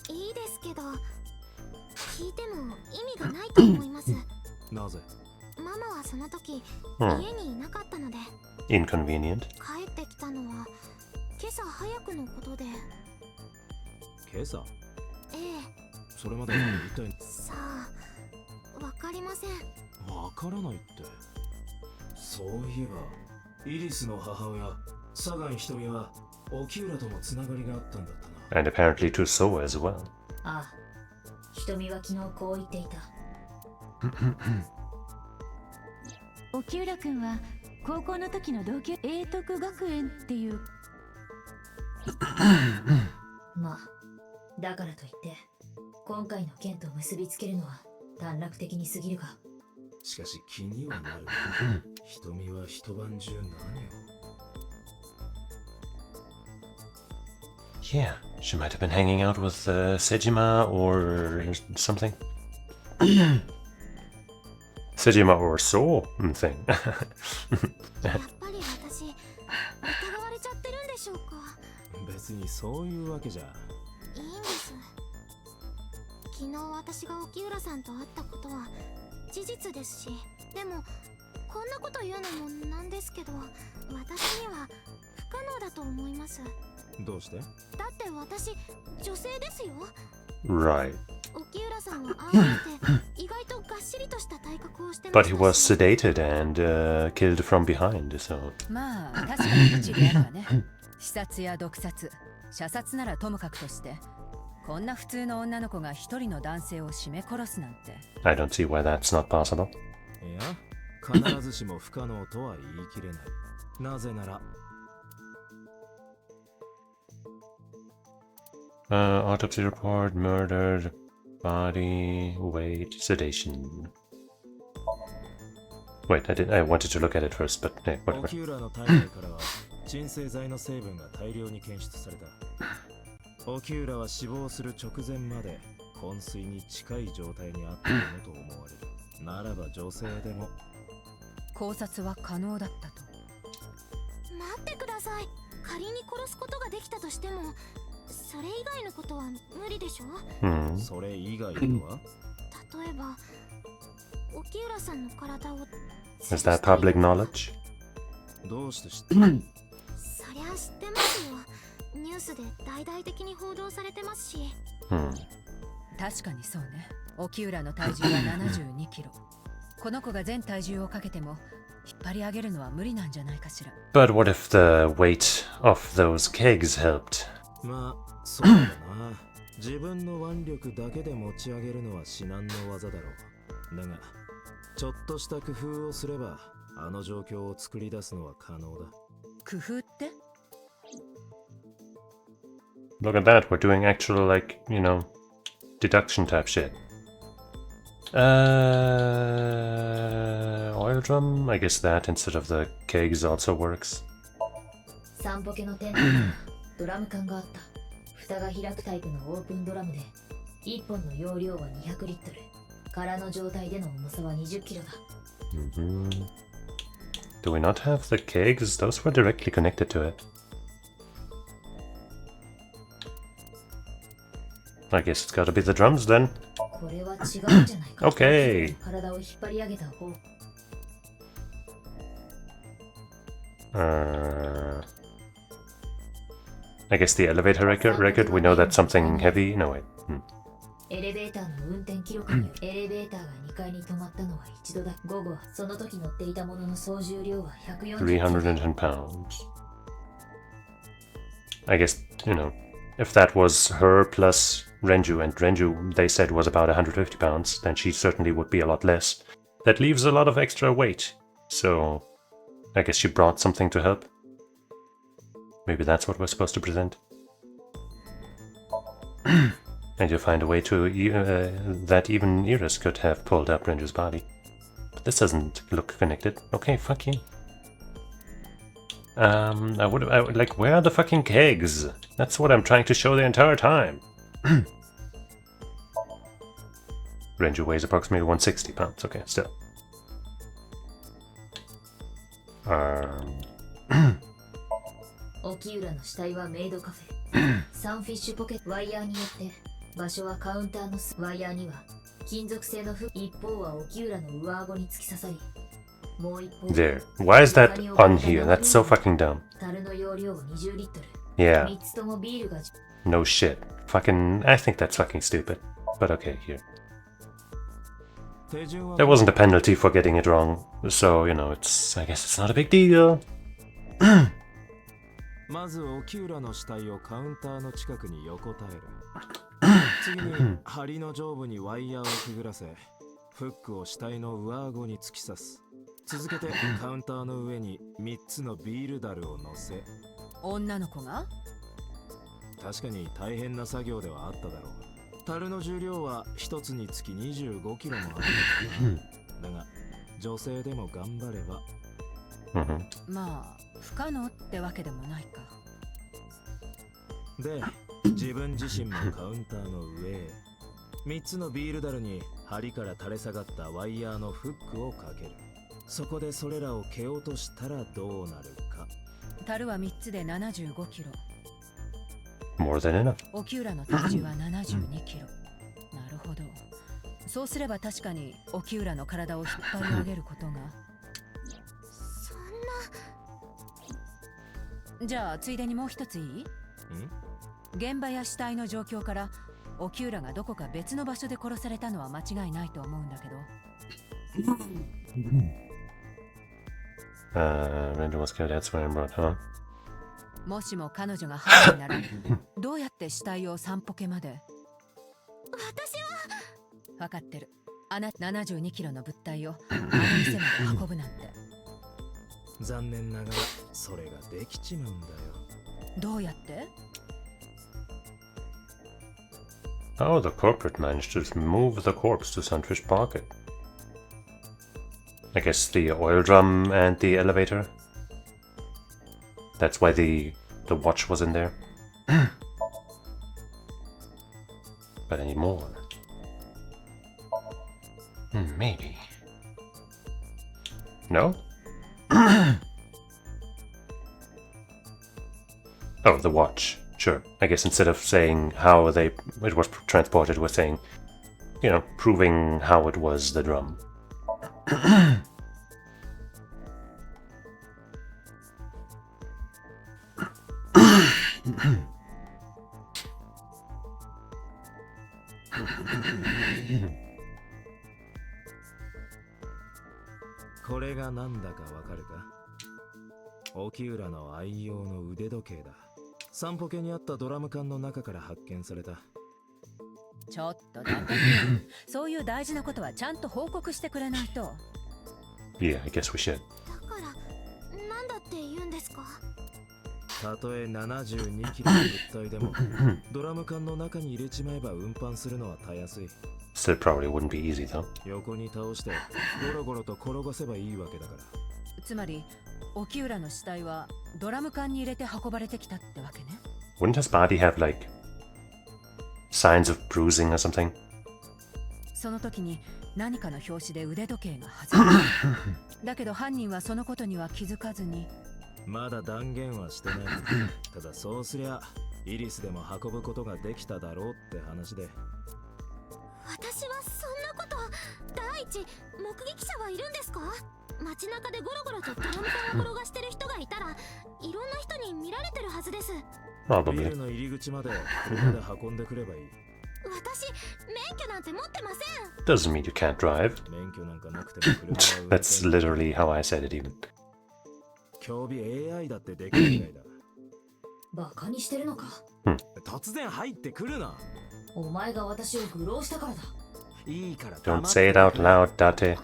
いいですけど、聞いても意味がないと思います。なぜ？ママはその時、家にいなかったので。Inconvenient. 帰ってきたのは今朝早くのことで。今朝？ええ。それまで一体。さあ、わかりません。わからないって。そういえば、イリスの母親、サガン瞳は沖浦ともつながりがあったんだったな。And apparently to So as well. ああ、瞳は昨日こう言っていた。沖浦くんは高校の時の同級英徳学園っていう。まあ、だからといって今回の件と結びつけるのは短絡的に過ぎるが。しかし気にはなる。瞳は一晩中何を。Yeah, she might have been hanging out with Sejima or something. Sejima or So thing. やっぱり私疑われちゃってるんでしょうか。別にそういうわけじゃ。いいんです。昨日私が沖浦さんと会ったことは事実ですし、でもこんなこと言うのもなんですけど、私には不可能だと思います。どうして？だって私女性ですよ。Right. 沖浦さんはああやって意外とがっしりとした体格をしてま But し he た was し。 sedated and killed from behind, so. まあ確かに一理あるわね。刺殺や毒殺、射殺ならともかくとして、こんな普通の女の子が一人の男性を絞め殺すなんて。I don't see why that's not possible. いや、必ずしも不可能とは言い切れない。なぜなら。Autopsy report, murdered, body, weight, sedation. Wait, I wanted to look at it first, but hey, whatever. 沖浦の体内からは鎮静剤の成分が大量に検出された。沖浦は死亡する直前まで昏睡に近い状態にあったものと思われる。ならば女性でも考察は可能だったと。待ってください。仮に殺すことができたとしても、それ以外のことは無理でしょ。それ以外とは？例えば沖浦さんの体を。 Is that public knowledge? どうして知ってる？そりゃ知ってますよ。ニュースで大々的に報道されてますし。確かにそうね。沖浦の体重は72キロ。この子が全体重をかけても引っ張り上げるのは無理なんじゃないかしら。But what if the weight of those kegs helped? まあ、そうだな。自分の腕力だけで持ち上げるのは至難の技だろう。だが、ちょっとした工夫をすれば、あの状況を作り出すのは可能だ。工夫って？ Look at that, we're doing actual, like, you know, deduction type shit. Oil drum? I guess that instead of the kegs also works. 散歩家の店内にはドラム缶があった。蓋が開くタイプのオープンドラムで、1本の容量は200リットル。空の状態での重さは20キロだ。Do we not have the kegs? Those were directly connected to it. I guess it's gotta be the drums then. これは違うんじゃないか。Okay. 体を引っ張り上げた方。I guess the elevator record, we know that's something heavy. No, wait. エレベーターの運転記録によりエレベーターが2階に止まったのは一度だ。午後、その時乗っていたものの総重量は310 pounds. I guess, you know, if that was her plus Renju, and Renju, they said, was about 150 pounds, then she certainly would be a lot less. That leaves a lot of extra weight. So, I guess she brought something to help. Maybe that's what we're supposed to present. And you find a way to that even Iris could have pulled up Renju's body. But this doesn't look connected. Okay, fuck you. I would like, where are the fucking kegs? That's what I'm trying to show the entire time. Renju weighs approximately 160 pounds. Okay, still. 沖浦の死体はメイドカフェ。サンフィッシュポケットワイヤーによって場所はカウンターのワイヤーには金属製の一方は沖浦の上顎に突き刺さり、もう一方 There. Why is that on here? That's so fucking dumb. 樽の容量は20リットル。 Yeah. 3つともビールが No shit. Fucking, I think that's fucking stupid. But okay, here. There wasn't a penalty for getting it wrong, so, you know, I guess it's not a big deal. まず沖浦の死体をカウンターの近くに横たえる。次に梁の上部にワイヤーをくぐらせ、フックを死体の上顎に突き刺す。続けてカウンターの上に3つのビール樽を乗せ。女の子が？確かに大変な作業ではあっただろう。樽の重量は1つにつき25キロもある。だが女性でも頑張れば。まあ不可能ってわけでもないか。で、自分自身もカウンターの上へ。3つのビール樽に針から垂れ下がったワイヤーのフックをかける。そこでそれらを蹴落としたらどうなるか。樽は3つで75キロ。More than enough. 沖浦の体重は72キロ。なるほど。そうすれば確かに沖浦の体を引っ張り上げることが。そんな。じゃあついでにもう一ついい？現場や死体の状況から沖浦がどこか別の場所で殺されたのは間違いないと思うんだけど。Randall was killed elsewhere and brought home. もしも彼女が犯人ならどうやって死体を散歩家まで？私は分かってる。あなた72キロの物体をあの店まで運ぶなんて。残念ながらそれができちまうんだよ。どうやって？ How the corporate managed to move the corpse to Sunfish Pocket. I guess the oil drum and the elevator. That's why the watch was in there. But any more? Maybe. No? Oh, the watch. Sure. I guess instead of saying how it was transported, we're saying, you know, proving how it was the drum.これがなんだかわかるか？沖浦の愛用の腕時計だ。散歩家にあったドラム缶の中から発見された。ちょっとだけそういう大事なことはちゃんと報告してくれないと。Yeah, I guess we should. だからなんだって言うんですか？たとえ72キロの物体でもドラム缶の中に入れちまえば運搬するのはたやすい。Still probably wouldn't be easy though. 横に倒してゴロゴロと転がせばいいわけだから。つまり沖浦の死体はドラム缶に入れて運ばれてきたってわけね。Wouldn't his body have like signs of bruising or something? その時に何かの拍子で腕時計が外れた。だけど犯人はそのことには気づかずに。まだ断言はしてない。ただそうすりゃイリスでも運ぶことができただろうって話で。私はそんなこと。第一、目撃者はいるんですか？街中でゴロゴロとドラム缶を転がしてる人がいたらいろんな人に見られてるはずです。ビルの入り口まで車で運んでくればいい。私、免許なんて持ってません。 Doesn't mean you can't drive. 免許なんかなくても車は That's literally how I said it even. 競技 AI だってできるみたいだ。バカにしてるのか？突然入ってくるな。お前が私を愚弄したからだ。いいから Don't say it out loud, Date.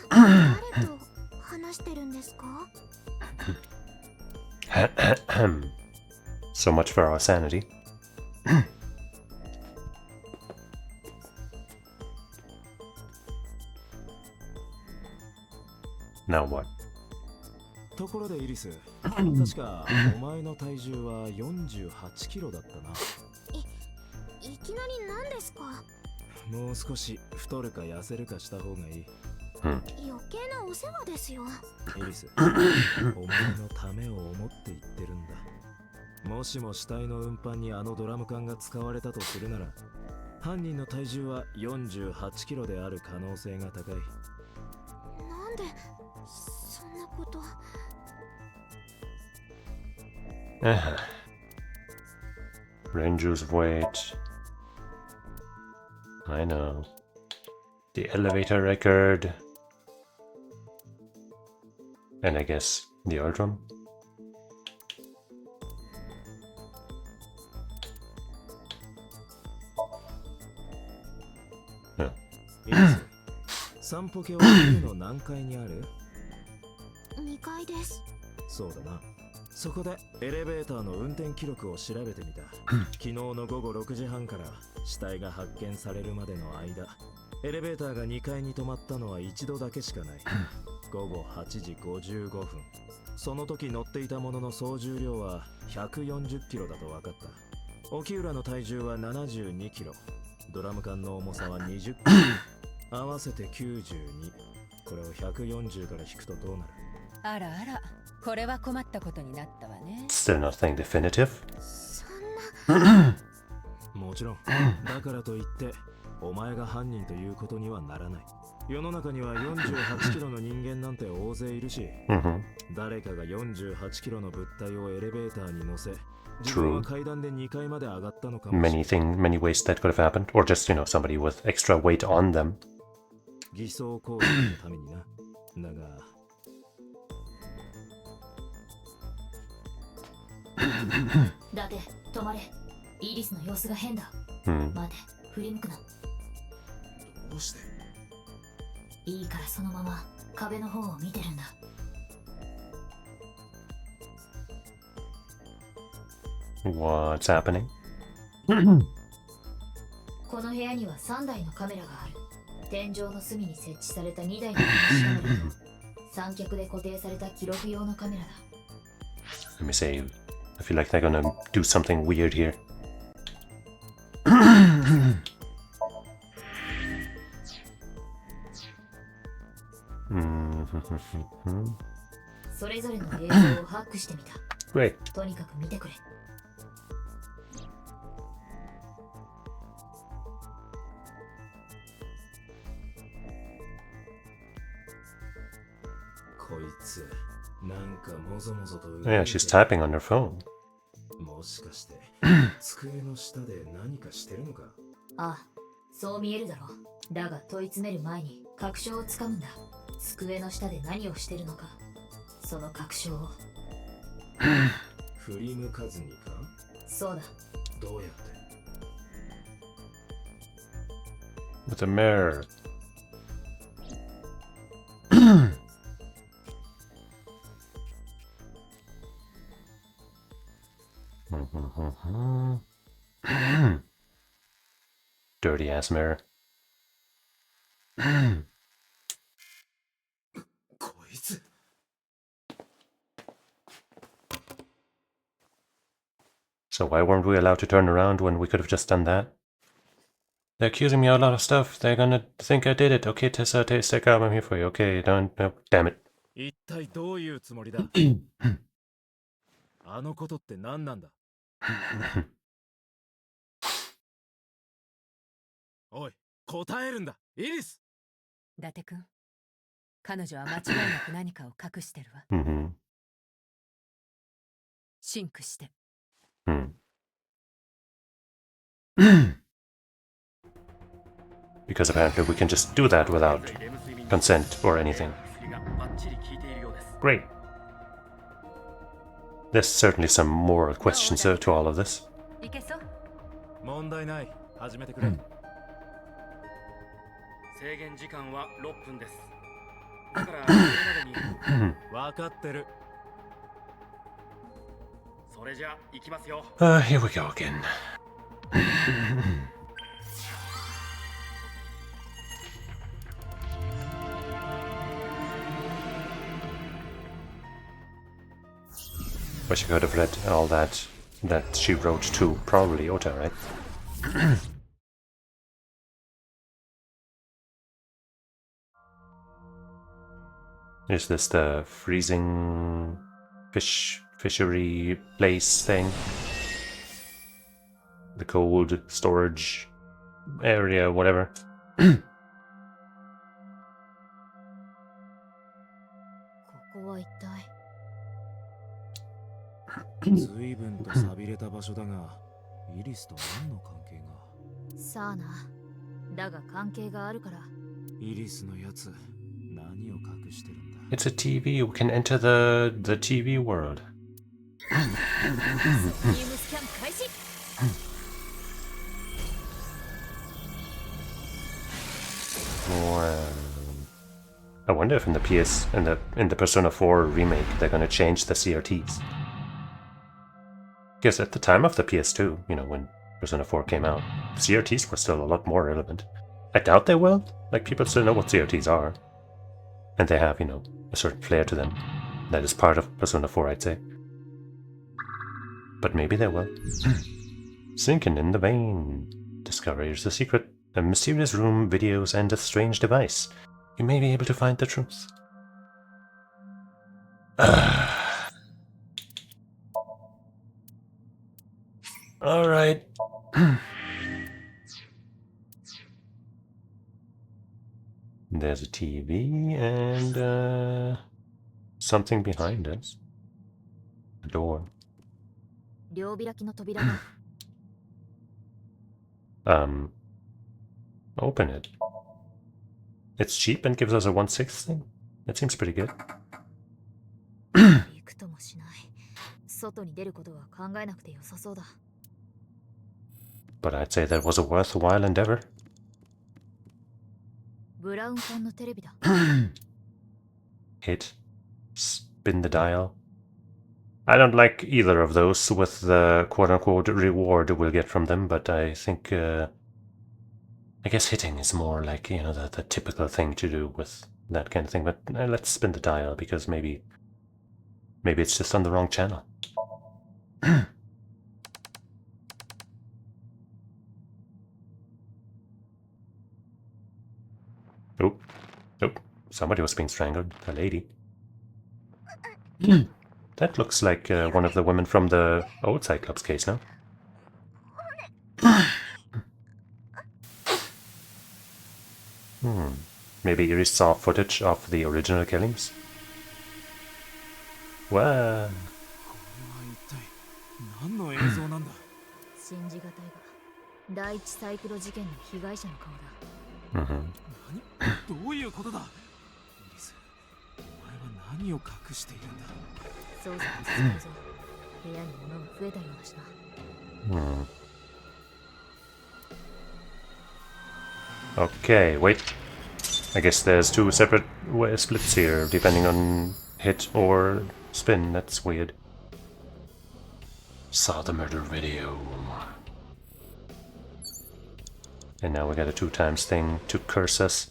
誰と話してるんですか？ So much for our sanity. Now what? ところでイリス、確かお前の体重は48キロだったな。いきなり何ですか？もう少し太るか痩せるかした方がいい。余計なお世話ですよ。イリス、お前のためを思って言ってるんだ。もしも死体の運搬にあのドラム缶が使われたとするなら、犯人の体重は48キロである可能性が高い。なんでそんなこと。Ranger's weight. I know. The elevator record. And I guess the oil drum. No. 散歩家はビルの何階にある？2階です。そうだな。そこでエレベーターの運転記録を調べてみた。昨日の午後6時半から死体が発見されるまでの間、エレベーターが2階に止まったのは一度だけしかない。午後8時55分。その時乗っていたものの総重量は140キロだと分かった。沖浦の体重は72キロ。ドラム缶の重さは20キロ。合わせて92。これを140から引くとどうなる？あらあら、これは困ったことになったわね。Still nothing definitive. もちろん。だからといってお前が犯人ということにはならない。世の中には48キロの人間なんて大勢いるし、誰かが48キロの物体をエレベーターに乗せ、自分は階段で2階まで上がったのかもしれない。Many ways that could have happened, or just, somebody with extra weight on them. 偽装行為のためにな。だがだって止まれ。イリスの様子が変だ。待て、振り向くな。どうして？いいからそのまま壁の方を見てるんだ。What's happening? この部屋には3台のカメラがある。天井の隅に設置された2台の監視カメラと三脚で固定された記録用のカメラだ。Let me say, I feel like they're gonna do something weird here. それぞれの映像をハックしてみた。Great. とにかく見てくれ。こいつなんかもぞもぞと。Yeah, she's typing on her phone. もしかして机の下で何かしてるのか？ああ、そう見えるだろう。だが問い詰める前に確証をつかむんだ。机の下で何をしてるのか、その確証を。振り向かずにか？そうだ。どうやって？ With a mirror. Dirty ass mirror. こいつ。So why weren't we allowed to turn around when we could have just done that? They're accusing me of a lot of stuff. They're gonna think I did it. Okay, Tessa, take out. I'm here for you. Okay, don't. No, damn it. 一体どういうつもりだ？あのことって何なんだ？おい、答えるんだ、イリス。伊達君、彼女は間違いなく何かを隠してるわ。シンクして。Because apparently we can just do that without consent or anything. Great. There's certainly some moral questions to all of this. 問題ない。始めてくれ。制限時間は6分です。だからそれまでに。分かってる。それじゃ行きますよ。Here we go again. Wish I could have read all that she wrote to probably Ota, right? Is this the freezing fishery place thing? The cold storage area, whatever. ここは一体。随分と寂れた場所だが、イリスと何の関係が？さあな。だが関係があるから。イリスのやつ、何を隠してるんだ？ It's a TV. We can enter the TV world. Wow. I wonder if in the Persona 4 remake they're gonna change the CRTs. Because at the time of the PS2, when Persona 4 came out, CRTs were still a lot more relevant. I doubt they will. Like, people still know what CRTs are. And they have, a certain flair to them. That is part of Persona 4, I'd say. But maybe they will. Sinking in the vein. Discovers the secret A mysterious room, videos, and a strange device. You may be able to find the truth. Alright. There's a TV and something behind us. A door. Open it. It's cheap and gives us a 1/6 thing. That seems pretty good. But I'd say that was a worthwhile endeavor. Hit. Spin the dial. I don't like either of those with the quote-unquote reward we'll get from them, but I think, I guess hitting is more like, you know, the typical thing to do with that kind of thing. But let's spin the dial, because maybe it's just on the wrong channel. Oh, somebody was being strangled. A lady. That looks like one of the women from the old Cyclops case, no? Maybe Iris saw footage of the original killings? Wow. Okay, wait. I guess there's two separate splits here, depending on hit or spin. That's weird. Saw the murder video. And now we got a 2x thing to curse us.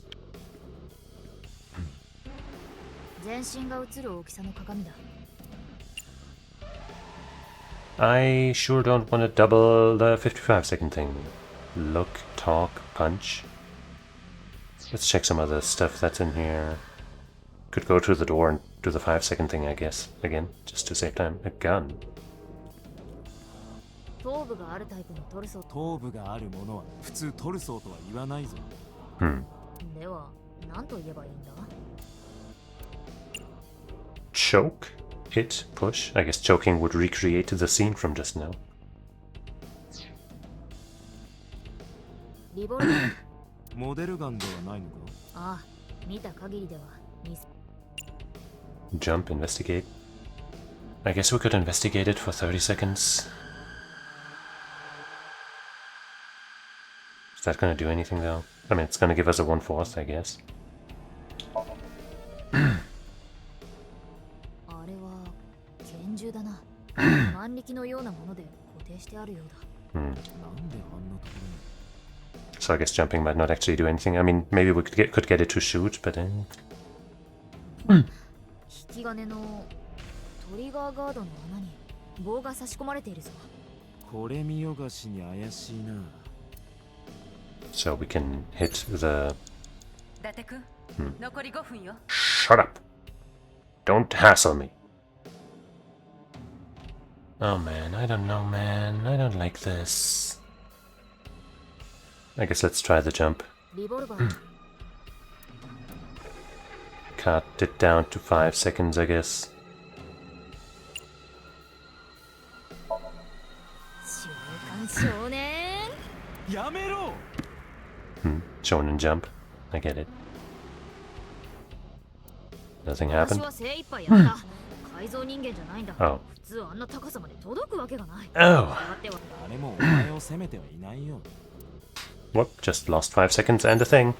I sure don't want to double the 55-second thing. Look, talk, punch. Let's check some other stuff that's in here. Could go through the door and do the 5-second thing, I guess. Again, just to save time. A gun. Choke, hit, push. I guess choking would recreate the scene from just now. Jump, investigate. I guess we could investigate it for 30 seconds. Is that gonna do anything though? I mean, it's gonna give us a 1/4, I guess. So I guess jumping might not actually do anything. I mean, maybe we could get it to shoot, but so we can hit the... Shut up! Don't hassle me! Oh man, I don't know, man. I don't like this. I guess let's try the jump. Cut it down to 5 seconds, I guess. Shonen jump. I get it. Nothing happened? Oh. Oh. Whoop, just lost 5 seconds and a thing.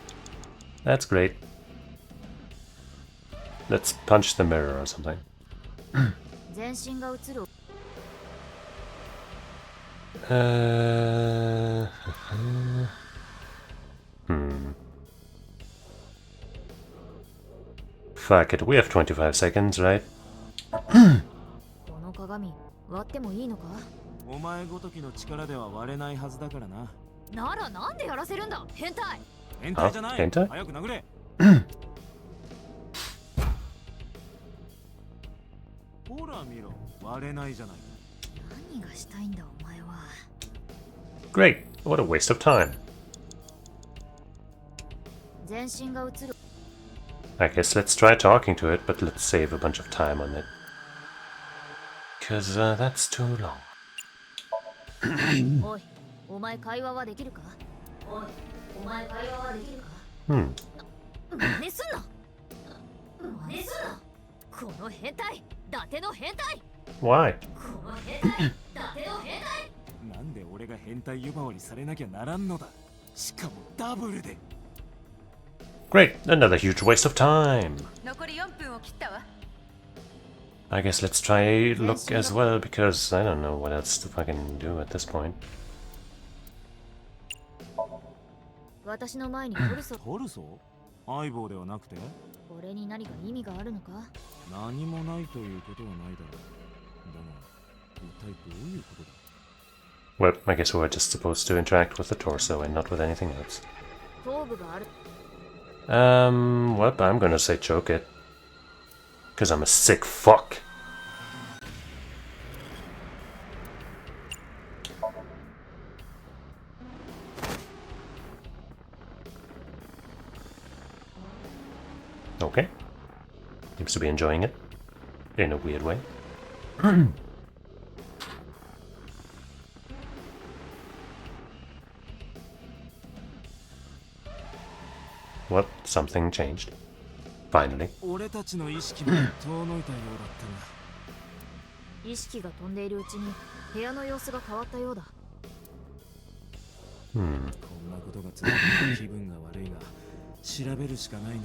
That's great. Let's punch the mirror or something. Fuck it, we have 25 seconds, right? ならなんでやらせるんだ変態。変態じゃない。変態？早く殴れ。ほら見ろ、割れないじゃない。何がしたいんだお前は。Great. What a waste of time. 全身が映る。I guess let's try talking to it, but let's save a bunch of time on it. Because that's too long. おい、お前会話はできるか？おい、お前会話はできるか？真似すんな。真似すんな。この変態、伊達の変態。Why? この変態、伊達の変態。なんで俺が変態呼ばわりされなきゃならんのだ。しかもダブルで。Great, another huge waste of time. 残り4分を切ったわ。I guess let's try look as well, because I don't know what else to fucking do at this point. 私の前にトルソ。トルソ？相棒ではなくて？俺に何か意味があるのか？何もないということはないだろう。だが、一体どういうことだ？ Well, I guess we're just supposed to interact with the torso and not with anything else. 頭部がある。Well, I'm gonna say choke it. Because I'm a sick fuck. Okay. Seems to be enjoying it. In a weird way. Well, something changed. Finally. 俺たちの意識も遠のいたようだったが。意識が飛んでいるうちに部屋の様子が変わったようだ。こんなことが続くと気分が悪いが、調べるしかないな。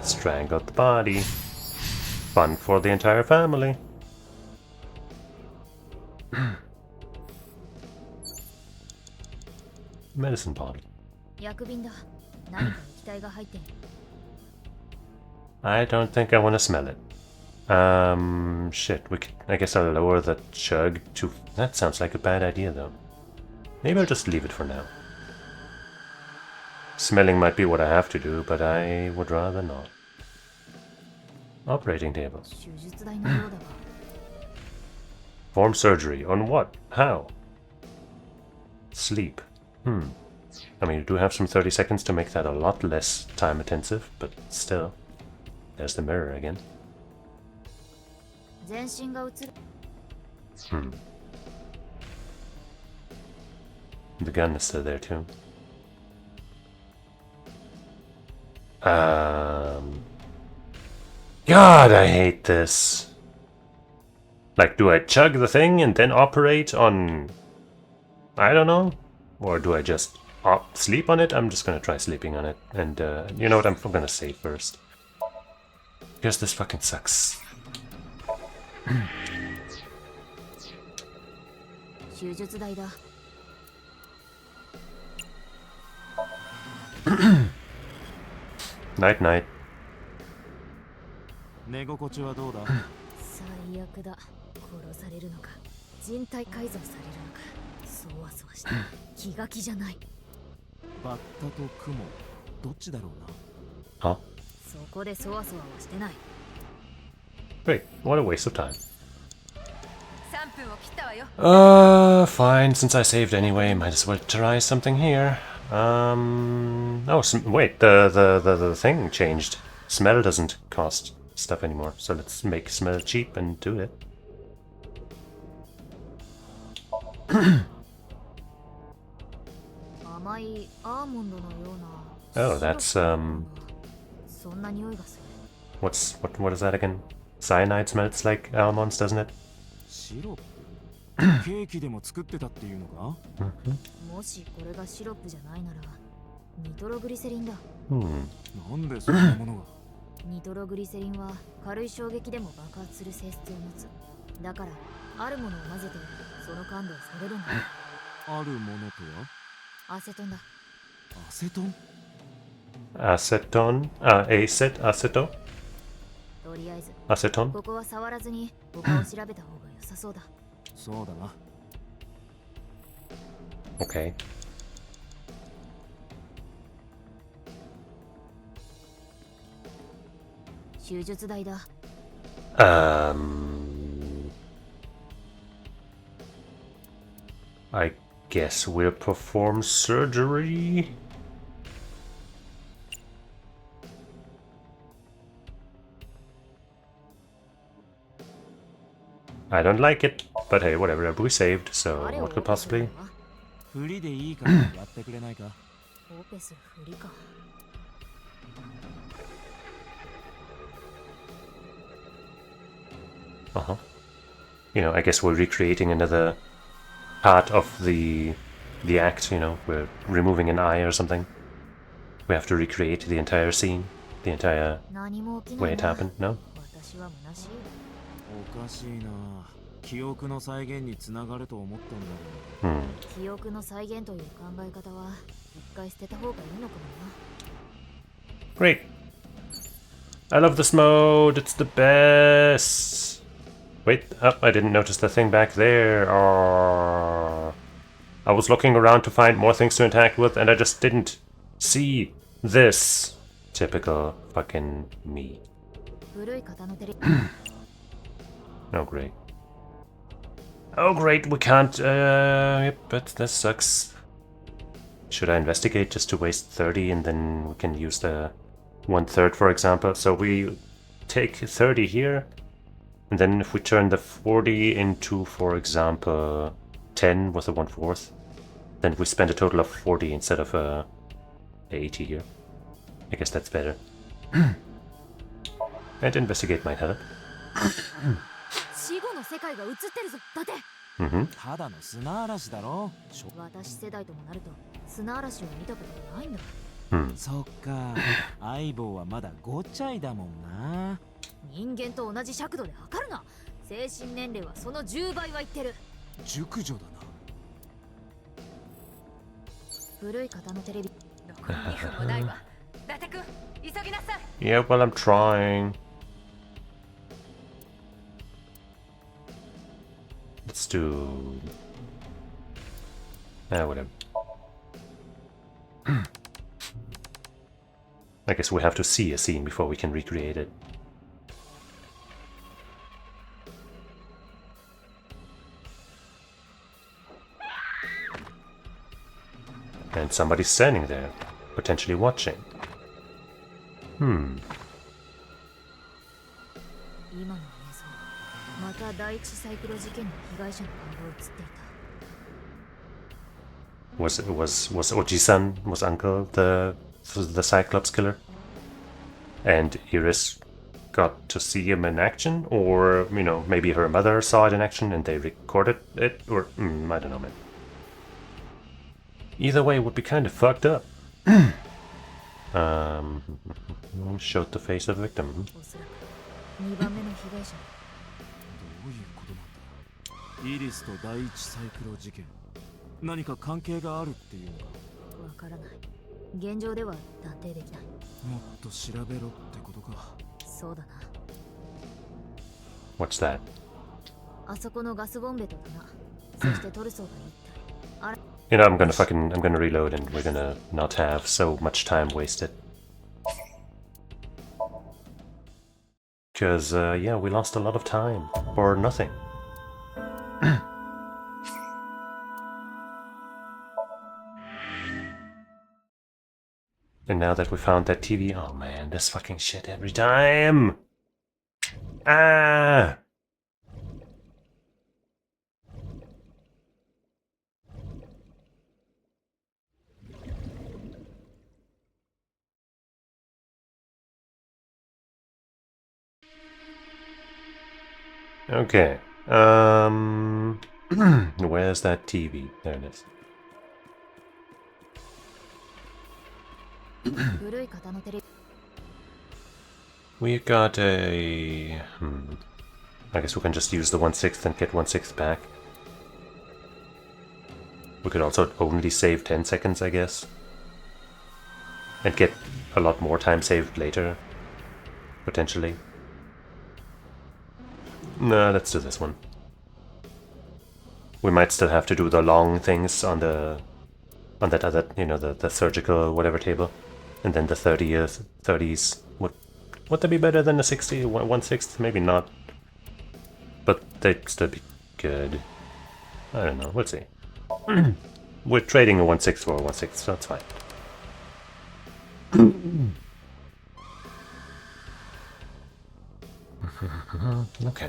Strangled the body. Fun for the entire family. Medicine bottle. 薬瓶だ。何か液体が入っている。I don't think I want to smell it. Shit. I guess I'll lower the chug to... That sounds like a bad idea, though. Maybe I'll just leave it for now. Smelling might be what I have to do, but I would rather not. Operating table. 手術台のようだが。Perform surgery. On what? How? Sleep. I mean, you do have some 30 seconds to make that a lot less time intensive, but still. There's the mirror again. 全身が映る。The gun is still there too. God, I hate this. Like, do I chug the thing and then operate on... I don't know? Or do I just sleep on it? I'm just gonna try sleeping on it. And, you know what? I'm gonna save first. Because this fucking sucks. 手術台だ。Night night. 寝心地はどうだ？最悪だ。殺されるのか、人体改造されるのか、そわそわして気が気じゃない。バッタと雲、どっちだろうな。は？そこでそわそわはしてない。Wait, what a waste of time. 3分を切ったわよ。Fine. Since I saved anyway, might as well try something here. Oh, wait, the thing changed. Smell doesn't cost stuff anymore, so let's make smell cheap and do it. Oh, that's what is that again? Cyanide smells like almonds, doesn't it? シロップ？ケーキでも作ってたっていうのか？もしこれがシロップじゃないならニトログリセリンだ。なんでそんなものが？ニトログリセリンは軽い衝撃でも爆発する性質を持つ。だからあるものを混ぜてその感度を下げるんだ。あるものとは？アセトンだ。アセトン？アセトン？アセト？とりあえずアセトン？ここは触らずに他を調べた方が良さそうだ。そうだな。Okay. I guess we'll perform surgery. I don't like it, but hey, whatever, we saved, so what could possibly? Uh-huh. You know, I guess we're recreating another part of the act, you know, we're removing an eye or something. We have to recreate the entire scene, the entire way it happened, no? おかしいな。記憶の再現につながると思ったんだけど。記憶の再現という考え方は一回捨てた方がいいのかもな。 Great. I love this mode. It's the best. Wait, oh, I didn't notice the thing back there. Oh. I was looking around to find more things to interact with, and I just didn't see this. Typical fucking me. Oh, great. Oh, great, we can't, yep, but that sucks. Should I investigate just to waste 30 and then we can use the 1/3, for example? So we take 30 here, and then if we turn the 40 into, for example, 10 with a 1/4, then we spend a total of 40 instead of 80 here. I guess that's better. And investigate might help. Mm-hmm. ただの砂嵐だろ。私世代ともなると砂嵐を見たことがないんだ。そっか。相棒はまだ5歳だもんな。人間と同じ尺度で測るな。精神年齢はその10倍は言ってる。熟女だな。古い方のテレビ。残り2分もないわ。伊達君、急ぎなさい。Yeah, well, I'm trying. Let's do... whatever. I guess we have to see a scene before we can recreate it. And somebody's standing there, potentially watching. Was Oji-san, was Uncle the Cyclops killer? And Iris got to see him in action? Or, you know, maybe her mother saw it in action and they recorded it? Or, I don't know, man. Either way, it would be kind of fucked up. Showed the face of the victim. イリスと第一サイクロ事件。何か関係があるっていうのか。わからない。現状では断定できない。もっと調べろってことか。そうだな。What's that? あそこのガスボンベとだな。そしてトルソーが一体。あれ。You know, I'm gonna reload and we're gonna not have so much time wasted. Because, yeah, we lost a lot of time for nothing. And now that we found that TV, oh man, this fucking shit every time! Ah! Okay, where's that TV? There it is. We got a... I guess we can just use the 1/6 and get 1/6 back. We could also only save 10 seconds, I guess. And get a lot more time saved later. Potentially. No, let's do this one. We might still have to do the long things on that other, you know, the surgical whatever table. And then the 30s. Would they be better than the 60? 1/6? Maybe not. But they'd still be good. I don't know, we'll see. We're trading a 1/6 for a 1/6, so that's fine. Okay.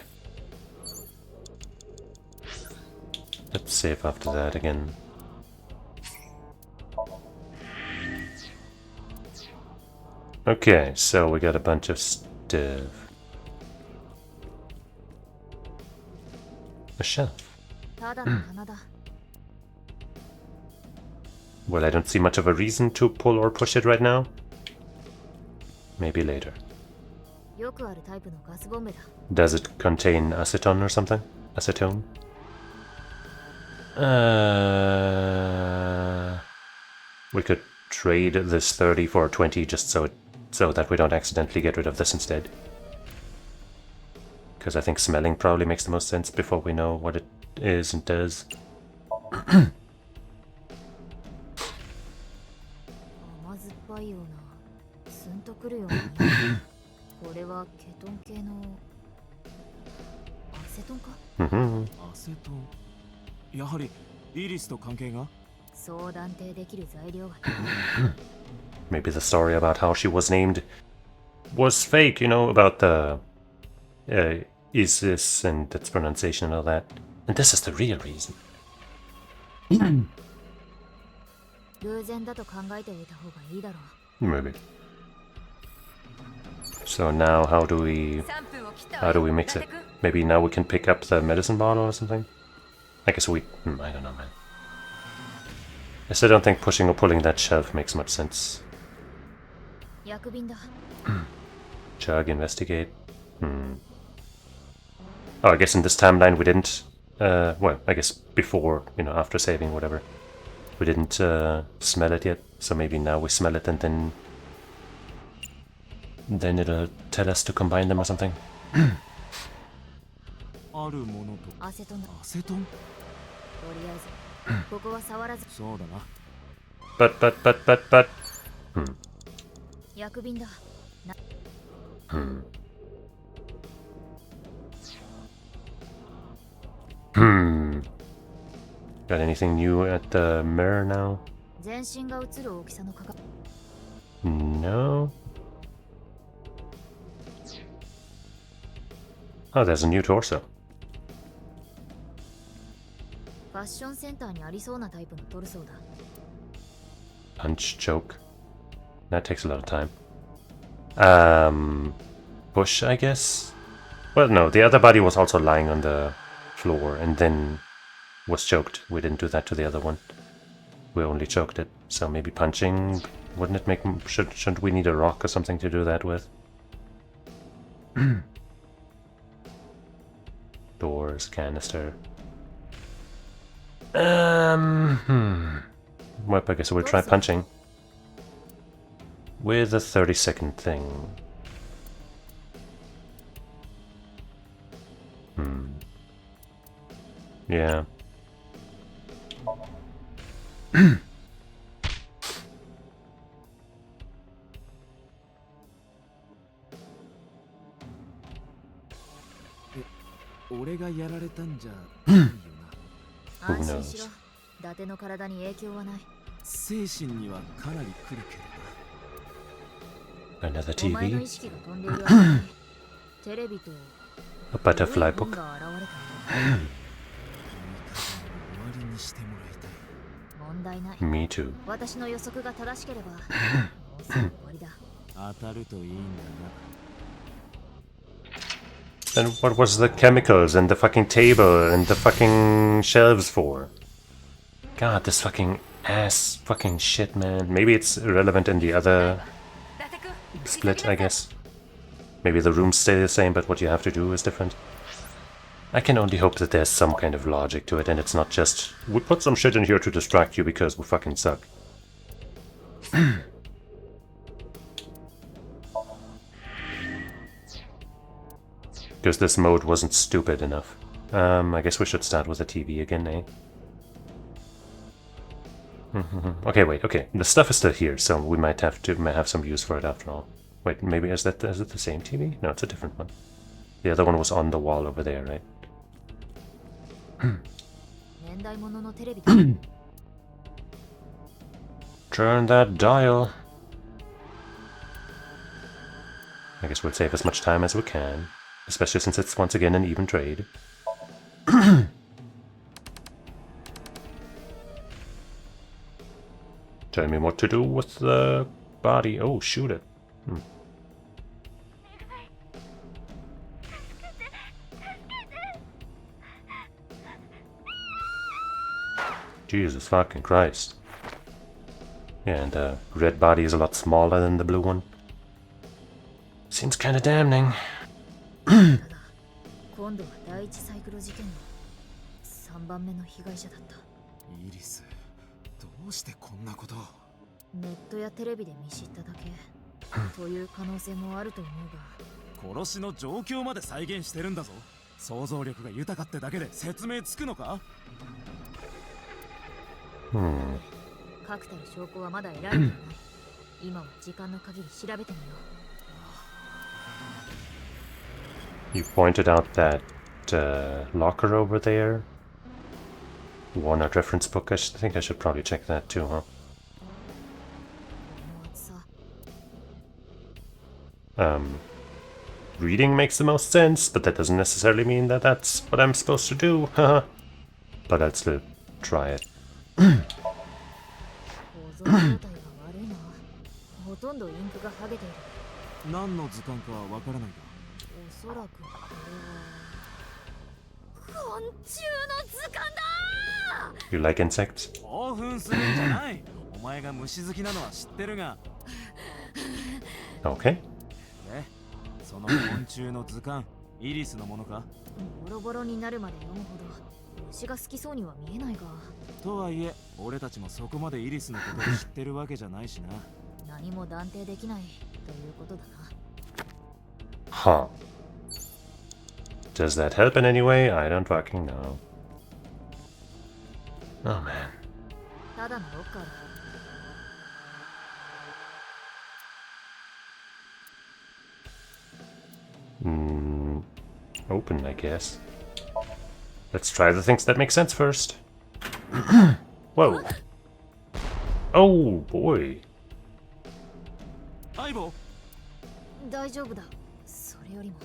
Let's save after that again. Okay, so we got a bunch of stuff. A shelf. Well, I don't see much of a reason to pull or push it right now. Maybe later. Does it contain acetone or something? Acetone? We could trade this 30 for 20 just so that we don't accidentally get rid of this instead. Because I think smelling probably makes the most sense before we know what it is and does. Maybe the story about how she was named was fake, you know, about the Isis and its pronunciation and all that. And this is the real reason. Maybe. So now how do we mix it? Maybe now we can pick up the medicine bottle or something? I guess I don't know, man. I still don't think pushing or pulling that shelf makes much sense. Chug, investigate. Oh, I guess in this timeline we didn't, well, I guess before, you know, after saving, whatever. We didn't smell it yet, so maybe now we smell it and then it'll tell us to combine them or something. But. Got anything new at the mirror now? No. Oh, there's a new torso. Punch, choke. That takes a lot of time. Push, I guess? Well, no, the other body was also lying on the floor and then was choked. We didn't do that to the other one. We only choked it. So maybe punching, wouldn't it make... Shouldn't we need a rock or something to do that with? Doors, canister. Well, I guess we'll try punching. With a 30-second thing. Yeah. Who knows? Another TV. A butterfly book. Me too. Then what was the chemicals and the fucking table and the fucking shelves for? God, this fucking ass fucking shit, man. Maybe it's irrelevant in the other split, I guess. Maybe the rooms stay the same, but what you have to do is different. I can only hope that there's some kind of logic to it, and it's not just, we put some shit in here to distract you because we fucking suck. Because this mode wasn't stupid enough. I guess we should start with the TV again, eh? Okay, wait, okay. The stuff is still here, so we might have some use for it after all. Wait, maybe is it the same TV? No, it's a different one. The other one was on the wall over there, right? Turn that dial. I guess we'll save as much time as we can, especially since it's once again an even trade. Tell me what to do with the body. Oh, shoot it. Jesus fucking Christ. Yeah, and the red body is a lot smaller than the blue one. Seems kinda damning. 今度は第一サイクル事件の3番目の被害者だった。イリス、どうしてこんなことを。ネットやテレビで見知っただけという可能性もあると思うが。殺しの状況まで再現してるんだぞ。想像力が豊かってだけで説明つくのか？確たる証拠はまだ得られていない。今は時間の限り調べてみよう。You pointed out that locker over there. Walnut reference book. I think I should probably check that too, huh? Reading makes the most sense, but that doesn't necessarily mean that that's what I'm supposed to do, haha. But I'll still try it. ほとんどインクが剥げている。何の図鑑かはわからないか。おそらくこれは昆虫の図鑑だ。 You like insects? 興奮するんじゃない。お前が虫好きなのは知ってるが。Okay. その昆虫の図鑑、イリスのものか？ボロボロになるまで読むほど虫が好きそうには見えないが。とはいえ、俺たちもそこまでイリスのことを知ってるわけじゃないしな。何も断定できないということだな。Huh. Does that help in any way? I don't fucking know. Oh man. ただのロッカーだ。Open, I guess. Let's try the things that make sense first. Whoa. Oh boy. 相棒。大丈夫だ。それよりも。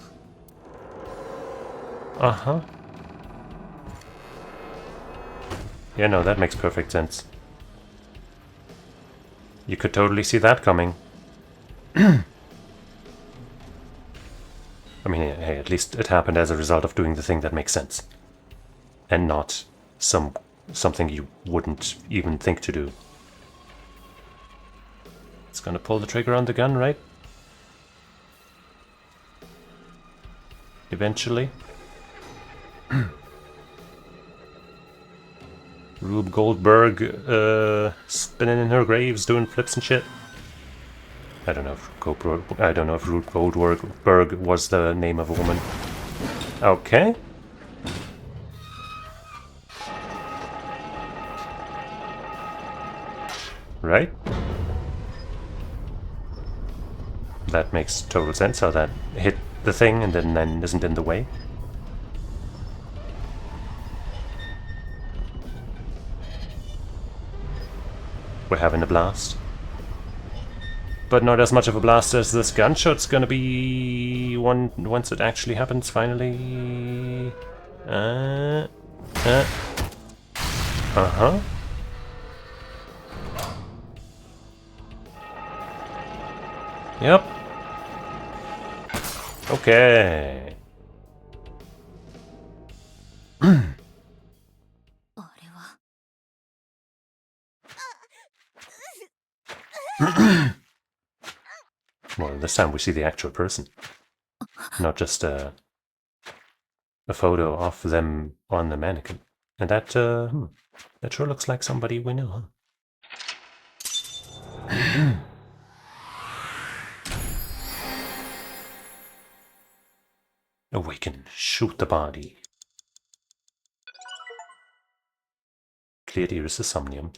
Uh-huh. Yeah, no, that makes perfect sense. You could totally see that coming. I mean, hey, at least it happened as a result of doing the thing that makes sense. And not something you wouldn't even think to do. It's gonna pull the trigger on the gun, right? Eventually. Rube Goldberg spinning in her graves, doing flips and shit. I don't know if Rube Goldberg was the name of a woman. Okay. Right? That makes total sense, how that hit the thing and then isn't in the way. We're having a blast. But not as much of a blast as this gunshot's gonna be once it actually happens, finally. Uh-huh. Yep. Okay. Well, this time we see the actual person, not just a photo of them on the mannequin. And that sure looks like somebody we know, huh? Awaken, shoot the body. cleared Iris' Somnium.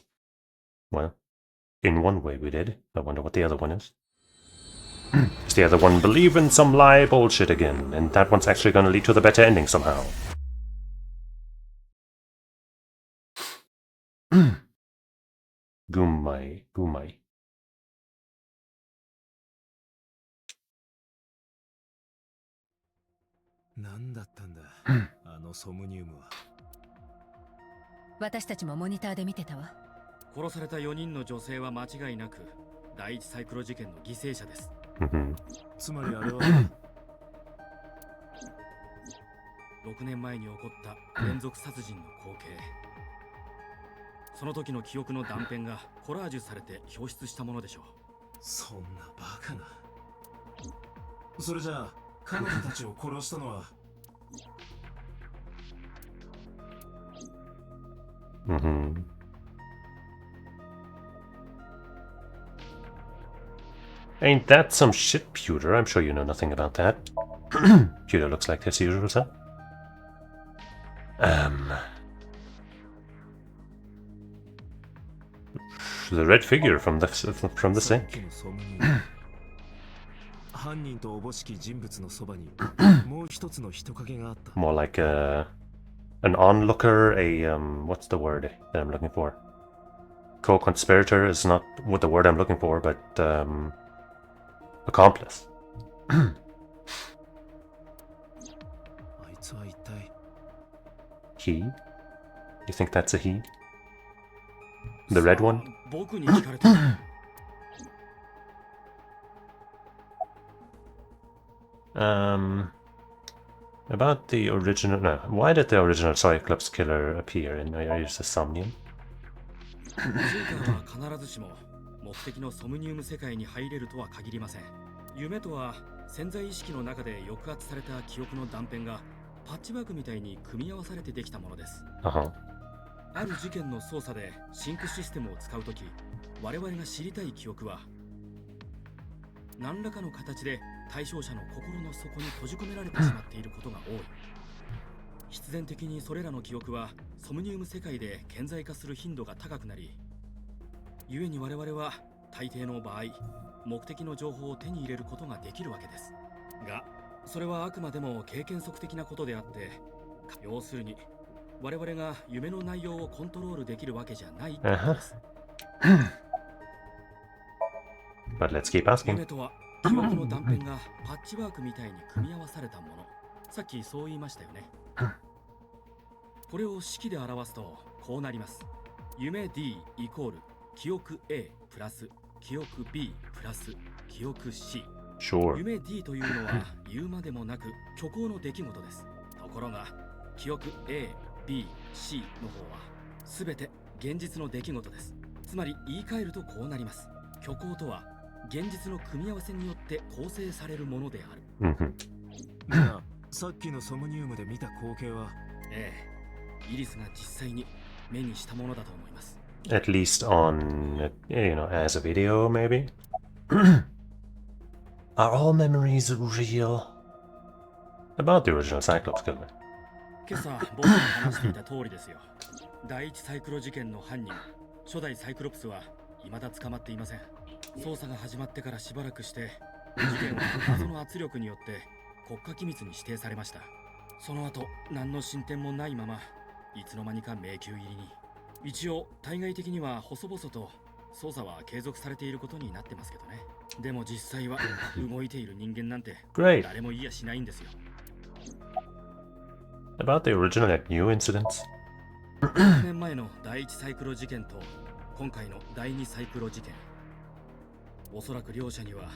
Well, in one way we did. I wonder what the other one is. Is the other one believe in some lie bullshit again, and that one's actually gonna lead to the better ending somehow. Gumai, Gumai. 何だったんだあのソムニウムは。私たちもモニターで見てたわ。殺された4人の女性は間違いなく第一サイクロ事件の犠牲者です。つまりあれは6年前に起こった連続殺人の光景。その時の記憶の断片がコラージュされて表出したものでしょう。そんなバカな。それじゃあ彼女たちを殺したのはAin't that some shit, Pewter? I'm sure you know nothing about that. Pewter looks like his usual self. The red figure from the sink. 犯人とおぼしき人物のそばにもう一つの人影があった。 More like an onlooker, what's the word that I'm looking for? Co-conspirator is not what the word I'm looking for, but accomplice. あいつは一体 He? You think that's a he? The red one? 僕に聞かれた。About the original, no, why did the original Cyclops killer appear in Iris' Somnium? ジーカーは必ずしも目的のソムニウム世界に入れるとは限りません。夢とは潜在意識の中で抑圧された記憶の断片がパッチワークみたいに組み合わされてできたものです。ある事件の捜査でシンクシステムを使うとき、我々が知りたい記憶は何らかの形で対象者の心の底に閉じ込められてしまっていることが多い。必然的にそれらの記憶はソムニウム世界で顕在化する頻度が高くなり、故に我々は大抵の場合目的の情報を手に入れることができるわけです。がそれはあくまでも経験則的なことであって、要するに我々が夢の内容をコントロールできるわけじゃないってことです。But let's keep asking. 夢とは記憶の断片がパッチワークみたいに組み合わされたもの。さっきそう言いましたよね。これを式で表すとこうなります。夢 D イコール記憶 A プラス記憶 B プラス記憶 C。Sure. 夢 D というのは言うまでもなく虚構の出来事です。ところが記憶 A、B、C の方は全て現実の出来事です。つまり言い換えるとこうなります。虚構とは現実の組み合わせによって構成されるものである。じゃあさっきのソムニウムで見た光景は、イリスが実際に目にしたものだと思います。At least on, as a video, maybe? Are all memories real? About the original Cyclops killer. 今朝僕が話していた通りですよ。第一サイクロ事件の犯人、初代サイクロプスは未だ捕まっていません。捜査が始まってからしばらくして事件は謎の圧力によって国家機密に指定されました。その後何の進展もないままいつの間にか迷宮入りに。一応対外的には細々と捜査は継続されていることになってますけどね。でも実際は動いている人間なんて誰もいやしないんですよ。About the original new incidents? 6年前の第一サイクロ事件と今回の第二サイクロ事件、おそらく両者には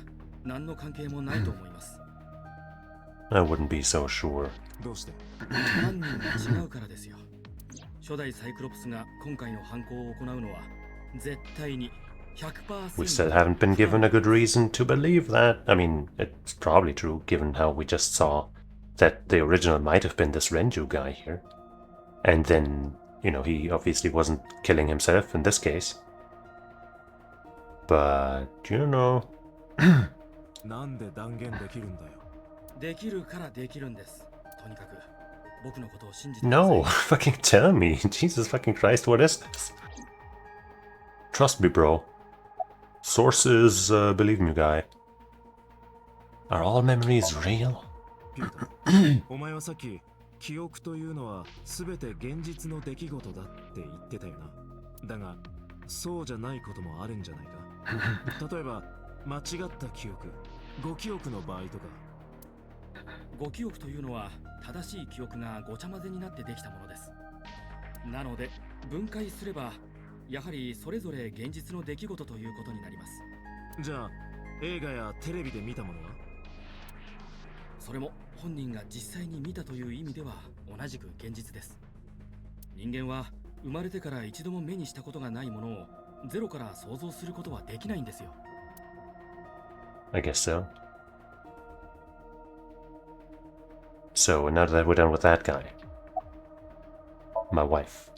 何の関係もないと思います。I wouldn't be so sure. どうして？犯人が違うからですよ。初代サイクロプスが今回の犯行を行うのは絶対に 100%。 We still haven't been given a good reason to believe that. I mean, it's probably true given how we just saw that the original might have been this Renju guy here. And then, he obviously wasn't killing himself in this case. But, なんで断言できるんだよ。できるからできるんです。とにかく No, fucking tell me. Jesus fucking Christ, what is this? Trust me, bro. Sources, believe me, guy. Are all memories real? お前はさっき記憶というのは全て現実の出来事だって言ってたよな。だがそうじゃないこともあるんじゃないか。例えば間違った記憶、誤記憶の場合とか。誤記憶というのは正しい記憶がごちゃ混ぜになってできたものです。なので分解すればやはりそれぞれ現実の出来事ということになります。じゃあ映画やテレビで見たものは？それも本人が実際に見たという意味では同じく現実です。人間は生まれてから一度も目にしたことがないものをゼロから想像することはできないんですよ。I guess so. So, now that we're done with that guy. My wife.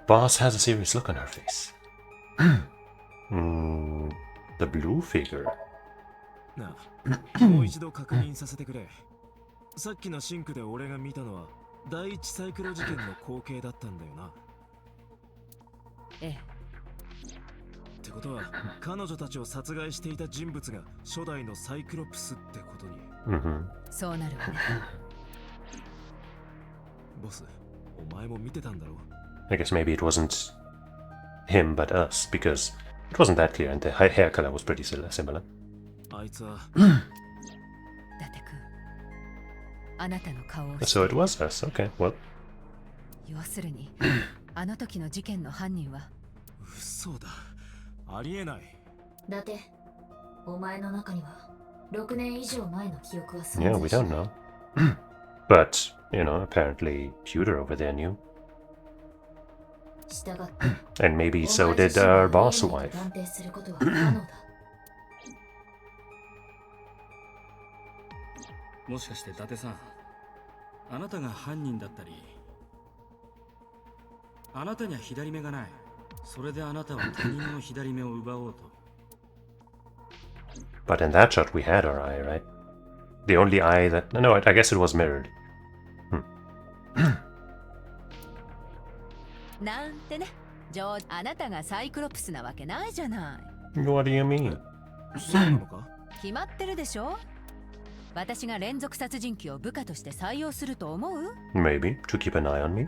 Boss has a serious look on her face. The blue figure. なあ、もう一度確認させてくれ。さっきのシンクで俺が見たのは第一サイクロ事件の光景だったんだよな。ええ。ってことは彼女たちを殺害していた人物が初代のサイクロプスってことに。そうなるわね。ボス、お前も見てたんだろう。I guess maybe it wasn't him but us, because it wasn't that clear and the hair color was pretty similar. あいつは伊達君、あなたの顔を。So it was us, okay, well. 要するに、あの時の事件の犯人は。嘘だ。ありえない。伊達、お前の中には6年以上前の記憶は存在 Yeah, we don't know. But, you know, apparently Pewter over there knew. And maybe so did our boss wife. もしかして伊達さん、あなたが犯人だったり、あなたには左目がない。それであなたは他人の左目を奪おうと。But in that shot we had our eye, right? The only eye that... No, I guess it was mirrored. なんてね、あなたがサイクロプスなわけないじゃない。What do you mean? そうなのか？決まってるでしょ。私が連続殺人鬼を部下として採用すると思う？ Maybe, to keep an eye on me.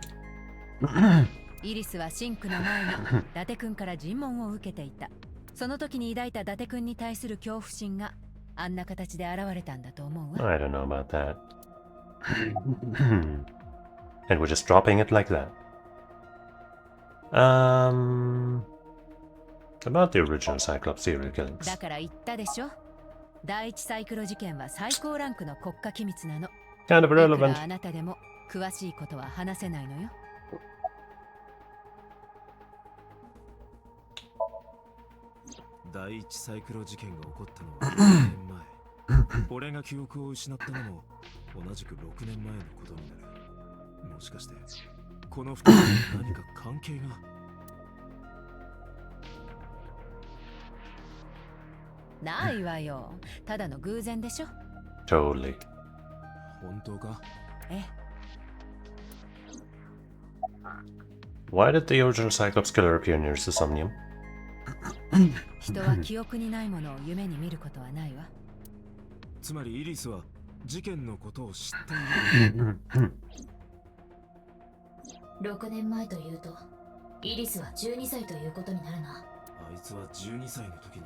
イリスはシンクの前に伊達君から尋問を受けていた。その時に抱いた伊達君に対する恐怖心があんな形で現れたんだと思うわ。I don't know about that. And we're just dropping it like that. About the original Cyclops serial killings. だから言ったでしょ。第一サイクロ事件は最高ランクの国家機密なの。Kind of relevant. あなたでも詳しいことは話せないのよ。第一サイクロ事件が起こったのは6年前。俺が記憶を失ったのも同じく6年前のことになる。もしかしてこの2人に何か関係が？ないわよ。ただの偶然でしょ。Totally. 本当か？ええ。Why did the original Cyclops killer appear near the Somnium? 人は記憶にないものを夢に見ることはないわ。つまりイリスは事件のことを知っている。6年前というとイリスは12歳ということになるな。あいつは12歳の時に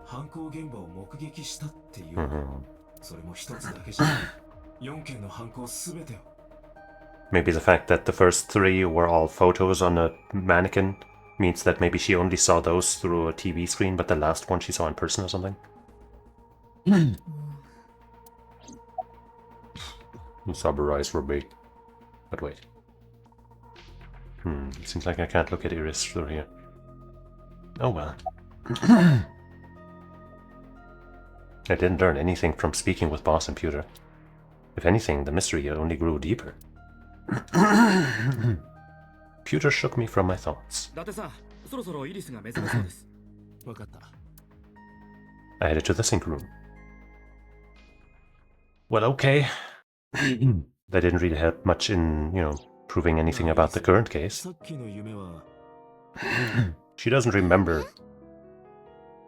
犯行現場を目撃したっていう。それも一つだけじゃない。4件の犯行すべてを。Maybe the fact that the first 3 were all photos on a mannequin means that maybe she only saw those through a TV screen, but the last one she saw in person or something? Summarize for me. But wait. Seems like I can't look at Iris through here. Oh well. I didn't learn anything from speaking with Boss and Pewter. If anything, the mystery only grew deeper. Pewter shook me from my thoughts. I headed to the sink room. Well, okay. That didn't really help much in, you know, proving anything about the current case. She doesn't remember.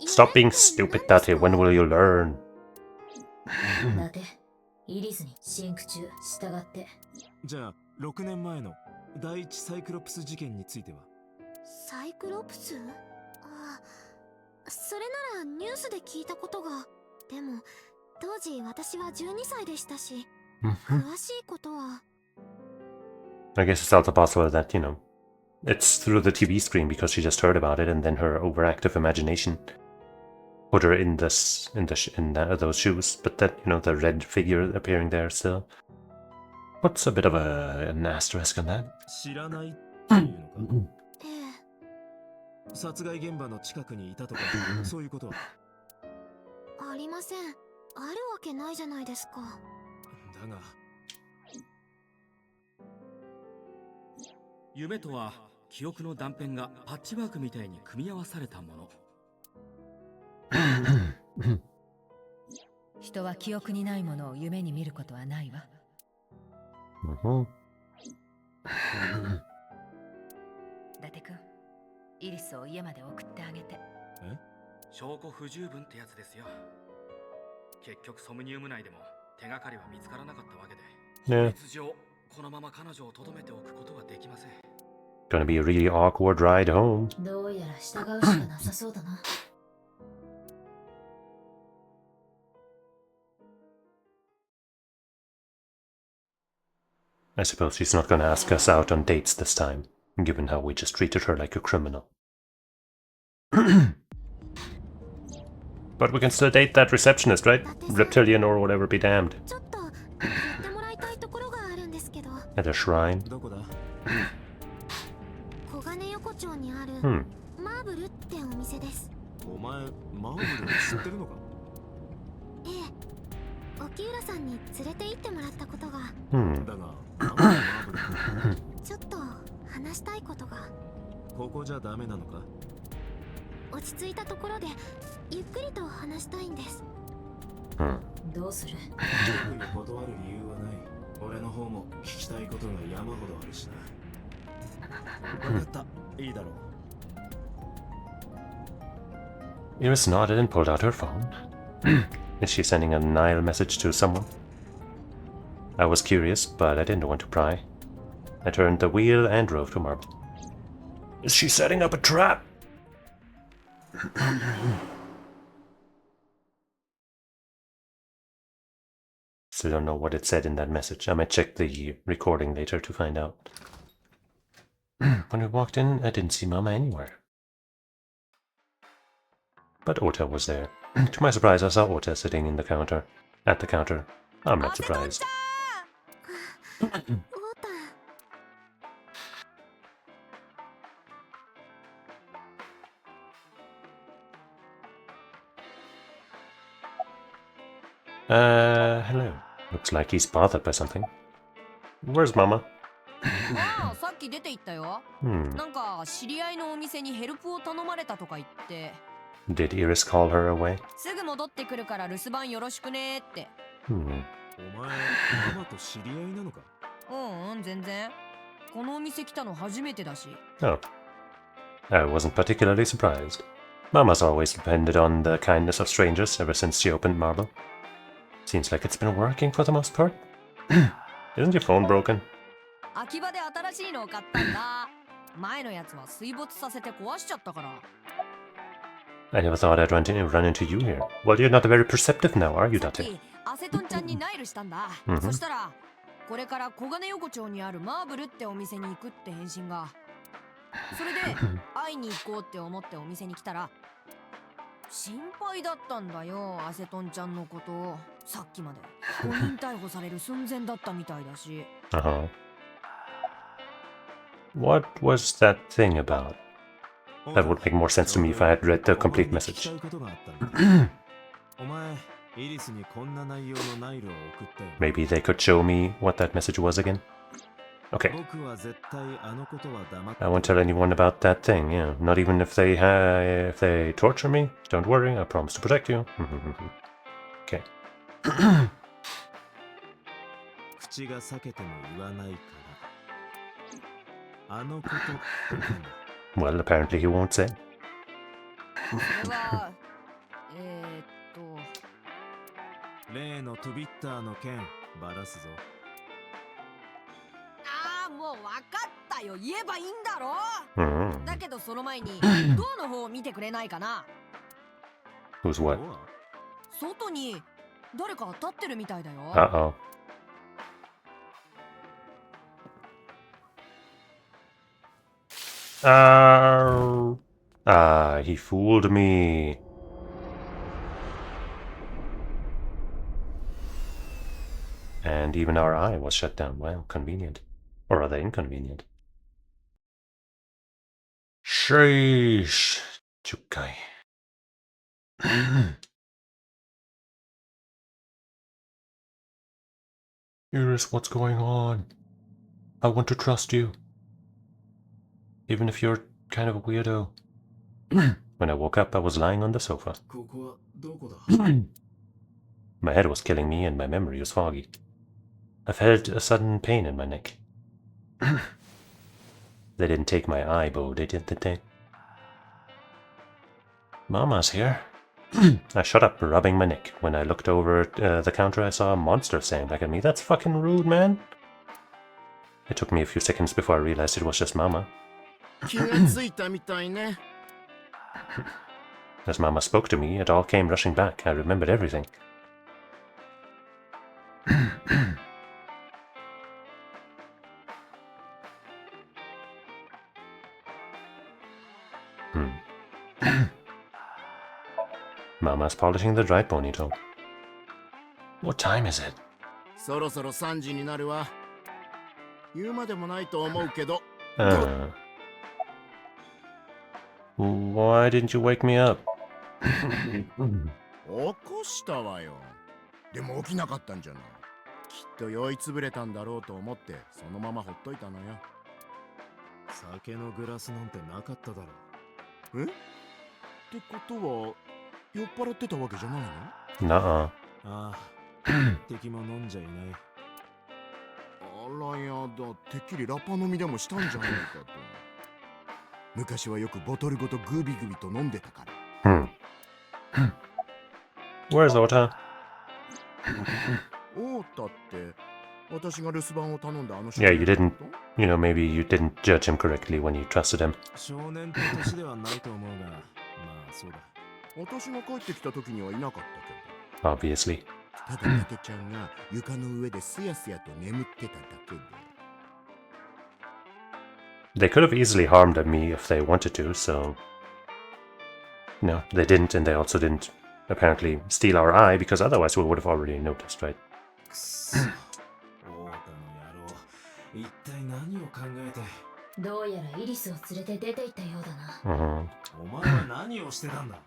Stop being stupid, Date. When will you learn? だて、イリスにシンク中従って。じゃあ、6年前の第一サイクロプス事件については。サイクロプス？ああ、それならニュースで聞いたことが。でも、当時私は12歳でしたし、詳しいことは。I guess it's also possible that, you know, it's through the TV screen because she just heard about it and then her overactive imagination put her in those shoes, but that, you know, the red figure appearing there still. What's a bit of an asterisk on that? 知らないっていうのか。殺害現場の近くにいたとか、そういうことは。ありません。あるわけないじゃないですか。だが。夢とは記憶の断片がパッチワークみたいに組み合わされたもの。人は記憶にないものを夢に見ることはないわ。伊達君、イリスを家まで送ってあげて。証拠不十分ってやつですよ。結局ソムニウム内でも手がかりは見つからなかったわけで、法律上このまま彼女を留めておくことはできません。Gonna be a really awkward ride home. どうやら従うしかなさそうだな。I suppose she's not gonna ask us out on dates this time, given how we just treated her like a criminal. But we can still date that receptionist, right? Reptilian or whatever be damned. At a shrine. Iris nodded and pulled out her phone. Is she sending a Nile message to someone? I was curious, but I didn't want to pry. I turned the wheel and drove to Marble. Is she setting up a trap? Still don't know what it said in that message. I might check the recording later to find out. When we walked in, I didn't see Mama anywhere. But Ota was there. To my surprise, I saw Ota sitting at the counter. I'm not surprised. Hello. Looks like he's bothered by something. Where's Mama? ああ、さっき出て行ったよ。なんか知り合いのお店にヘルプを頼まれたとか言って。Did Iris call her away? すぐ戻ってくるから留守番よろしくねって。お前、ママと知り合いなのか？全然。このお店来たの初めてだし。Oh. I wasn't particularly surprised. Mama's always depended on the kindness of strangers ever since she opened Marble. Seems like it's been working for the most part. Isn't your phone broken? 秋葉で新しいのを買ったんだ。前のやつは水没させて壊しちゃったから。I never thought I'd run into you here. Well, you're not very perceptive now, are you, Date? アセトンちゃんにナイルしたんだ。そしたら、これから小金横丁にあるマーブルってお店に行くって返信が。それで、会いに行こうって思ってお店に来たら、心配だったんだよ、アセトンちゃんのことを。さっきまで誤認逮捕される寸前だったみたいだし。What was that thing about? That would make more sense to me if I had read the complete message. Maybe they could show me what that message was again? Okay. I won't tell anyone about that thing, yeah. Not even if they torture me. Don't worry, I promise to protect you. Okay. 口が裂けても言わないから。あのこととかね。Well, apparently he won't say. それは例のトゥビッターの件バラすぞ。ああ、もう分かったよ。言えばいいんだろ。だけどその前にドアの方を見てくれないかな。Who's what? 外に誰か立ってるみたいだよ。Uh-oh. He fooled me. And even our eye was shut down. Well, convenient. Or rather inconvenient. Sheesh. Chukai. Iris, what's going on? I want to trust you. Even if you're kind of a weirdo. When I woke up, I was lying on the sofa. My head was killing me and my memory was foggy. I felt a sudden pain in my neck. They didn't take my eye bow, did they? Mama's here. I shut up, rubbing my neck. When I looked over the counter, I saw a monster staring back at me. That's fucking rude, man. It took me a few seconds before I realized it was just Mama. As Mama spoke to me, it all came rushing back. I remembered everything. Mama's polishing the dried bonito. What time is it? そろそろ3時になるわ。言うまでもないと思うけど。Why didn't you wake me up? 起こしたわよ。でも起きなかったんじゃない。きっと酔いつぶれたんだろうと思ってそのままほっといたのよ。酒のグラスなんてなかっただろ。え？ってことは酔っ払ってたわけじゃないの？なあ。ああ、敵も飲んじゃいない。あらやだ、てっきりラッパ飲みでもしたんじゃないかと。昔はよくボトルごとグビグビと飲んでたから。Where's Ota? オータって私が留守番を頼んだあの人。 Yeah, you didn't, maybe you didn't judge him correctly when you trusted him. 少年と年ではないと思うが、まあそうだ。私が帰ってきた時にはいなかったけど。Obviously. ただ伊達ちゃんが床の上ですやすやと眠ってただけで。They could have easily harmed me if they wanted to, so... No, they didn't, and they also didn't apparently steal our eye, because otherwise we would have already noticed, right? 一体何を考えて。どうやらイリスを連れて出て行ったようだな。お前は何をしてたんだ。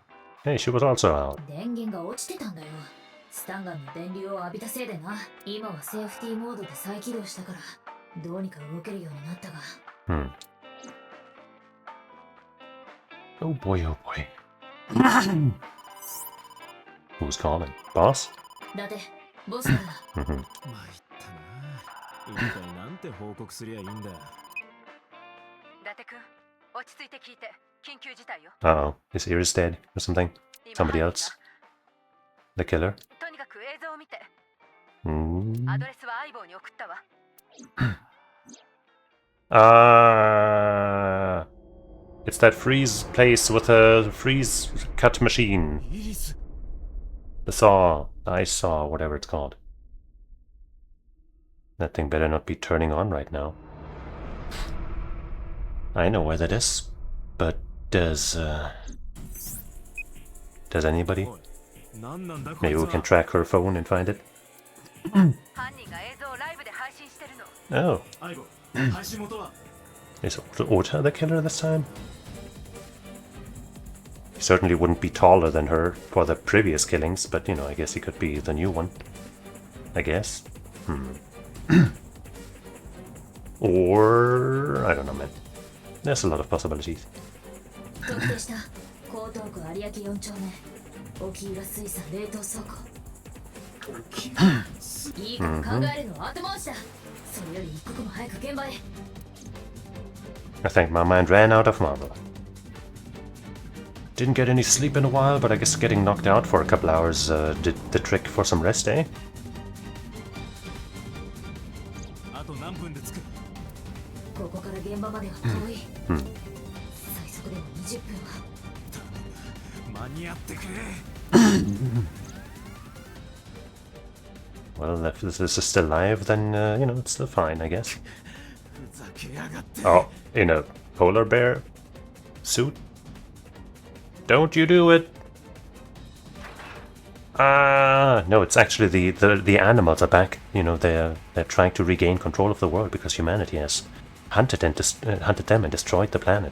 Hey, she was also out. 電源が落ちてたんだよ。スタンガンの電流を浴びたせいでな。今はセーフティーモードで再起動したからどうにか動けるようになったが。Oh boy, oh boy. Who's calling? Boss? だってボスからだ。参ったな。一体なんて報告すりゃいいんだ。伊達君、落ち着いて聞いて。緊急事態よ。Uh-oh. Is Iris dead or something? Somebody else? The killer? とにかく映像を見て。Mm. アドレスは相棒に送ったわ。It's that freeze place with a freeze cut machine. The saw, the ice saw, whatever it's called. That thing better not be turning on right now. I know where that is, but does anybody? Maybe we can track her phone and find it. Oh. Is Ota the killer this time? He certainly wouldn't be taller than her for the previous killings, but I guess he could be the new one. I guess. Or... I don't know, man. There's a lot of possibilities. いいから考えるのは後回しだ。それより一刻も早く現場へ。I think my mind ran out of marble. Didn't get any sleep in a while, but I guess getting knocked out for a couple hours did the trick for some rest, eh? あと何分で着く？ここから現場までは遠い。最速でも20分は。間に合ってくれ。Well, if this is still live, then, you know, it's still fine, I guess. Oh, in a polar bear suit? Don't you do it! Ah, no, it's actually the animals are back. You know, they're trying to regain control of the world because humanity has hunted them and destroyed the planet.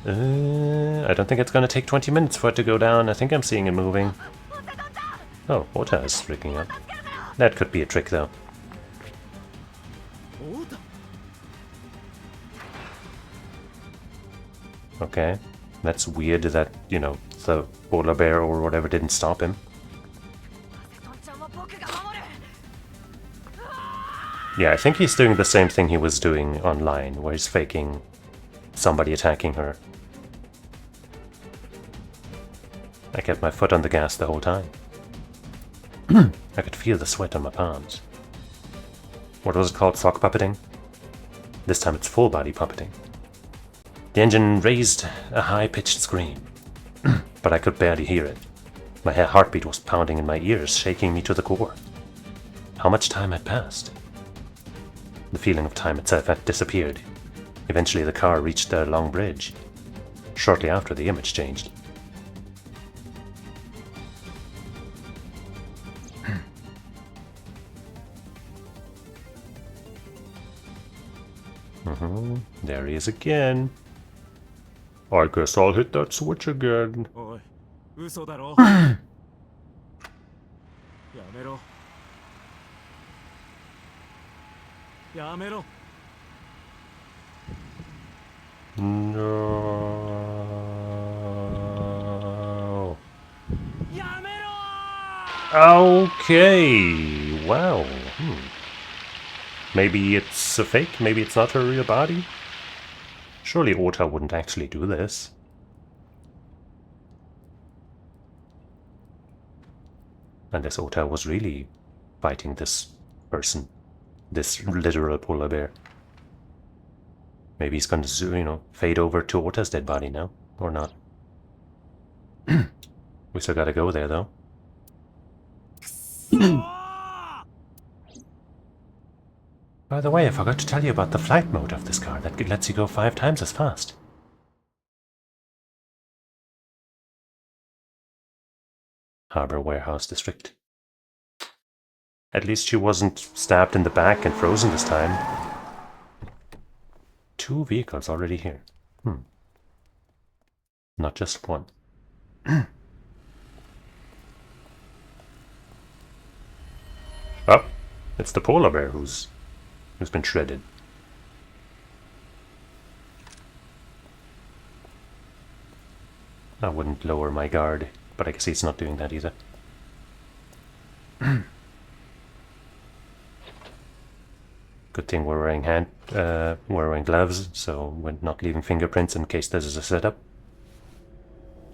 I don't think it's gonna take 20 minutes for it to go down. I think I'm seeing it moving. Oh, Ota is freaking out. That could be a trick, though. Okay, that's weird that, you know, the polar bear or whatever didn't stop him. Yeah, I think he's doing the same thing he was doing online, where he's faking somebody attacking her. I kept my foot on the gas the whole time. I could feel the sweat on my palms. What was it called? Sock puppeting? This time it's full body puppeting. The engine raised a high-pitched scream, but I could barely hear it. My heartbeat was pounding in my ears, shaking me to the core. How much time had passed? The feeling of time itself had disappeared. Eventually the car reached a long bridge. Shortly after, the image changed. There he is again. I guess I'll hit that switch again. おい、嘘だろ。やめろ。やめろ。No. やめろ。 Okay. Wow. Maybe it's a fake. Maybe it's not her real body. Surely Ota wouldn't actually do this. Unless Ota was really fighting this person. This literal polar bear. Maybe he's gonna, you know, fade over to Ota's dead body now. Or not. We still gotta go there, though. By the way, I forgot to tell you about the flight mode of this car. That lets you go 5 times as fast. Harbor Warehouse District. At least she wasn't stabbed in the back and frozen this time. 2 vehicles already here. Not just one. Oh, it's the polar bear who's been shredded. I wouldn't lower my guard, but I guess he's not doing that either. Good thing we're wearing gloves, so we're not leaving fingerprints in case this is a setup.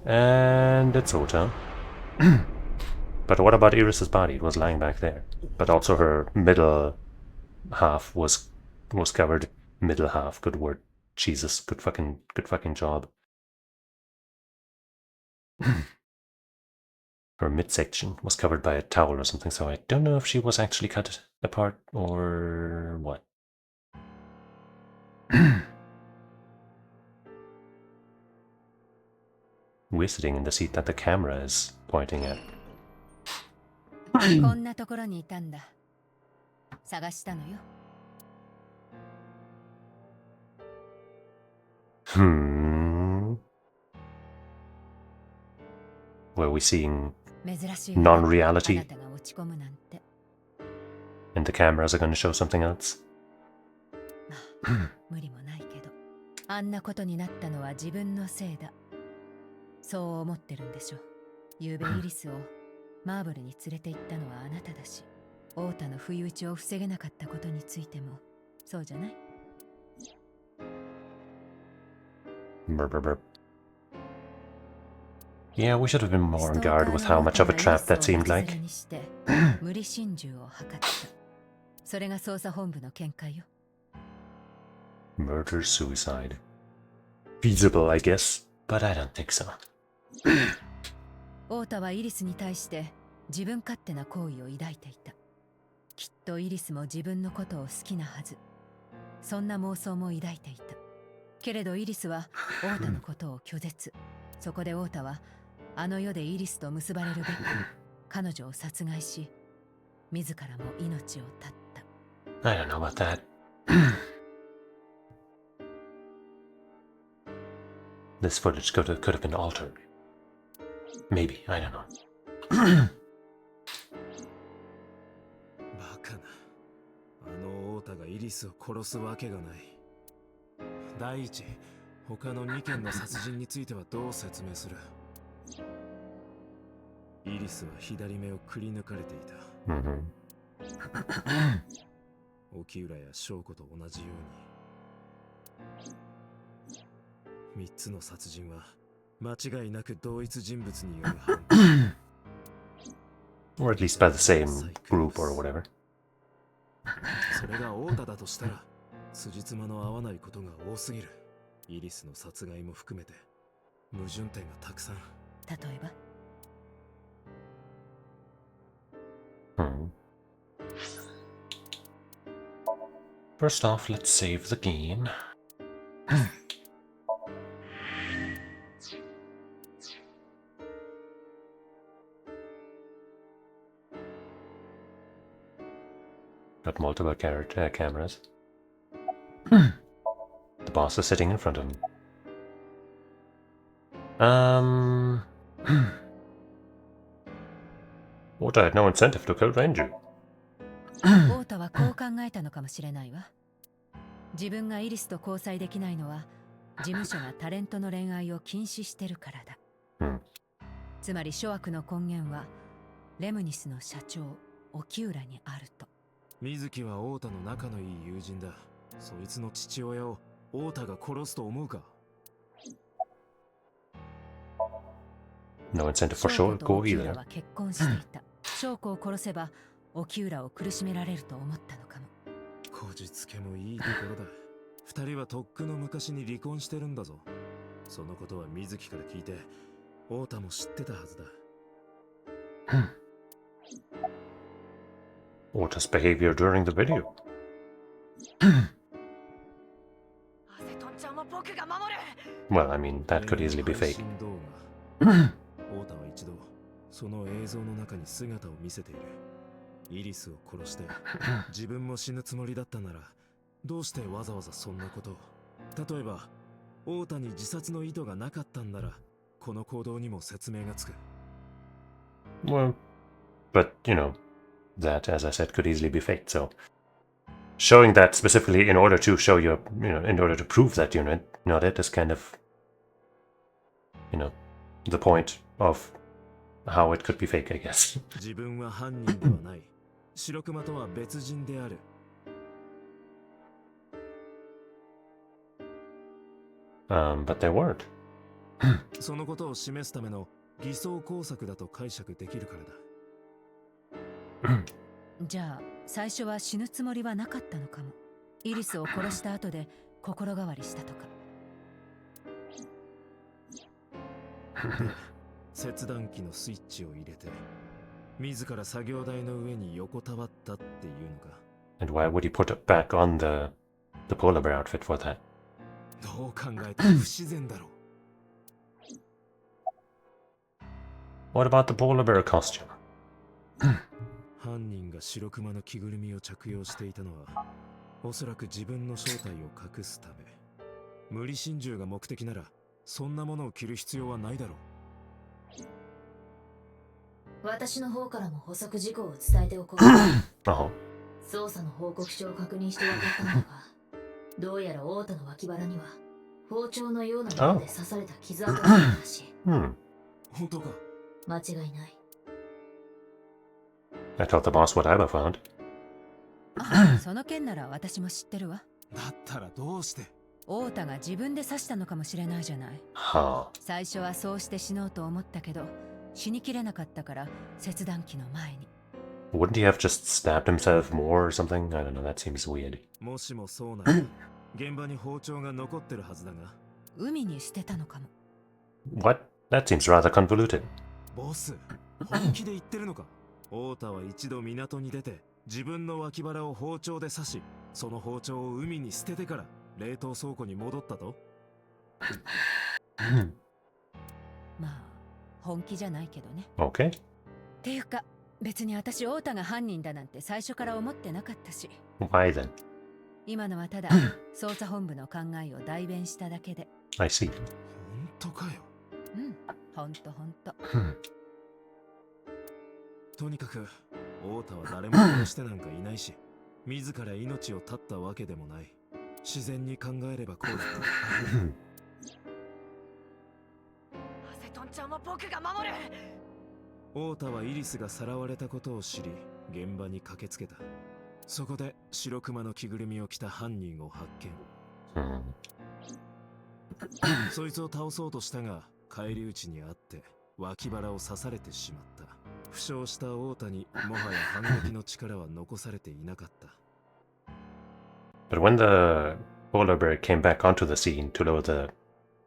And it's Ota. But what about Iris's body? It was lying back there. But also her middle half was covered. Middle half, good word. Jesus, good fucking job. Her midsection was covered by a towel or something, so I don't know if she was actually cut apart or what. We're sitting in the seat that the camera is pointing at. こんなところにいたんだ。探したのよ。Were we seeing non-reality? And the cameras are going to show something else? 無理もないけど、あんなことになったのは自分のせいだ。そう思ってるんでしょ。ゆうべイリスをマーブルに連れて行ったのはあなただし、オータの不意打ちを防げなかったことについてもそうじゃない？ Yeah, we should have been more on guard with how much of a trap that seemed like. 無理心中を図った。それが捜査本部の見解よ。Murder suicide. Feasible, I guess, but I don't think so. オータはイリスに対して自分勝手な好意を抱いていた。きっとイリスも自分のことを好きなはず。そんな妄想も抱いていた。けれどイリスはオータのことを拒絶。そこでオータはあの世でイリスと結ばれるべく彼女を殺害し、自らも命を絶った。I don't know about that. This footage could have been altered. Maybe, I don't know. バカな。あのオータがイリスを殺すわけがない。第一、他の2件の殺人についてはどう説明する？イリスは左目をくり抜かれていた。沖浦や翔子と同じように。3つの殺人は間違いなく同一人物による犯行。Or at least by the same group or whatever. それがオータだとしたら、辻褄の合わないことが多すぎる。イリスの殺害も含めて矛盾点がたくさん。例えばFirst off, let's save the game. Got multiple cameras. The boss is sitting in front of him. Ota had no incentive to kill Renju. オータはこう考えたのかもしれないわ。自分がイリスと交際できないのは事務所がタレントの恋愛を禁止してるからだ。つまり諸悪の根源はレムニスの社長沖浦にあると。水木はオータの仲のいい友人だ。そいつの父親をオータが殺すと思うか？ No incentive for Shoko either. は結婚していた。翔子を殺せば沖浦を苦しめられると思ったのかも。こじつけもいいところだ。二人はとっくの昔に離婚してるんだぞ。そのことは水木から聞いて、オータも知ってたはずだ。Ota's behavior during the video. アセトンちゃんは僕が守る。 Well, I mean, that could easily be fake. オータは一度その映像の中に姿を見せている。イリスを殺して自分も死ぬつもりだったなら、どうしてわざわざそんなことを？例えばオータに自殺の意図がなかったんなら、この行動にも説明がつく。 Well, but you know, that, as I said, could easily be faked. So, showing that specifically in order to show your, in order to prove that you're not it is kind of, the point of how it could be fake, I guess. 自分は犯人ではない。白熊とは別人である。But they weren't. そのことを示すための偽装工作だと解釈できるからだ。じゃあ最初は死ぬつもりはなかったのかも。イリスを殺した後で心変わりしたとか。切断機のスイッチを入れて、自ら作業台の上に横たわったっていうのか。 And why would he put it back on the polar bear outfit for that? どう考えても不自然だろう。 What about the polar bear costume? 犯人が白熊の着ぐるみを着用していたのは、おそらく自分の正体を隠すため。無理心中が目的なら、そんなものを着る必要はないだろう。私の方からも補足事項を伝えておこう。捜査の報告書を確認して分かったのが、どうやらオータの脇腹には包丁のようなもので刺された傷跡があったらしい。本当か？間違いない。I told the boss what I found. あ、その件なら私も知ってるわ。だったらどうして？太田が自分で刺したのかもしれないじゃない。はあ。最初はそうして死のうと思ったけど、死にきれなかったから切断機の前に。Wouldn't he have just stabbed himself more or something? I don't know, that seems weird. もしもそうなら、現場に包丁が残ってるはずだが。海に捨てたのかも。What? That seems rather convoluted. ボス、本気で言ってるのか？太田は一度港に出て、自分の脇腹を包丁で刺し、その包丁を海に捨ててから冷凍倉庫に戻ったと？まあ、本気じゃないけどね。Okay. っていうか、別に私太田が犯人だなんて最初から思ってなかったし。Why then? 今のはただ捜査本部の考えを代弁しただけで。I see. 本当かよ。うん、ほんとほんと。とにかく太田は誰も殺してなんかいないし、自ら命を絶ったわけでもない。自然に考えればこうだ。アセトンちゃんは僕が守る。太田はイリスがさらわれたことを知り、現場に駆けつけた。そこで白熊の着ぐるみを着た犯人を発見。そいつを倒そうとしたが、返り討ちにあって脇腹を刺されてしまった。負傷した太田にもはや反撃の力は残されていなかった。But when the polar bear came back onto the scene to lower the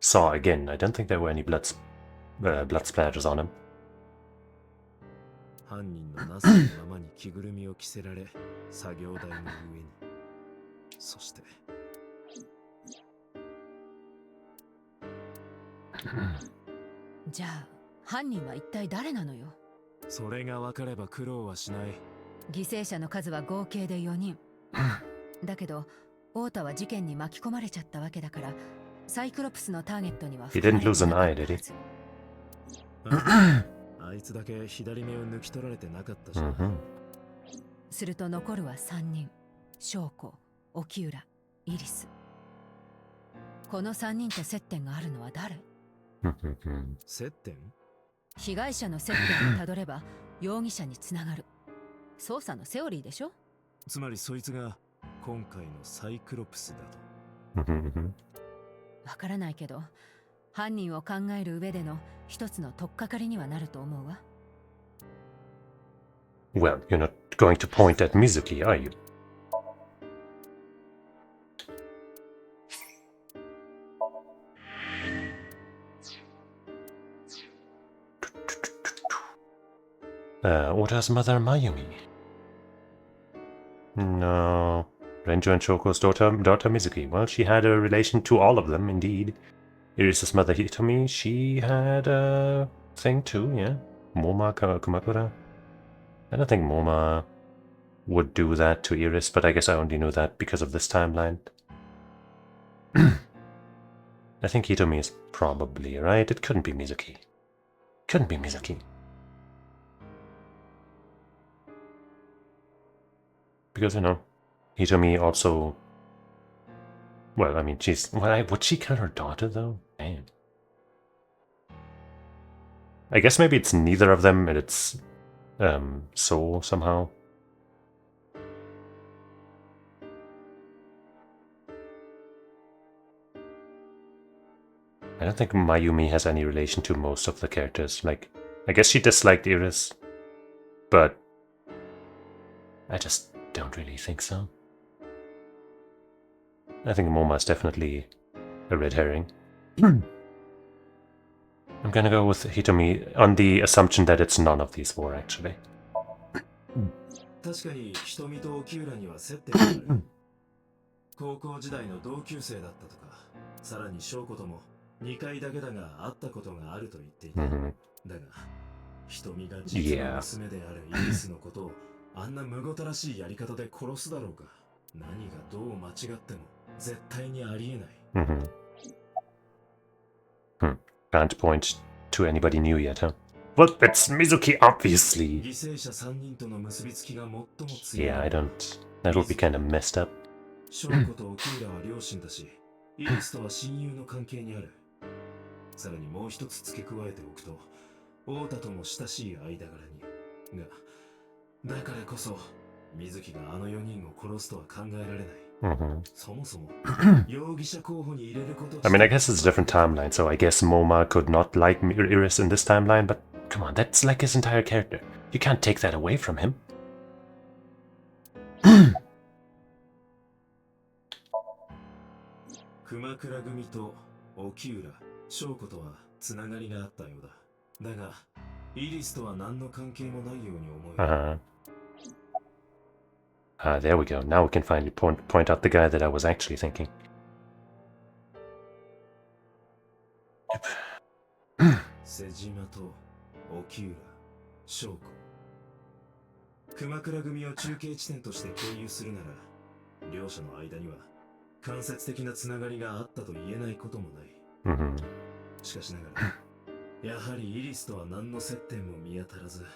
saw again, I don't think there were any blood splatters on him. 犯人のなすのままに着ぐるみを着せられ、作業台の上に。そして。じゃあ、犯人は一体誰なのよ？それが分かれば苦労はしない。犠牲者の数は合計で4人。だけど、太田は事件に巻き込まれちゃったわけだから、サイクロプスのターゲットには He didn't lose an eye, did he? あいつだけ左目を抜き取られてなかったじゃん。すると残るは3人。翔子、沖浦、イリス。この3人と接点があるのは誰？接点？被害者の接点をたどれば容疑者につながる。捜査のセオリーでしょ？つまりそいつが今回のサイクロプスだと。わからないけど、犯人を考える上での一つの取っかかりにはなると思うわ。Well, you're not going to point at Mizuki, are you? Ota's mother Mayumi. No. Renjo and Shoko's daughter Mizuki. Well, she had a relation to all of them, indeed. Iris's mother Hitomi, she had a thing too, yeah. Moma Kumakura. I don't think Moma would do that to Iris, but I guess I only knew that because of this timeline. I think Hitomi is probably right. It couldn't be Mizuki. Couldn't be Mizuki. Because, you know, Hitomi also... Well, I mean, she's... Well, would she kill her daughter, though? Damn. I guess maybe it's neither of them, and it's... So, somehow. I don't think Mayumi has any relation to most of the characters. Like, I guess she disliked Iris, but... I just don't really think so. I think Moma is definitely a red herring. I'm gonna go with Hitomi on the assumption that it's none of these four, actually. 確かに瞳と沖浦には接点がある。高校時代の同級生だったとか、さらに翔子とも2回だけだが会ったことがあると言っていた。だが、瞳が実の娘であるイリスのことをあんなむごたらしいやり方で殺すだろうか。何がどう間違っても絶対にありえない。Can't point to anybody new yet, huh? Well, it's Mizuki, obviously. 犠牲者3人との結びつきが最も強い。Yeah, I don't... That would be kind of messed up. 翔子と沖浦は両親だし、イリスとは親友の関係にある。さらにもう一つ付け加えておくと、太田とも親しい間柄に。が、だからこそ、水木があの4人を殺すとは考えられない。そもそも、容疑者候補に入れること。I mean, I guess it's a different timeline, so I guess Moma could not like Iris in this timeline, but come on, that's like his entire character. You can't take that away from him. 熊倉組と沖浦、翔子とはつながりがあったようだ。だが、イリスとは何の関係もないように思える。There we go. Now we can finally point out the guy that I was actually thinking. Yep. 瀬島と沖浦、翔子。熊倉組を中継地点として経由するなら、両者の間には間接的なつながりがあったと言えないこともない。しかしながら、やはりイリスとは何の接点も見当たらず。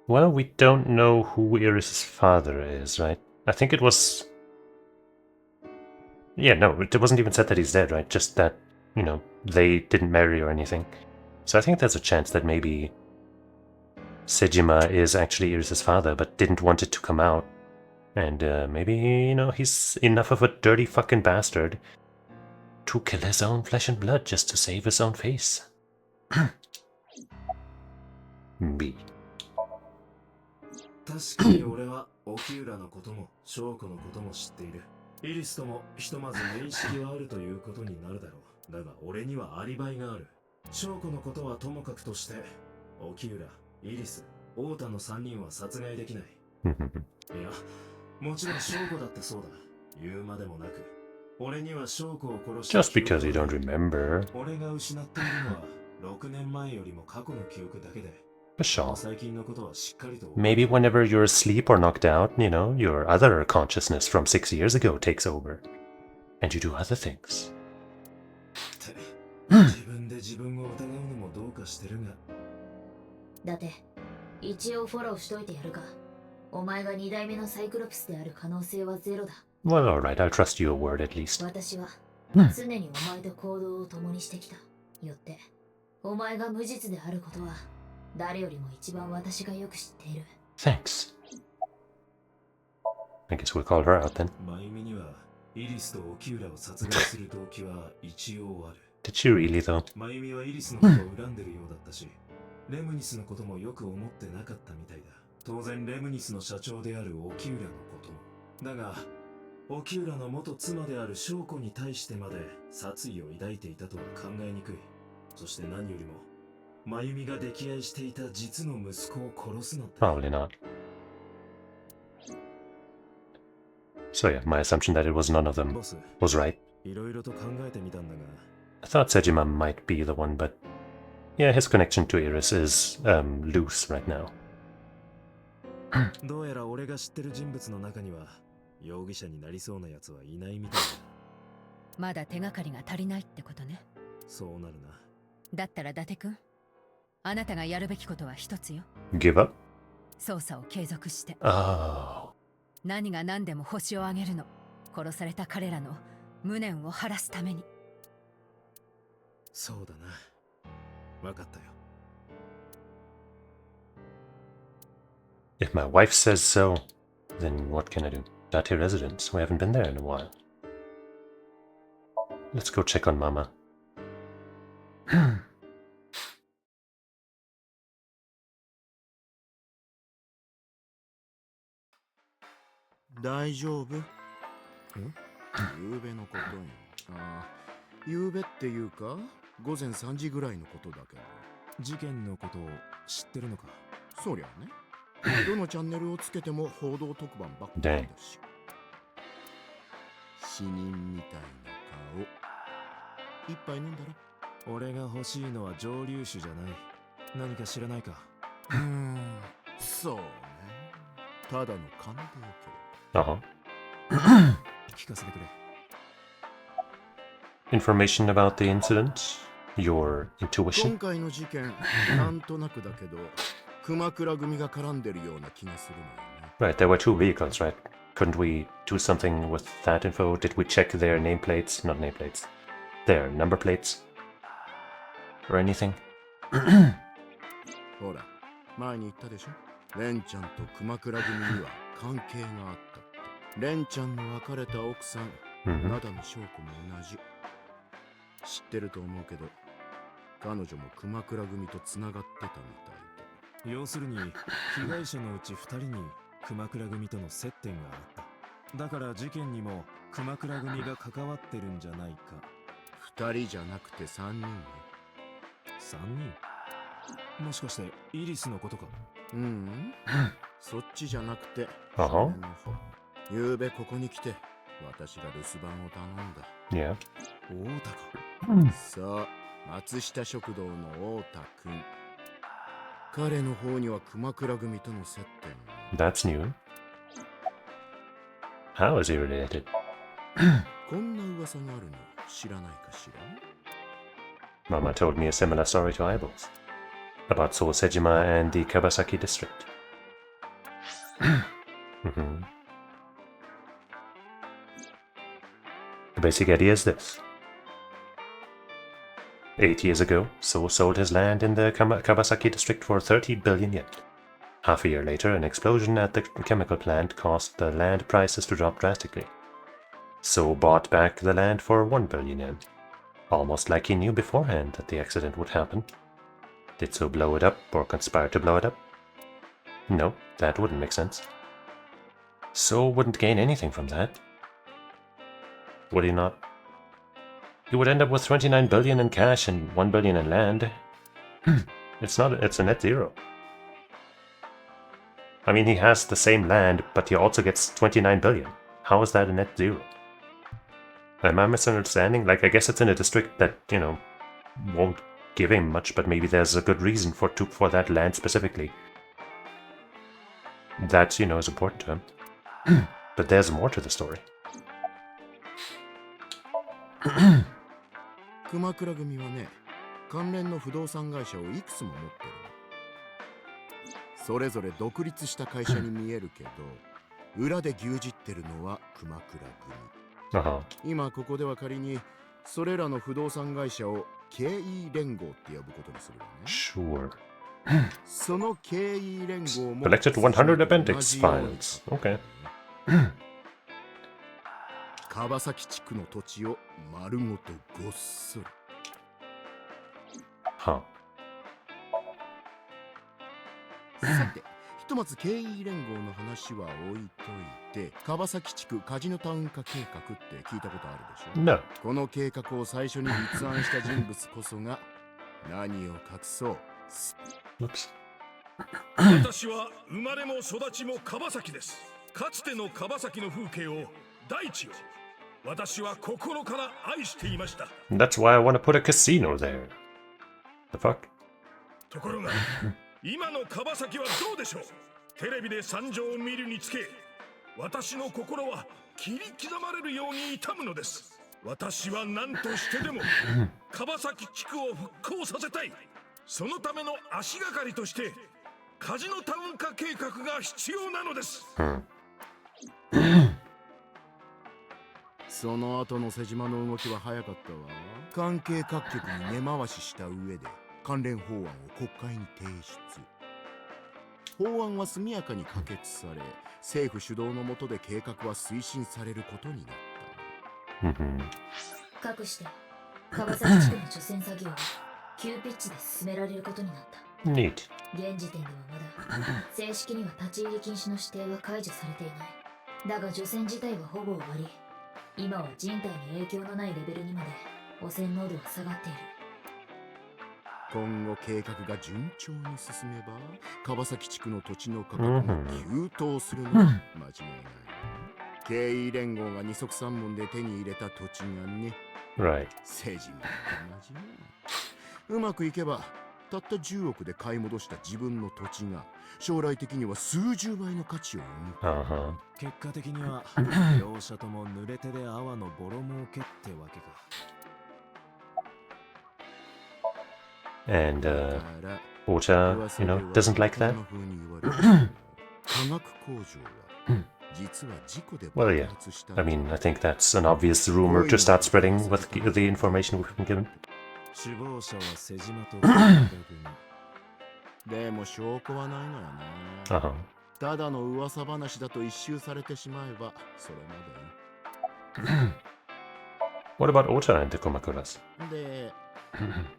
Well, we don't know who Iris's father is, right? I think it was... Yeah, no, it wasn't even said that he's dead, right? Just that, you know, they didn't marry or anything. So I think there's a chance that maybe Sejima is actually Iris's father, but didn't want it to come out. And maybe, you know, he's enough of a dirty fucking bastard to kill his own flesh and blood just to save his own face. B. 確かに俺は沖浦のことも翔子のことも知っている。イリスともひとまず面識はあるということになるだろう。だが俺にはアリバイがある。翔子のことはともかくとして、沖浦、イリス、太田の3人は殺害できない。いや、もちろん翔子だってそうだ。言うまでもなく、俺には翔子を殺した。Just because you don't remember. 俺が失っているのは6年前よりも過去の記憶だけで。For sure. Maybe whenever you're asleep or knocked out, you know, your other consciousness from 6 years ago takes over. And you do other things. 自分で自分を疑うのもどうかしてるが。だって、一応フォローしといてやるか。お前が2代目のサイクロプスである可能性はゼロだ。Well, alright, I'll trust your word at least. 私は常にお前と行動を共にしてきた。よって、お前が無実であることは誰よりも一番私がよく知っている。Thanks. I guess we'll call her out then. マユミにはイリスと沖浦を殺害する動機は一応ある。Did she really though? マユミはイリスのことを恨んでるようだったし、レムニスのこともよく思ってなかったみたいだ。当然レムニスの社長である沖浦のことも。だが、沖浦の元妻である翔子に対してまで殺意を抱いていたとは考えにくい。そして何よりも、マユミが溺愛していた実の息子を殺すなんて。Probably not. So yeah, my assumption that it was none of them was right. いろいろと考えてみたんだが。I thought Sejima might be the one, but yeah, his connection to Iris is loose right now. どうやら俺が知ってる人物の中には容疑者になりそうなやつはいないみたいだ。まだ手がかりが足りないってことね。そうなるな。だったら伊達くん、あなたがやるべきことは一つよ。Give up? 捜査を継続して。Oh. 何が何でも星をあげるの。殺された彼らの無念を晴らすために。そうだな。わかったよ。If my wife says so, then what can I do? Date residence. We haven't been there in a while. Let's go check on Mama. 大丈夫？夕べのことよ。ああ、夕べっていうか、午前3時ぐらいのことだけど。事件のことを知ってるのか？そりゃね。どのチャンネルをつけても報道特番ばっかりだし。死人みたいな顔。一杯飲んだら？俺が欲しいのは蒸留酒じゃない。何か知らないか？そうね。ただの金でよければ。聞かせてくれ。Information about the incident? Your intuition? 今回の事件、なんとなくだけど、熊倉組が絡んでるような気がするのよね。Right, there were two vehicles, right? Couldn't we do something with that info? Did we check their nameplates? Not nameplates. Their number plates? Or anything? ほら、前に言ったでしょ。レンちゃんと熊倉組には関係があったって。レンちゃんの別れた奥さん、灘の翔子も同じ。知ってると思うけど、彼女も熊倉組と繋がってたみたいで。要するに被害者のうち2人に熊倉組との接点があった。だから事件にも熊倉組が関わってるんじゃないか。2人じゃなくて3人ね。3人？もしかしてイリスのことか？そっちじゃなくて、ゆうべここに来て私が留守番を頼んだ。太田か。さあ、松下食堂の太田くん。彼の方には熊倉組との接点が。That's new. How is he related? こんな噂があるの知らないかしら？ Mama told me a similar story to Eyeballs about Soul Sejima and the Kawasaki district. The basic idea is this. 8 years ago, Soul sold his land in the Kawasaki district for 30 billion yen. Half a year later, an explosion at the chemical plant caused the land prices to drop drastically. So bought back the land for 1 billion yen, almost like he knew beforehand that the accident would happen. Did So blow it up or conspire to blow it up? No, that wouldn't make sense. So wouldn't gain anything from that. Would he not? He would end up with 29 billion in cash and 1 billion in land. It's a net zero. I mean, he has the same land, but he also gets 29 billion. How is that a net zero? Am I misunderstanding? Like, I guess it's in a district that, you know, won't give him much, but maybe there's a good reason for that land specifically. That, you know, is important to him. But there's more to the story. 熊倉組はね、関連の不動産会社をいくつも持ってる。それぞれ独立した会社に見えるけど、裏で牛耳ってるのは熊倉組。今ここでは仮にそれらの不動産会社を経営連合って呼ぶことにするわね。Sure. その経営連合も Collected 100 appendix files. Okay. 川崎地区の土地を丸ごとごっそり。はさて、ひとまず経営連合の話は置いといて、川崎地区カジノタウン化計画って聞いたことあるでしょ？ No. この計画を最初に立案した人物こそが何を隠そう。Oops. 私は生まれも育ちも川崎です。かつての川崎の風景を、大地を、私は心から愛していました。That's why I want to put a casino there. The fuck? ところが、今の川崎はどうでしょう？テレビで惨状を見るにつけ、私の心は切り刻まれるように痛むのです。私は何としてでも川崎地区を復興させたい。そのための足がかりとしてカジノタウン化計画が必要なのです。その後の瀬島の動きは早かったわ。関係各局に根回しした上で関連法案を国会に提出。法案は速やかに可決され、政府主導の下で計画は推進されることになった。かくして川崎地区の除染作業は急ピッチで進められることになった。Neat. 現時点ではまだ正式には立ち入り禁止の指定は解除されていない。だが除染自体はほぼ終わり、今は人体に影響のないレベルにまで汚染濃度は下がっている。今後計画が順調に進めば川崎地区の土地の価格が急騰するのは間違いない。経営連合が二足三門で手に入れた土地がね。Right. 政治も同じよ。うまくいけばたった10億で買い戻した自分の土地が将来的には数十倍の価値を生む。結果的には両者とも濡れ手で泡のボロ儲けってわけか。And, Ota, you know, doesn't like that. Well, yeah. I mean, I think that's an obvious rumor to start spreading with the information we've been given. でも証拠はないのよね。Uh-huh. ただの噂話だと一周されてしまえばそれまで。What about Ota and the Kumakuras? で、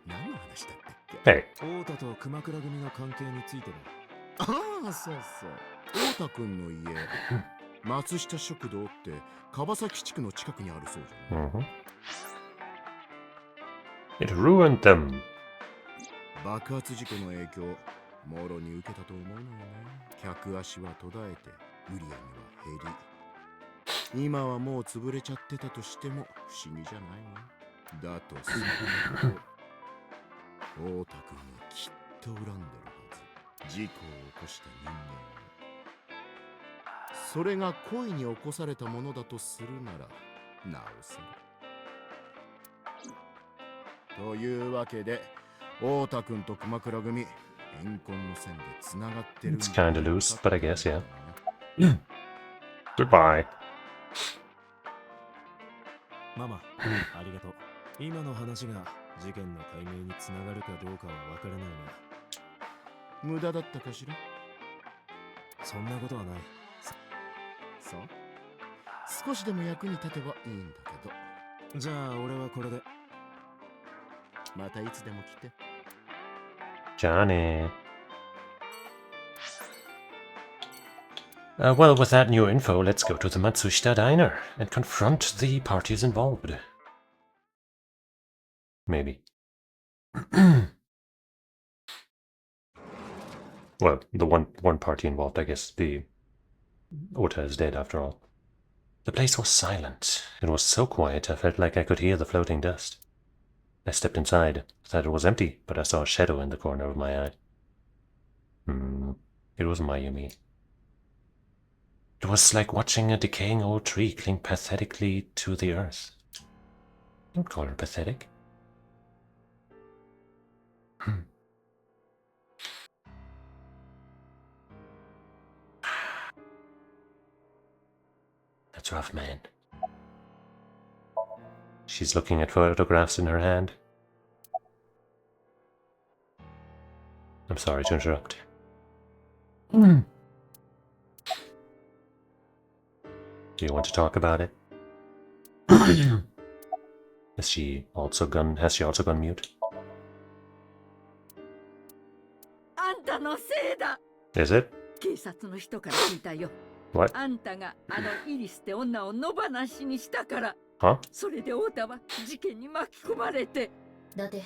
何の話だったっけ？ Hey. 王太と熊倉組の関係についてだ。ああ、そうそう。太田くんの家、松下食堂って川崎地区の近くにあるそうじゃない。It ruined them. 爆発事故の影響、もろに受けたと思うのよね。客足は途絶えて、売り上げは減り。今はもう潰れちゃってたとしても不思議じゃないの。だとすると、太田くんはきっと恨んでるはず。事故を起こした人間を。それが故意に起こされたものだとするなら、なおさら。というわけで、太田くんと熊倉組、怨恨の線でつながってる。 It's kinda loose, but I guess, yeah. Goodbye. ママ、ありがとう。今の話が事件の解明につながるかどうかはわからないが。無駄だったかしら？そんなことはない。そう？少しでも役に立てばいいんだけど。じゃあ俺はこれで。またいつでも来て。Johnny. Well, with that new info, let's go to the Matsushita diner and confront the parties involved. Maybe. Well, the one party involved, I guess. The Ota is dead after all. The place was silent. It was so quiet I felt like I could hear the floating dust. I stepped inside, thought it was empty, but I saw a shadow in the corner of my eye. It was Mayumi. It was like watching a decaying old tree cling pathetically to the earth. Don't call her pathetic. That's rough, man. She's looking at photographs in her hand. I'm sorry to interrupt. Do you want to talk about it? Has she also gone mute? あんたのせいだ。 Is it? 警察の人から聞いたよ。 What? あんたがあのイリスって女を野放しにしたから。 Huh? それで太田は事件に巻き込まれて。だって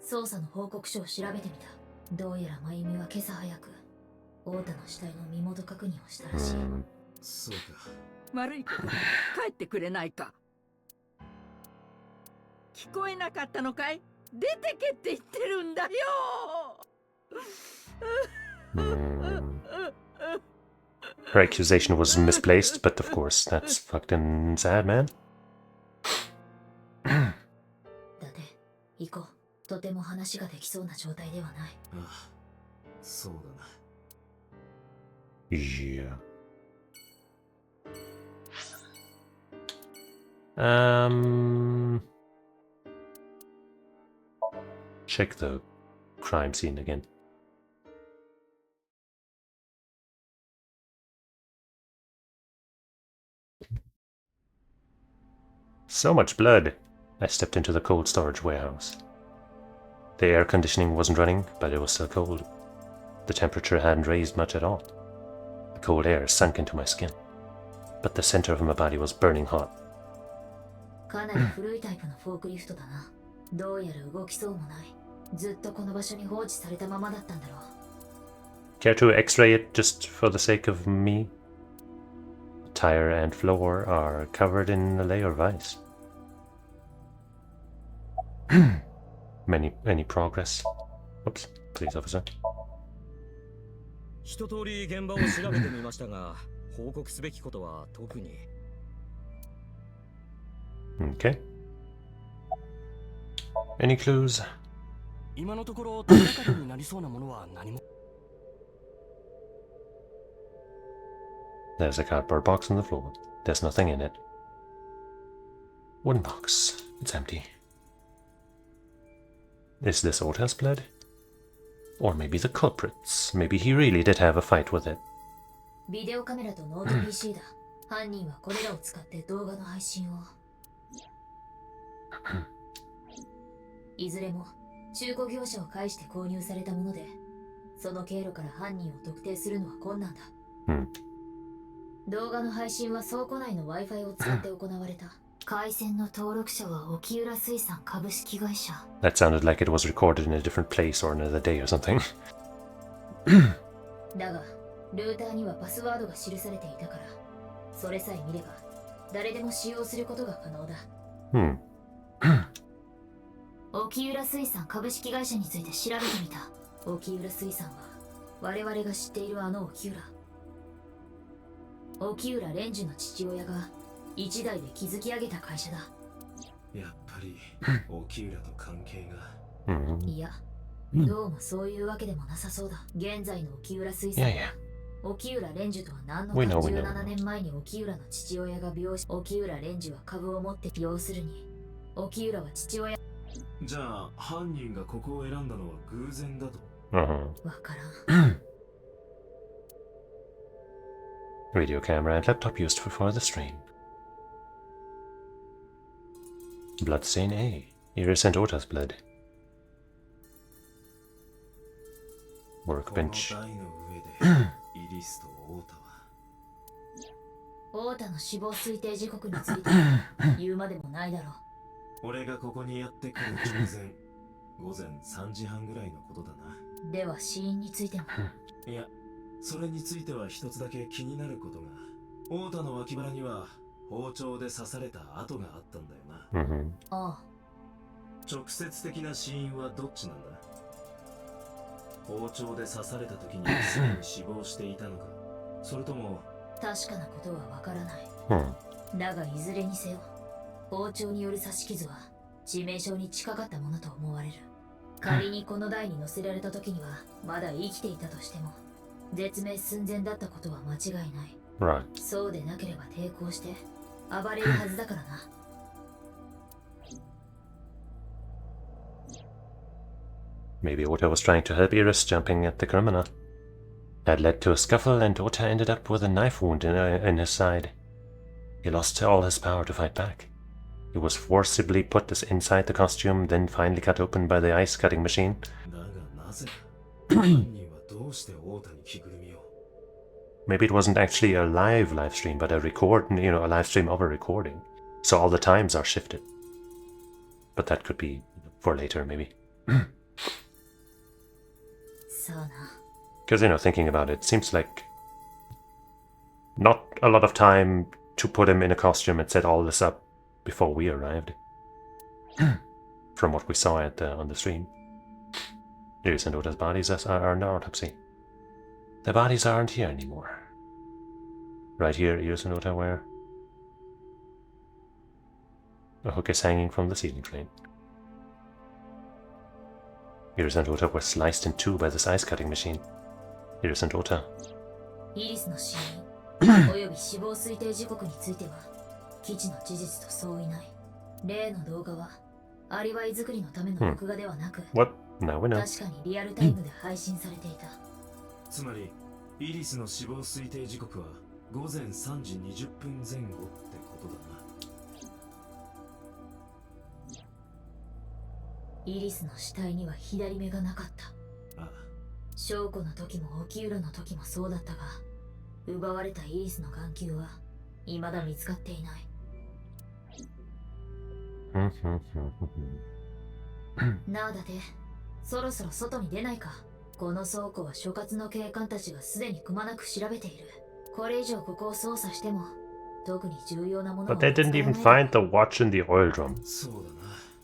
捜査の報告書を調べてみた。どうやら真由美は今朝早く太田の死体の身元確認をしたらしい。そうか。悪いけど帰ってくれないか。聞こえなかったのかい？出てけって言ってるんだよ。Her accusation was misplaced, but of course, that's fucking sad, man. だって行こう。とても話ができそうな状態ではない。ああ、そうだな。Yeah. Check the crime scene again. So much blood! I stepped into the cold storage warehouse. The air conditioning wasn't running, but it was still cold. The temperature hadn't raised much at all. The cold air sunk into my skin, but the center of my body was burning hot. かなり古いタイプのフォークリフトだな。どうやら動きそうもない。ずっとこの場所に放置されたままだったんだろう。Care to x-ray it just for the sake of me? Tire and floor are covered in a layer of ice. Any progress? Oops, please, officer. 一通り現場を調べてみましたが、報告すべきことは特に。Okay. Any clues? 今のところ手がかりになりそうなものは何も。There's a cardboard box on the floor. There's nothing in it. Wooden box. It's empty. Is this Ota's blood? Or maybe the culprits. Maybe he really did have a fight with it. ビデオカメラとノート PC だ。犯人はこれらを使って動画の配信を。いずれも中古業者を介して購入されたもので、その経路から犯人を特定するのは困難だ。動画の配信は倉庫内の Wi-Fi を使って行われた。回線の登録者は沖浦水産株式会社。That sounded like it was recorded in a different place or another day or something. だが、ルーターにはパスワードが記されていたから、それさえ見れば誰でも使用することが可能だ。沖浦水産株式会社について調べてみた。沖浦水産は我々が知っているあの沖浦。沖浦蓮寿の父親が一代で築き上げた会社だ。やっぱり沖浦と関係が。いや、どうもそういうわけでもなさそうだ。現在の沖浦水産は沖浦蓮寿とは何のか。17年前に沖浦の父親が病死。沖浦蓮寿は株を持って、要するに沖浦は父親。じゃあ犯人がここを選んだのは偶然だと。わからん。Radio camera and laptop used for the stream. Bloodstain A. Iris and Ota's blood. Workbench. オータの死亡推定時刻について言うまでもないだろう。俺がここにやってくる直前、午前3時半ぐらいのことだな。では死因についても。いや、それについては一つだけ気になることが。オータの脇腹には包丁で刺された跡があったんだよな。ああ。直接的な死因はどっちなんだ？包丁で刺された時にすぐに死亡していたのか、それとも。確かなことはわからない。だがいずれにせよ、包丁による刺し傷は致命傷に近かったものと思われる。仮にこの台に乗せられた時にはまだ生きていたとしても、絶命寸前だったことは間違いない。そうでなければ抵抗して暴れるはずだからな。Maybe Ota was trying to help Iris jumping at the criminal. That led to a scuffle and Ota ended up with a knife wound in his side. He lost all his power to fight back. He was forcibly put inside the costume, then finally cut open by the ice-cutting machine. Maybe it wasn't actually a live stream, but a live stream of a recording. So all the times are shifted. But that could be for later, maybe. Because, thinking about it, seems like not a lot of time to put him in a costume and set all this up before we arrived. From what we saw on the stream. Iris and Ota's bodies are in autopsy. Their bodies aren't here anymore. Right here, Iris and Ota were. A hook is hanging from the ceiling frame. Iris and Ota were sliced in two by this ice-cutting machine. Iris and Ota. イリスの死因および死亡推定時刻については基地の事実と相違ない。例の動画はアリバイ作りのための録画ではなく、What? Now we know. 確かにリアルタイムで配信されていた。つまりイリスの死亡推定時刻は午前3時20分前後ってことだな。イリスの死体には左目がなかった。証拠の時も沖浦の時もそうだったが、奪われたイリスの眼球は未だ見つかっていない。なあだて、そろそろ外に出ないか。この倉庫は所轄の警官たちがすでにくまなく調べている。これ以上ここを捜査しても特に重要なものは。But they didn't even find the watch in the oil drum. そう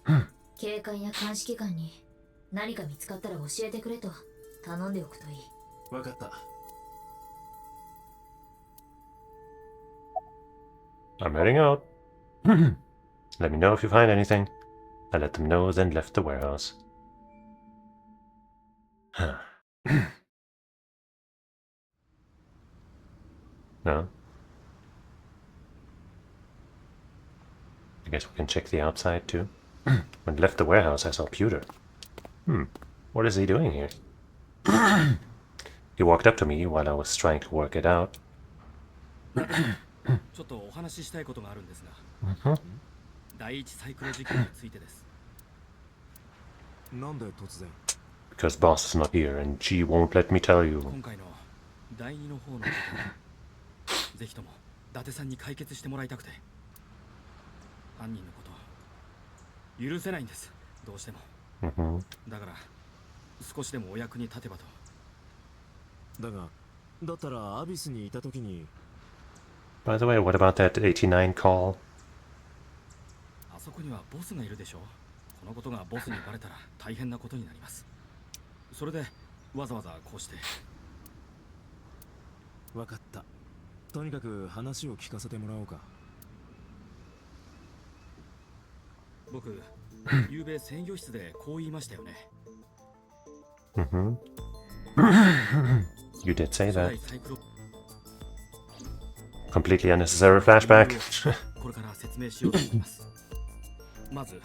だな。警官や監視機関に何か見つかったら教えてくれと頼んでおくといい。わかった。I'm heading out. Let me know if you find anything. I let them know, then left the warehouse. No? I guess we can check the outside too. When I left the warehouse, I saw Pewter. What is he doing here? He walked up to me while I was trying to work it out. ちょっとお話ししたいことがあるんですが、第一サイクロ事件についてです。なんで突然 Because boss is not here and she won't let me tell you. 今回の第二の方の事件、ぜひとも伊達さんに解決してもらいたくて、犯人のこと許せないんです。どうしても。だから少しでもお役に立てばと。だが、だったらアビスにいた時に。By the way, what about that 89 call? あそこにはボスがいるでしょ。このことがボスにバレたら大変なことになります。それでわざわざこうして。わかった。とにかく話を聞かせてもらおうか。僕、昨べ制御室でこう言いましたよね。You did say that. Completely unnecessary flashback. これから説明しようと思います。まず、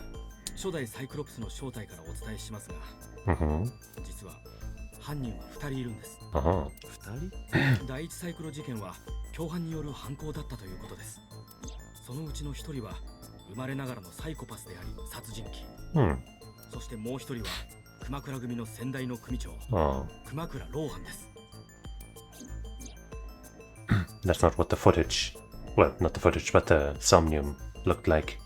初代サイクロプスの正体からお伝えしますが、実は犯人は2人いるんです。2人？第一サイクロ事件は共犯による犯行だったということです。そのうちの1人は生まれながらのサイコパスであり殺人鬼。そしてもう1人は熊倉組の先代の組長、熊倉ローハンです。That's not what the footage, well, not the footage, but the Somnium looked like.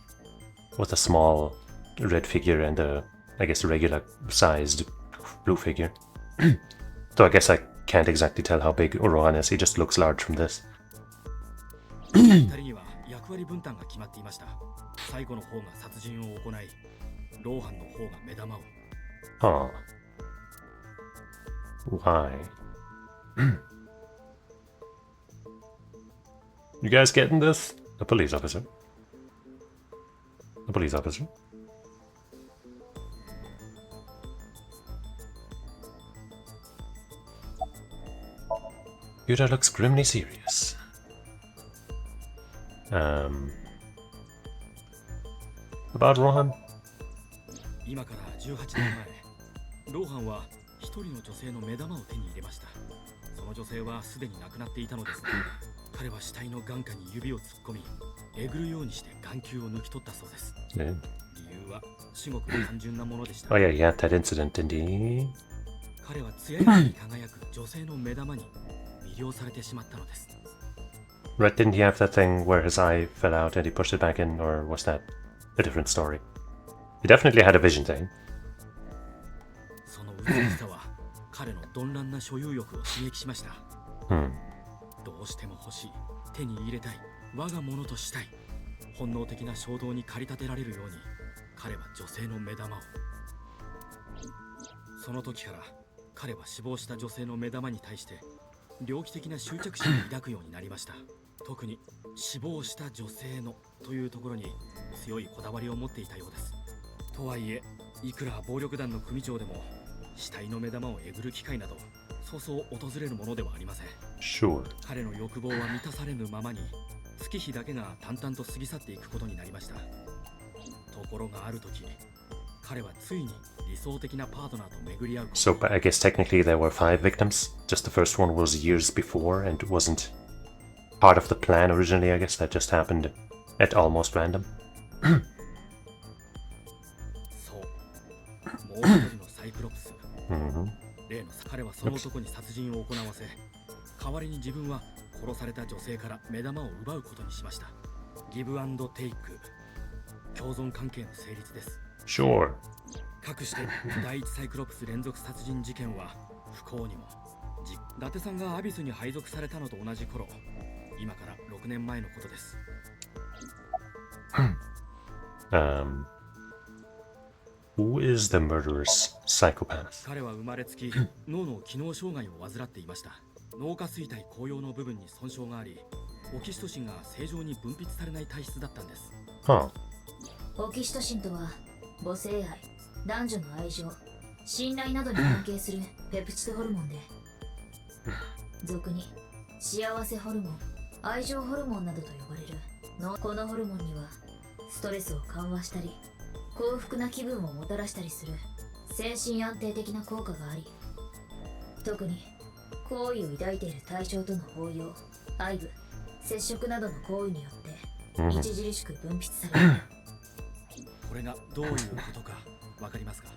With a small red figure and a, I guess, regular sized blue figure. So I guess I can't exactly tell how big Rohan is, he just looks large from this. 2人には役割分担が決まっていました。最後の方が殺人を行い、ローハンの方が目玉を。Huh. Why? You guys getting this? A police officer. A police officer. Yuta looks grimly serious. About Rohan? 今から18年前、ローハンは一人の女性の目玉を手に入れました。その女性はすでに亡くなっていたのですが、彼は死体の眼下に指を突っ込み、えぐるようにして眼球を抜き取ったそうです。理由は至極単純なものでした。Oh yeah, he had that incident, didn't he? 彼は艶やかに輝く女性の目玉に魅了されてしまったのです。Right, didn't he have that thing where his eye fell out and he pushed it back in, or was that a different story? He definitely had a vision thing. その美しさは彼の鈍乱な所有欲を刺激しました。どうしても欲しい、手に入れたい、我が物としたい、本能的な衝動に駆り立てられるように彼は女性の目玉を。その時から彼は死亡した女性の目玉に対して猟奇的な執着心を抱くようになりました。特に死亡した女性のというところに強いこだわりを持っていたようです。とはいえ、いくら暴力団の組長でも死体の目玉をえぐる機会などそうそう訪れるものではありません。Sure. 彼の欲望は満たされぬままに月日だけが淡々と過ぎ去っていくことになりました。ところがある時、彼はついに理想的なパートナーと巡り合う。So, but I guess technically there were 5 victims. Just the first one was years before and wasn't part of the plan originally. I guess that just happened at almost random. そう。もう一人のサイクロプス。例の彼はその男に殺人を行わせ、代わりに自分は殺された女性から目玉を奪うことにしました。ギブアンドテイク。共存関係の成立です。Sure. かくして第一サイクロプス連続殺人事件は不幸にも伊達さんがアビスに配属されたのと同じ頃、今から6年前のことです。Who is the murderous psychopath? 彼は生まれつき脳の機能障害を患っていました。脳下垂体後葉の部分に損傷があり、オキシトシンが正常に分泌されない体質だったんです。オキシトシンとは母性愛、男女の愛情、信頼などに関係するペプチドホルモンで、俗に幸せホルモン、愛情ホルモンなどと呼ばれるこのホルモンにはストレスを緩和したり幸福な気分をもたらしたりする精神安定的な効果があり、特に好意を抱いている対象との包容、愛撫、接触などの行為によって著しく分泌される。これがどういうことかわかりますか？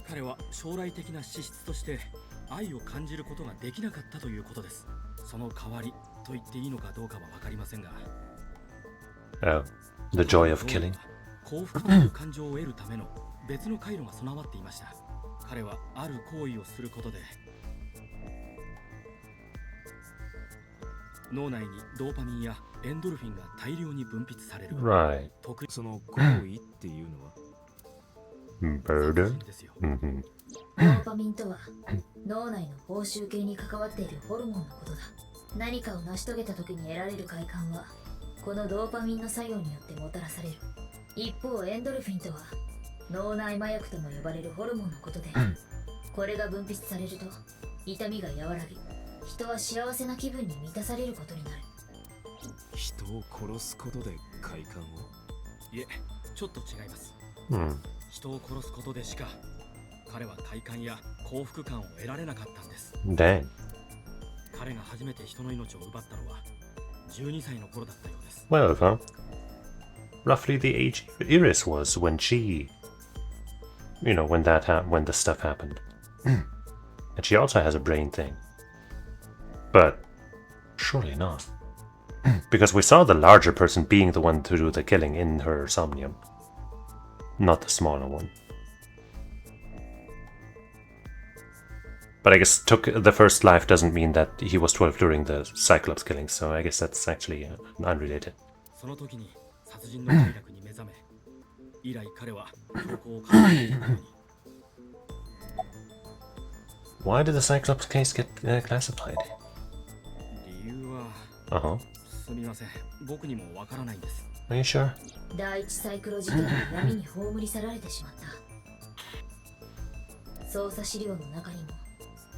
彼は将来的な資質として愛を感じることができなかったということです。その代わりと言っていいのかどうかはわかりませんが、the joy of killing. 幸福という感情を得るための別の回路が備わっていました。彼はある行為をすることで脳内にドーパミンやエンドルフィンが大量に分泌される。Right. その行為っていうのは Murder? ドーパミンとは脳内の報酬系に関わっているホルモンのことだ。何かを成し遂げた時に得られる快感はこのドーパミンの作用によってもたらされる。一方エンドルフィンとは脳内麻薬とも呼ばれるホルモンのことで、これが分泌されると痛みが和らぎ、人は幸せな気分に満たされることになる。人を殺すことで快感を？いえ、ちょっと違います。人を殺すことでしか彼は快感や幸福感を得られなかったんです。Dang. 彼が初めて人の命を奪ったのは12歳の頃だったようです。Well, roughly the age Iris was when she, when this stuff happened. And she also has a brain thing. But surely not. Because we saw the larger person being the one to do the killing in her Somnium. Not the smaller one. But I guess the first life doesn't mean that he was 12 during the Cyclops killing, so I guess that's actually unrelated. その時に殺人の快楽に目覚め、以来彼は強行を感じていたのに。Why did the Cyclops case get classified? 理由は、すみません、僕にもわからないんです。Are you sure? 第一サイクロ事件は闇に葬り去られてしまった。捜査資料の中にも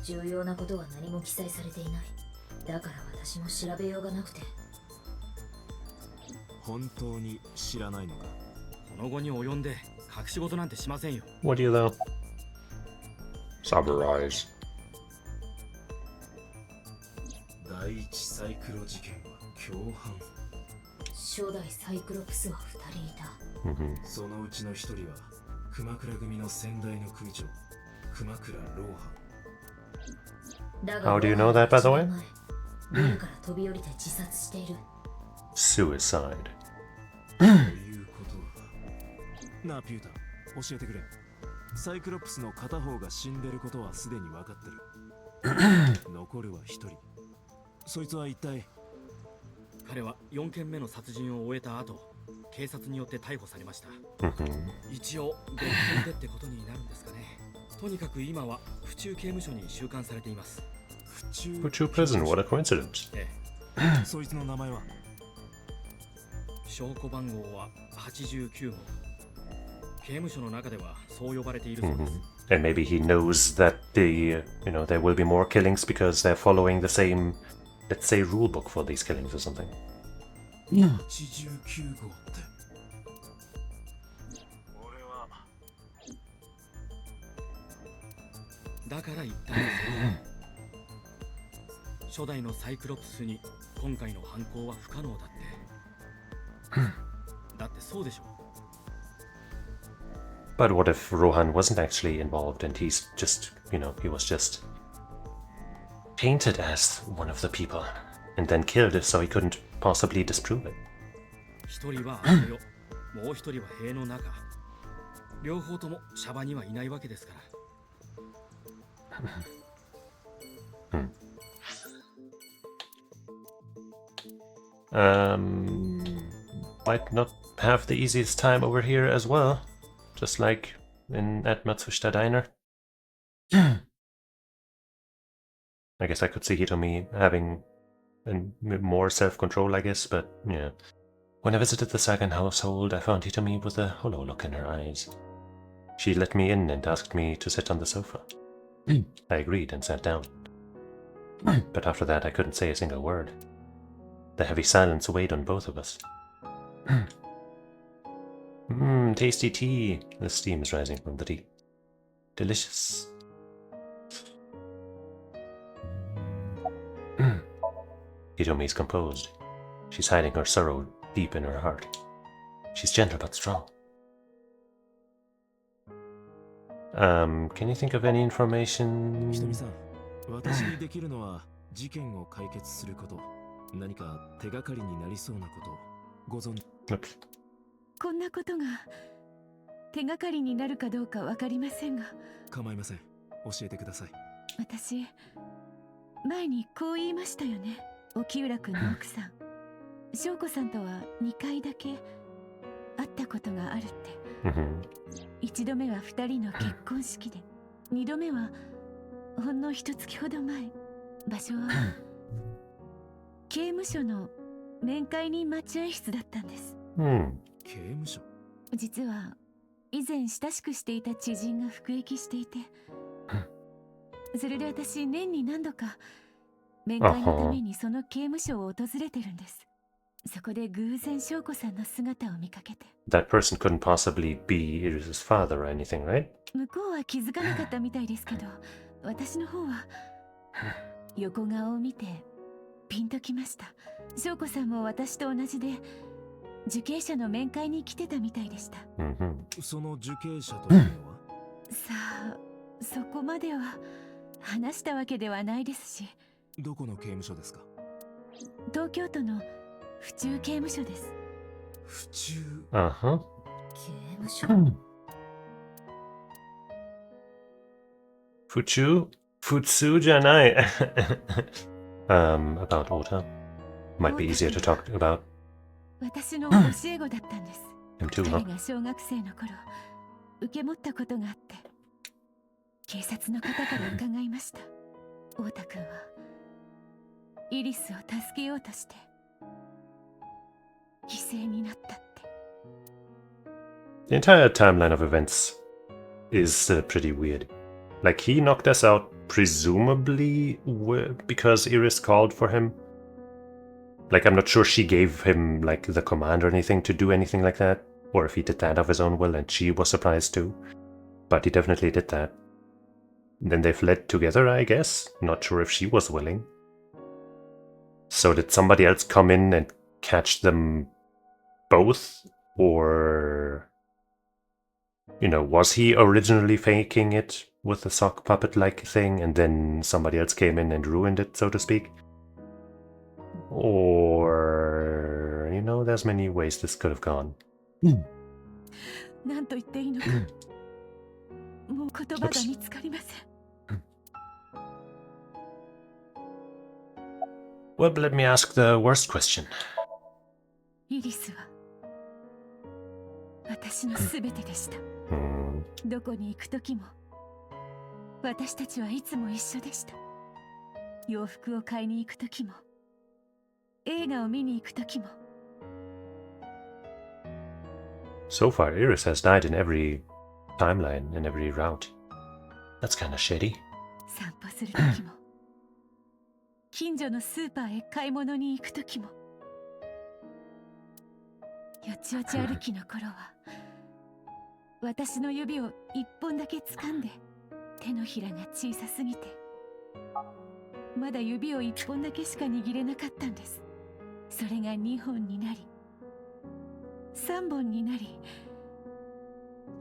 重要なことは何も記載されていない。だから私も調べようがなくて。本当に知らないのか？この後に及んで隠し事なんてしませんよ。What do you know? Summarize. 第一サイクロ事件は共犯。初代サイクロプスは2人いた。そのうちの1人は熊倉組の先代の組長、熊倉ローハン。 How do you know that, by the way? ビルから飛び降りて自殺している。Suicide. ということはなあピューター、教えてくれ。サイクロプスの片方が死んでることはすでに分かってる。残るは1人。そいつは一体？彼は4件目の殺人を終えた後、警察によって逮捕されました。一応別件でってことになるんですかね。とにかく今は府中刑務所に収監されています。府中 prison, what a coincidence. そいつの名前は？証拠番号は89号。刑務所の中ではそう呼ばれているそうです。And maybe he knows that there will be more killings because they're following the same, let's say, rule book for these killings or something. 89号って。俺は。だから言ったんですよ。初代のサイクロプスに今回の犯行は不可能だって。だってそうでしょ。But what if Rohan wasn't actually involved and he's just, he was just painted as one of the people and then killed it so he couldn't possibly disprove it? 一人はあの世、もう一人は塀の中。両方ともシャバにはいないわけですから。Might not have the easiest time over here as well, just like at Matsushita Diner. I guess I could see Hitomi having more self-control, I guess, but yeah. When I visited the second household, I found Hitomi with a hollow look in her eyes. She let me in and asked me to sit on the sofa. I agreed and sat down. But after that, I couldn't say a single word. The heavy silence weighed on both of us. Tasty tea. The steam is rising from the tea. Delicious. Hitomi is composed. She's hiding her sorrow deep in her heart. She's gentle but strong. Can you think of any information? ひとみさん、私にできるのは事件を解決すること。何か手がかりになりそうなことをご存知。こんなことが手がかりになるかどうかわかりませんが。構いません。教えてください。私、前にこう言いましたよね。沖浦君の奥さん、翔子さんとは2回だけ会ったことがあるって。1度目は2人の結婚式で、2度目はほんの1月ほど前。場所は刑務所の面会人待合室だったんです。刑務所？実は以前親しくしていた知人が服役していて、それで私年に何度か面会のためにその刑務所を訪れてるんです。そこで偶然翔子さんの姿を見かけて。That person couldn't possibly be Iris's father or anything, right? 向こうは気づかなかったみたいですけど、私の方は横顔を見てピンときました。翔子さんも私と同じで受刑者の面会に来てたみたいでした。その受刑者というのは？さあ、そこまでは話したわけではないですし。どこの刑務所ですか？東京都の府中刑務所です。府中？刑務所？府中？普通じゃない。About Ota. Might be easier to talk about. 私の教え子だったんです。Him too, 彼 huh? が小学生の頃受け持ったことがあって、警察の方から伺いました。太田君はイリスを助けようとして犠牲になったって。 The entire timeline of events is pretty weird. Like, he knocked us out presumably because Iris called for him. Like, I'm not sure she gave him, like, the command or anything to do anything like that, or if he did that of his own will and she was surprised too. But he definitely did that. Then they fled together, I guess. Not sure if she was willing. So did somebody else come in and catch them both? Or, you know, was he originally faking it with a sock puppet-like thing and then somebody else came in and ruined it, so to speak? Or, you know, there's many ways this could have gone. なんと言っていいのか、もう言葉が見つかりません。Well, but let me ask the worst question. イリスは私のすべてでした。どこに行くときも私たちはいつも一緒でした。洋服を買いに行くときも映画を見に行くときも。 So far, Iris has died in every timeline, in every route. That's kind of shitty. 散歩するときも近所のスーパーへ買い物に行くときも。よちよち歩きの頃は私の指を一本だけ掴んで、手のひらが小さすぎてまだ指を一本だけしか握れなかったんです。それが2本になり3本になり、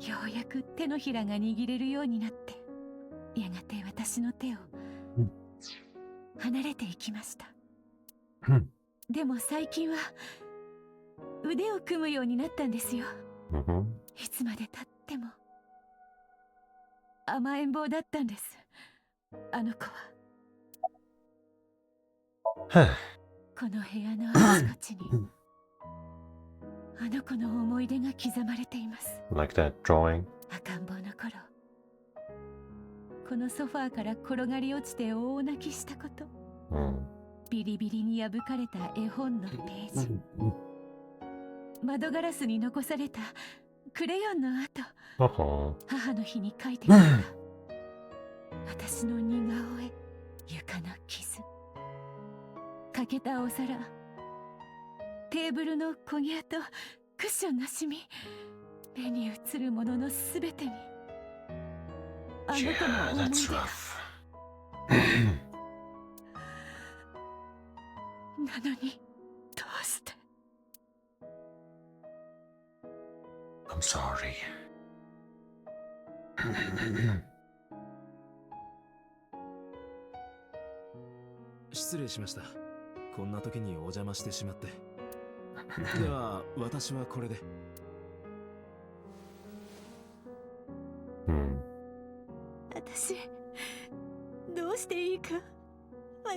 ようやく手のひらが握れるようになって、やがて私の手を離れていきました。でも最近は腕を組むようになったんですよ。いつまで経っても甘えん坊だったんです、あの子は。この部屋のあちこちにあの子の思い出が刻まれています。 Like that drawing. 赤ん坊の頃、このソファーから転がり落ちて大泣きしたこと、ビリビリに破かれた絵本のページ、窓ガラスに残されたクレヨンの跡、母の日に描いてくれた私の似顔絵、床の傷、欠けたお皿、テーブルの焦げ跡、クッションのシミ、目に映るもののすべてにあの子の思い出が。なのにどうして。 I'm sorry. 失礼しました。こんな時にお邪魔してしまって。では私はこれで。私どうしていいかわ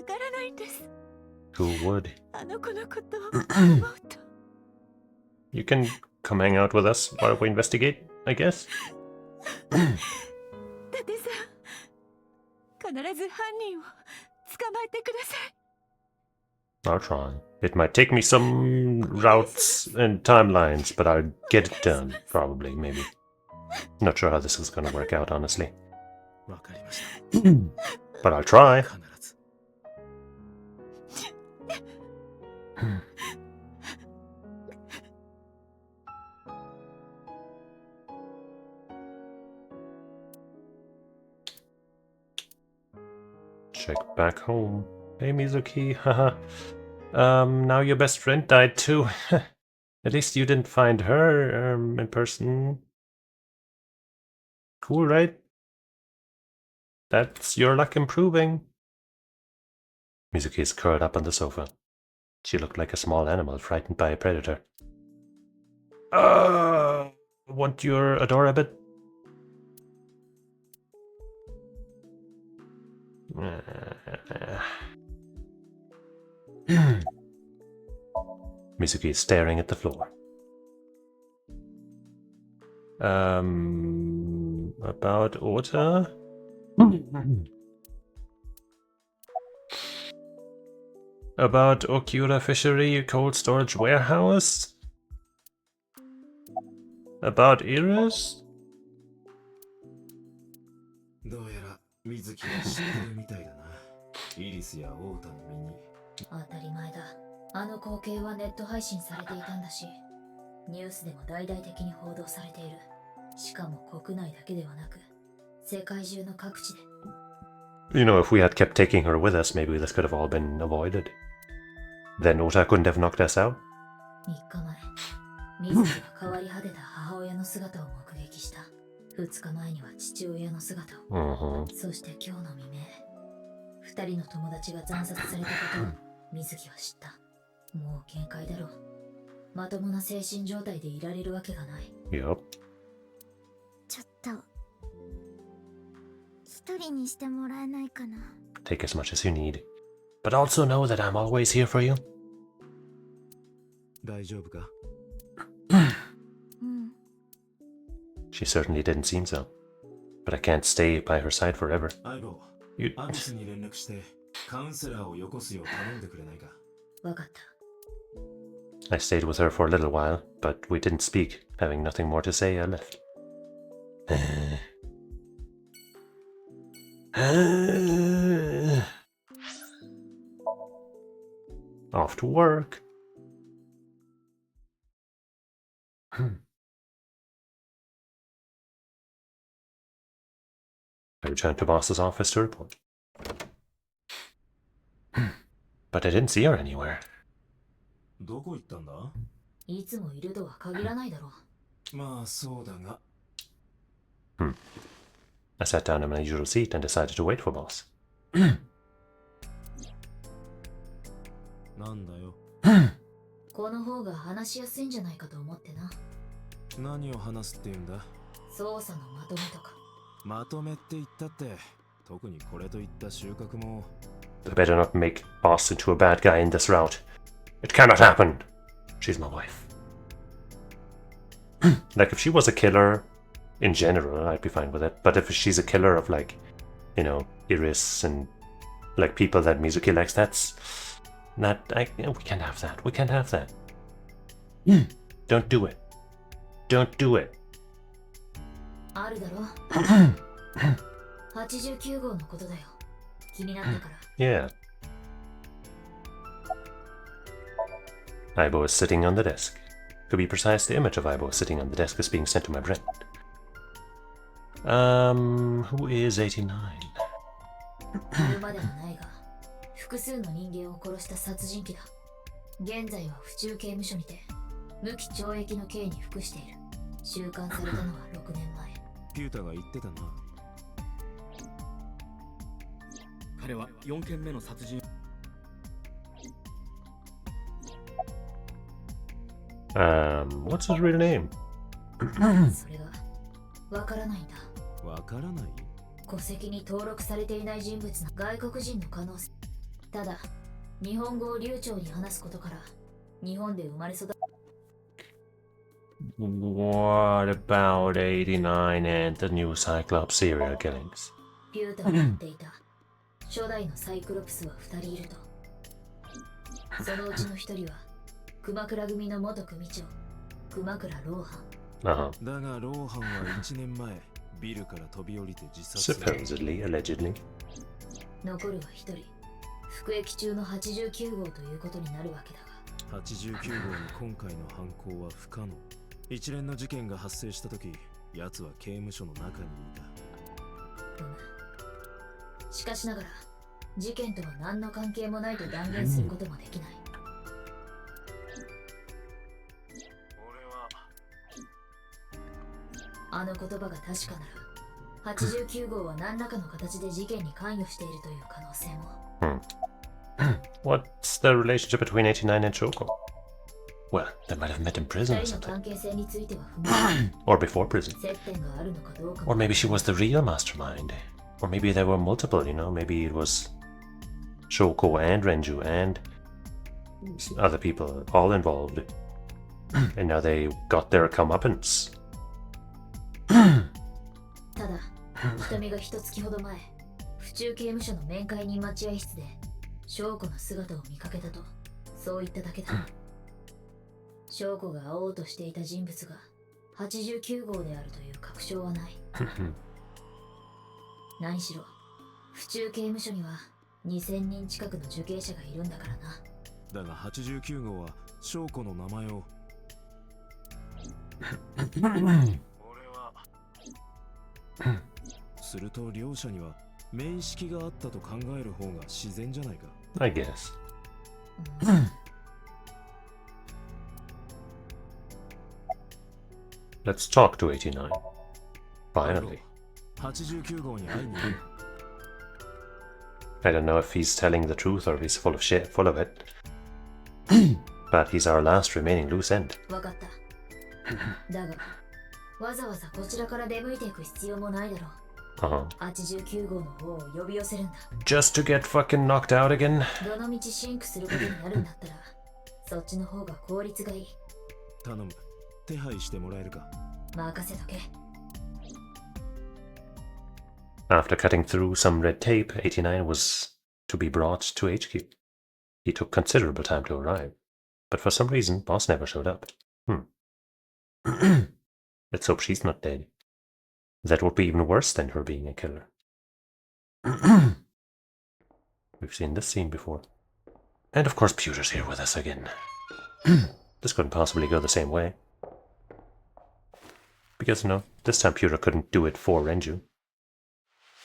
からないんです。 Who would? あの子のことを思うと。 You can come hang out with us while we investigate, I guess. タテさん、必ず犯人を捕まえてください。 I'll try. It might take me some routes and timelines, but I'll get it done, probably, maybe. Not sure how this is gonna work out, honestly. But I'll try. Check back home. Hey Mizuki, haha. Now your best friend died too. At least you didn't find her, in person. Cool, right? That's your luck improving. Mizuki is curled up on the sofa. She looked like a small animal frightened by a predator. Want your Adorabbit? Mizuki is staring at the floor. About Ota? About Okiura Fishery Cold Storage Warehouse? About Iris? どうやら水木が知ってるみたいだな。イリスやオータの身に。当たり前だ。あの光景はネット配信されていたんだし、ニュースでも大々的に報道されている。しかも国内だけではなく、世界中の各地で。You know, if we had kept taking her with us, maybe this could have all been avoided. Then Ota couldn't have knocked us out. 3日前、水木が変わり果てた母親の姿を目撃した。2日前には父親の姿を。そして今日の未明、2人の友達が惨殺されたことを水木は知った。もう限界だろう。まともな精神状態でいられるわけがない。Yup. ちょっと一人にしてもらえないかな。 Take as much as you need. But also know that I'm always here for you. 大丈夫か? She certainly didn't seem so. But I can't stay by her side forever. You... アビスに連絡してカウンセラーをよこすよう頼んでくれないか? わかった。 I stayed with her for a little while, but we didn't speak. Having nothing more to say, I left. Off to work. I returned to boss's office to report. But I didn't see her anywhere. どこ行ったんだ? いつもいるとは限らないだろう。まあそうだが。I sat down in my usual seat and decided to wait for boss. なんだよ。この方が話しやすいんじゃないかと思ってな。何を話すって言うんだ? 捜査のまとめとか。まとめって言ったって、特にこれといった収穫も。I better not make boss into a bad guy in this route. It cannot happen. She's my wife. Like, if she was a killer in general, I'd be fine with it. But if she's a killer of, like, you know, Iris and, like, people that Mizuki likes, that's not... we can't have that. We can't have that. Don't do it. Don't do it. あるだろ? 89号のことだよ。気になったから。Yeah. Aibo is sitting on the desk. To be precise, the image of Aibo sitting on the desk is being sent to my friend. Who is 89? 言うまでもないが、複数の人間を殺した殺人鬼だ。現在は府中刑務所にて無期懲役の刑に服している。収監されたのは6年前。ピュータが言ってたな。彼は4件目の殺人。What's his real name? それがわからないんだ。わからない？戸籍に登録されていない人物の外国人の可能性。ただ、日本語を流暢に話すことから、日本で生まれ育った。What about 89 and the new Cyclops serial killings? ピュータが言っていた。初代のサイクロプスは2人いると。そのうちの1人は、熊倉組の元組長、熊倉ローハン。だがローハンは1年前、ビルから飛び降りて自殺。Supposedly, allegedly. 残るは1人。服役中の89号ということになるわけだが。89号の今回の犯行は不可能。一連の事件が発生した時、奴は刑務所の中にいた。しかしながら、事件とは何の関係もないと断言することもできない。あの言葉が確かなら、89号は何らかの形で事件に関与しているという可能性も。What's the relationship between 89 and Shoko? Well, they might have met in prison or something. Or before prison. Or maybe she was the real mastermind. Or maybe there were multiple, you know? Maybe it was Shoko and Renju and other people all involved. And now they got their comeuppance. ただ、瞳が一月ほど前、府中刑務所の面会人待合室で翔子の姿を見かけたと、そう言っただけだ。翔子が会おうとしていた人物が89号であるという確証はない。何しろ、府中刑務所には2000人近くの受刑者がいるんだからな。だが89号は翔子の名前をすると両者には面識があったと考える方が自然じゃないか。I guess. Let's talk to 89. Finally. 89号に会いに行く。I don't know if he's telling the truth or if he's full of shit, full of it. But he's our last remaining loose end. わかった。だが、わざわざこちらから出向いていく必要もないだろう。89号の方を呼び寄せるんだ。Just to get fucking knocked out again? どの道シンクすることになるんだったら、そっちの方が効率がいい。頼む。手配してもらえるか。任せとけ。After cutting through some red tape, 89 was to be brought to HQ. He took considerable time to arrive, but for some reason, boss never showed up. Let's hope she's not dead. That would be even worse than her being a killer. We've seen this scene before. And of course, Pewter's here with us again. This couldn't possibly go the same way. Because, no, this time Pewter couldn't do it for Renju.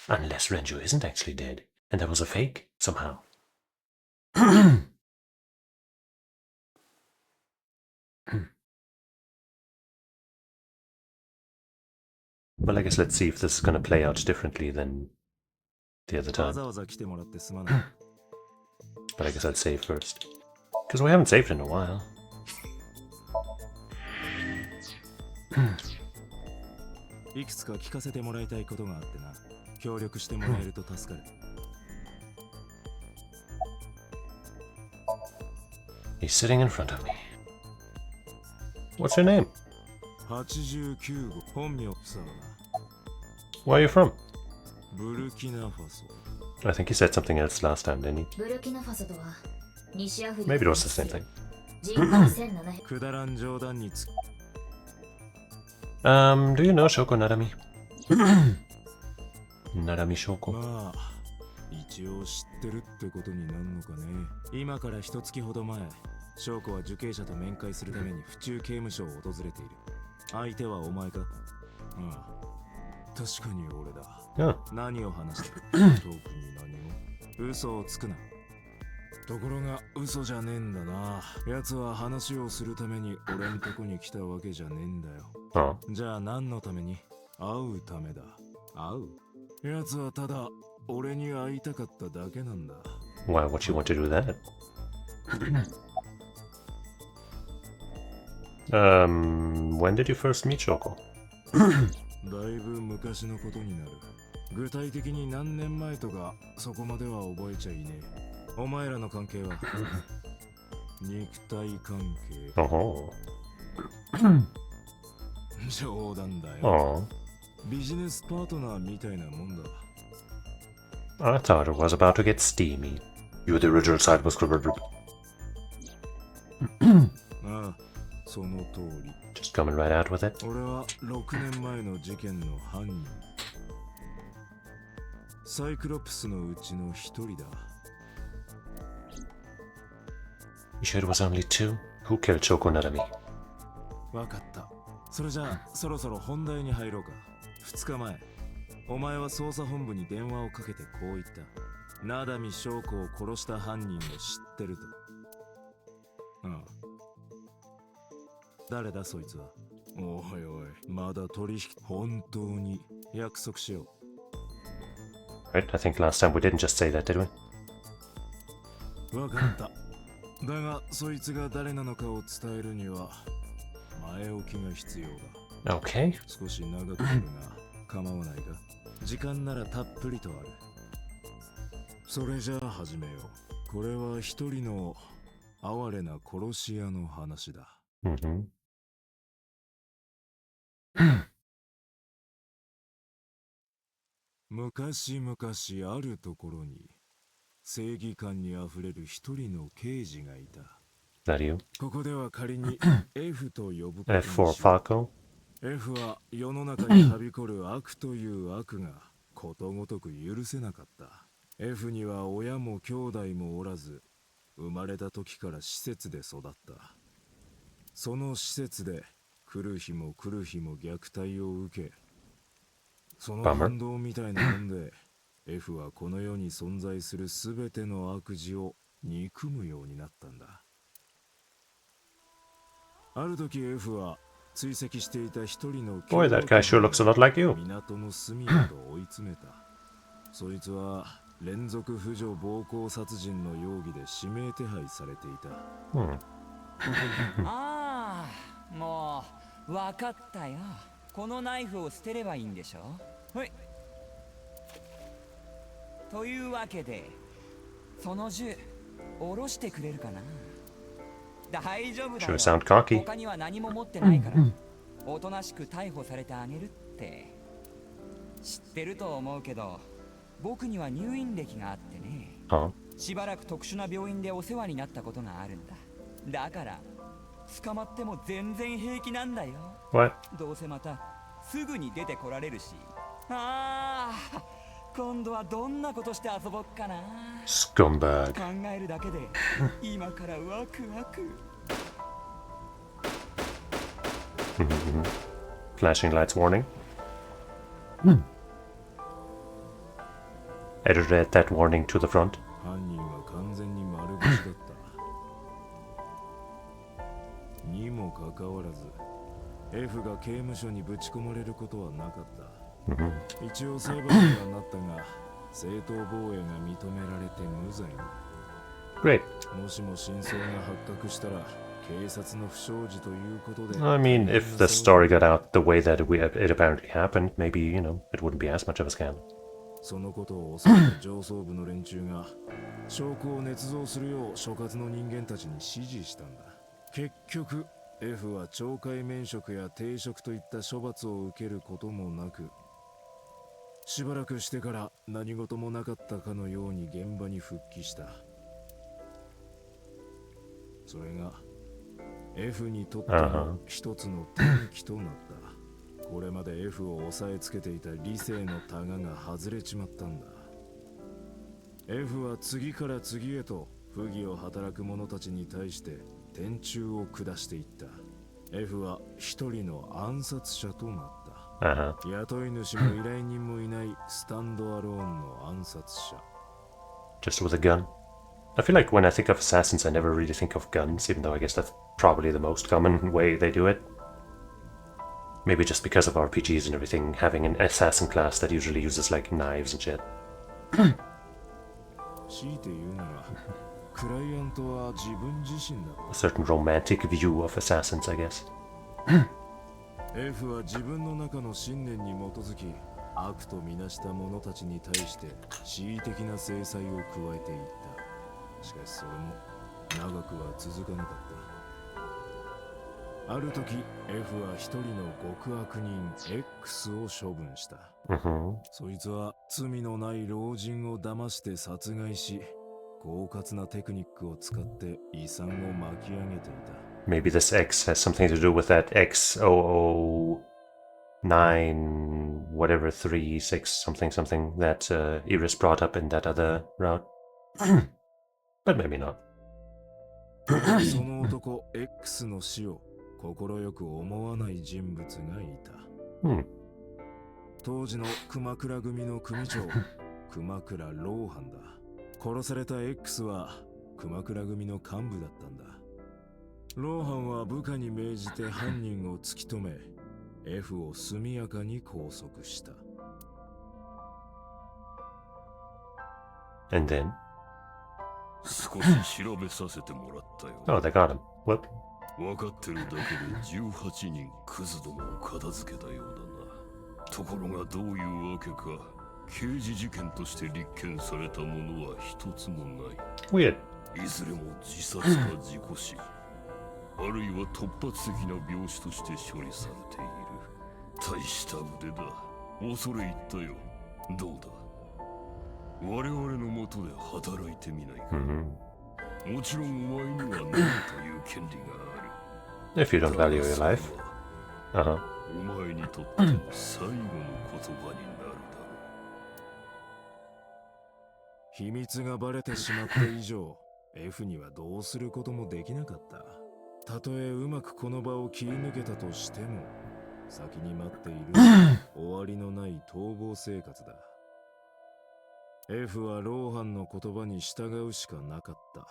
Unless Renju isn't actually dead, and that was a fake, somehow. Well, I guess let's see if this is going to play out differently than the other time. But I guess I'll save first. Because we haven't saved in a while. He's sitting in front of me. What's your name? Where are you from? I think he said something else last time, didn't he? Maybe it was the same thing. Do you know Shoko Narami? Narami Shoko? 一応知ってるってことになるのかね。今から一月ほど前、翔子は受刑者と面会するために府中刑務所を訪れている。相手はお前か？ああ、確かに俺だ。何を話してる？特に何も。嘘をつくな。ところが嘘じゃねえんだな。奴は話をするために俺んとこに来たわけじゃねえんだよ。じゃあ何のために？会うためだ。会う？奴はただ俺に会いたかっただけなんだ。Why would you want to do that? When did you first meet Shoko? だいぶ昔のことになる。具体的に何年前とかそこまでは覚えちゃいねえ。お前らの関係は肉体関係。冗談だよ。ビジネスパートナーみたいなもんだ。I thought it was about to get steamy. You the original side was ああ、その通り。Just coming right out with it. 俺は6年前の事件の犯人。サイクロプスのうちの一人だ。You sure it was only two? Who killed Shoko Narami? わかった。それじゃあそろそろ本題に入ろうか。2日前、お前は捜査本部に電話をかけてこう言った。ナダミ翔子を殺した犯人を知ってると。誰だそいつは。おいおい、まだ取引。本当に約束しよう。Right, I think last time we didn't just say that, did we? わかった。だがそいつが誰なのかを伝えるには前置きが必要だ。Okay. 少し長くなるが構わないか。時間ならたっぷりとある。それじゃあ始めよう。これは一人の哀れな殺し屋の話だ。昔々あるところに正義感にあふれる一人の刑事がいた。ここでは仮に F と呼ぶことにしよう。F for Farco? F は世の中にはびこる悪という悪がことごとく許せなかった。F には親も兄弟もおらず、生まれた時から施設で育った。その施設で来る日も来る日も虐待を受け、その反動みたいなもんでF はこの世に存在するすべての悪事を憎むようになったんだ。ある時 F は追跡していた一人の Boy, that guy sure looks a lot like you. 港の隅へと追い詰めた。そいつは連続婦女暴行殺人の容疑で指名手配されていた。ああ、もう分かったよ。このナイフを捨てればいいんでしょ。はい。というわけで、その銃下ろしてくれるかな。大丈夫だよ。Sure sound cocky. 他には何も持ってないから、おとなしく逮捕されてあげるって。知ってると思うけど、僕には入院歴があってね。しばらく特殊な病院でお世話になったことがあるんだ。だから捕まっても全然平気なんだよ。どうせまたすぐに出てこられるし。ああ、今度はどんなことして遊ぼっかな。Scumbag. 考えるだけで今からワクワク。Flashing lights warning. Editor add that warning to the front. 犯人は完全に丸腰だった。にもかかわらず F が刑務所にぶち込まれることはなかった。一応裁判にはなったが正当防衛が認められて無罪に。Great. もしも真相が発覚したら警察の不祥事ということで。I mean, if the story got out the way that it apparently happened, maybe, you know, it wouldn't be as much of a scandal. そのことを恐れた上層部の連中が証拠を捏造するよう所轄の人間たちに指示したんだ。結局 F は懲戒免職や停職といった処罰を受けることもなく、しばらくしてから何事もなかったかのように現場に復帰した。それが F にとっての一つの転機となった。これまで F を押さえつけていた理性のタガが外れちまったんだ。F は次から次へと不義を働く者たちに対して天誅を下していった。F は一人の暗殺者となった。雇い主も依頼人もいないスタンドアローンの暗殺者。Just with a gun? I feel like when I think of assassins, I never really think of guns, even though I guess that's probably the most common way they do it. Maybe just because of RPGs and everything, having an assassin class that usually uses like knives and shit. A certain romantic view of assassins, I guess. F は自分の中の信念に基づき悪とみなした者たちに対して恣意的な制裁を加えていった。しかしそれも長くは続かなかった。ある時 F は一人の極悪人 X を処分した。そいつは罪のない老人を騙して殺害し、狡猾なテクニックを使って遺産を巻き上げていた。Maybe this X has something to do with that X0009 whatever 36 something something that Iris brought up in that other route. But maybe not. その男 X の死を快く思わない人物がいた。当時の熊倉組の組長熊倉老藩だ。殺された X は熊倉組の幹部だったんだ。老藩は部下に命じて犯人を突き止め F を速やかに拘束した。And then? 少し調べさせてもらったよ。Oh, they got him. What? 分かってるだけで18人クズどもを片付けたようだな。ところがどういうわけか刑事事件として立件されたものは一つもない。Weird. いずれも自殺か事故死、あるいは突発的な病死として処理されている。大した腕だ。恐れ入ったよ。どうだ、我々のもとで働いてみないか。もちろんお前には何という権利がある。If you don't value your life. お前にとっての最後の言葉になるだろう。秘密がバレてしまった以上F にはどうすることもできなかった。たとえうまくこの場を切り抜けたとしても先に待っている終わりのない逃亡生活だ。F は老藩の言葉に従うしかなかった。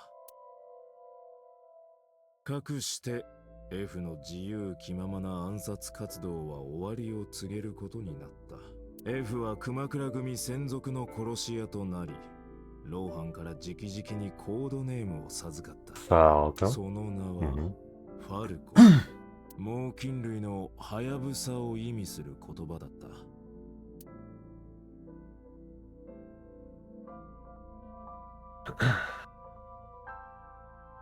かくして F の自由気ままな暗殺活動は終わりを告げることになった。F は熊倉組専属の殺し屋となり、老藩から直々にコードネームを授かった。その名は、ファルコ。猛禽類のハヤブサを意味する言葉だった。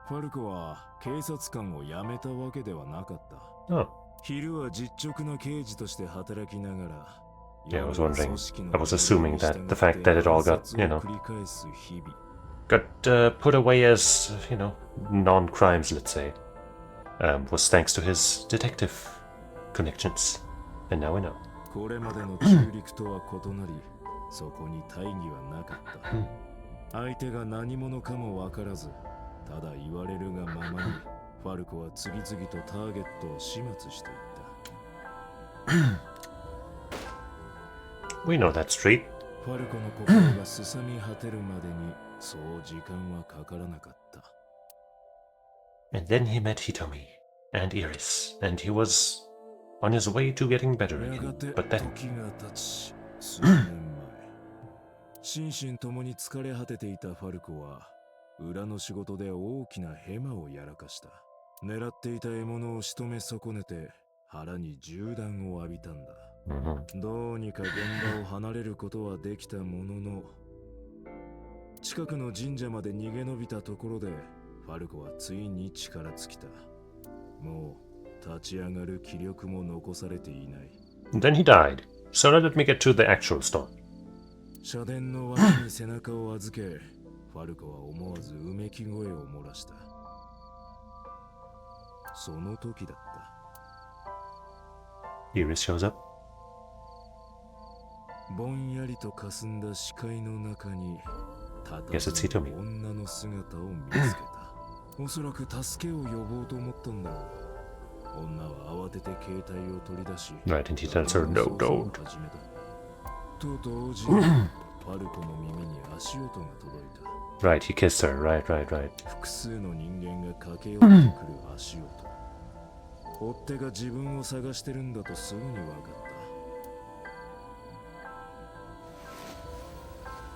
ファルコは警察官を辞めたわけではなかった。昼は実直な刑事として働きながら、Yeah, I was wondering. I was assuming that the fact that it all got, got put away as, non-crimes, let's say, was thanks to his detective connections. And now we know. これまでの中陸とは異なり、そこに大義はなかった。相手が何者かもわからず、ただ言われるがままに、ファルコは次々とターゲットを始末していった。We know that street. ファルコの心がすさみ果てるまでにそう時間はかからなかった。And then he met Hitomi and Iris, and he was on his way to getting better again. But then... 時が経ち、数年前、心身ともに疲れ果てていたファルコは、裏の仕事で大きなヘマをやらかした。狙っていた獲物を仕留め損ねて、腹に銃弾を浴びたんだ。どうにか現場を離れることはできたものの、近くの神社まで逃げ延びたところでファルコはついに力尽きた。もう立ち上がる気力も残されていない。Then he died. So now let me get to the actual story. 社殿の脇に背中を預け、ファルコは思わずうめき声を漏らした。その時だった。Iris shows up. ぼんやりと霞んだ視界の中にただ女の姿を見つけた。おそらく助けを呼ぼうと思ったんだろう。女は慌てて携帯を取り出し、Right, and he tells her, no, don't. と同時にファルコの耳に足音が届いた。Right, he kissed her. Right. 複数の人間が駆け寄ってくる足音。追っ手が自分を探してるんだとすぐに分かった。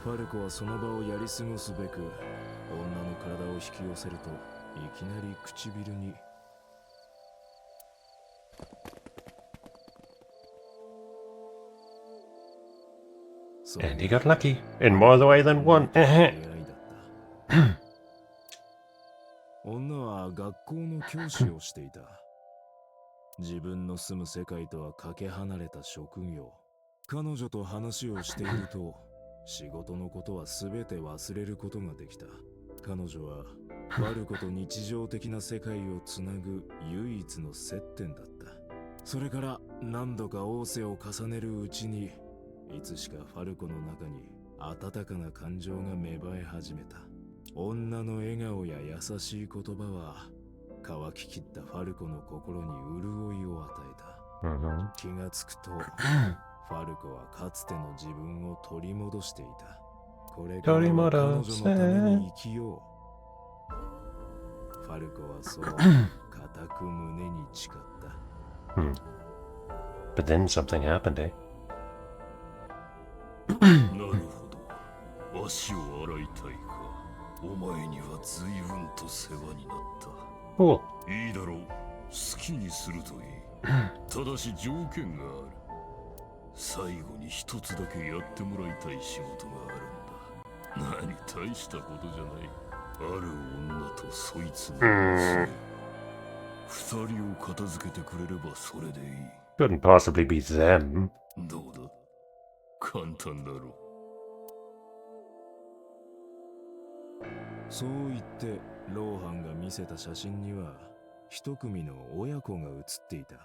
ファルコはその場をやり過ごすべく、女の体を引き寄せると、いきなり唇に。And he got lucky in more the way than one. 女は学校の教師をしていた。自分の住む世界とはかけ離れた職業。彼女と話をしていると、仕事のことは全て忘れることができた。彼女はファルコと日常的な世界をつなぐ唯一の接点だった。それから何度か仰せを重ねるうちに、いつしかファルコの中に温かな感情が芽生え始めた。女の笑顔や優しい言葉は乾ききったファルコの心に潤いを与えた。気がつくとファルコはかつての自分を取り戻していた。これからは彼女のために生きよう。ファルコはそう固く胸に誓った。But then something happened, eh? なるほど。足を洗いたいか。お前には随分と世話になった。いいだろう。好きにするといい。ただし条件がある。最後に一つだけやってもらいたい仕事があるんだ。何大したことじゃない。ある女とそいつの娘。二人を片付けてくれればそれでいい。Couldn't possibly be them. どうだ？簡単だろう。そう言ってローハンが見せた写真には一組の親子が写っていた。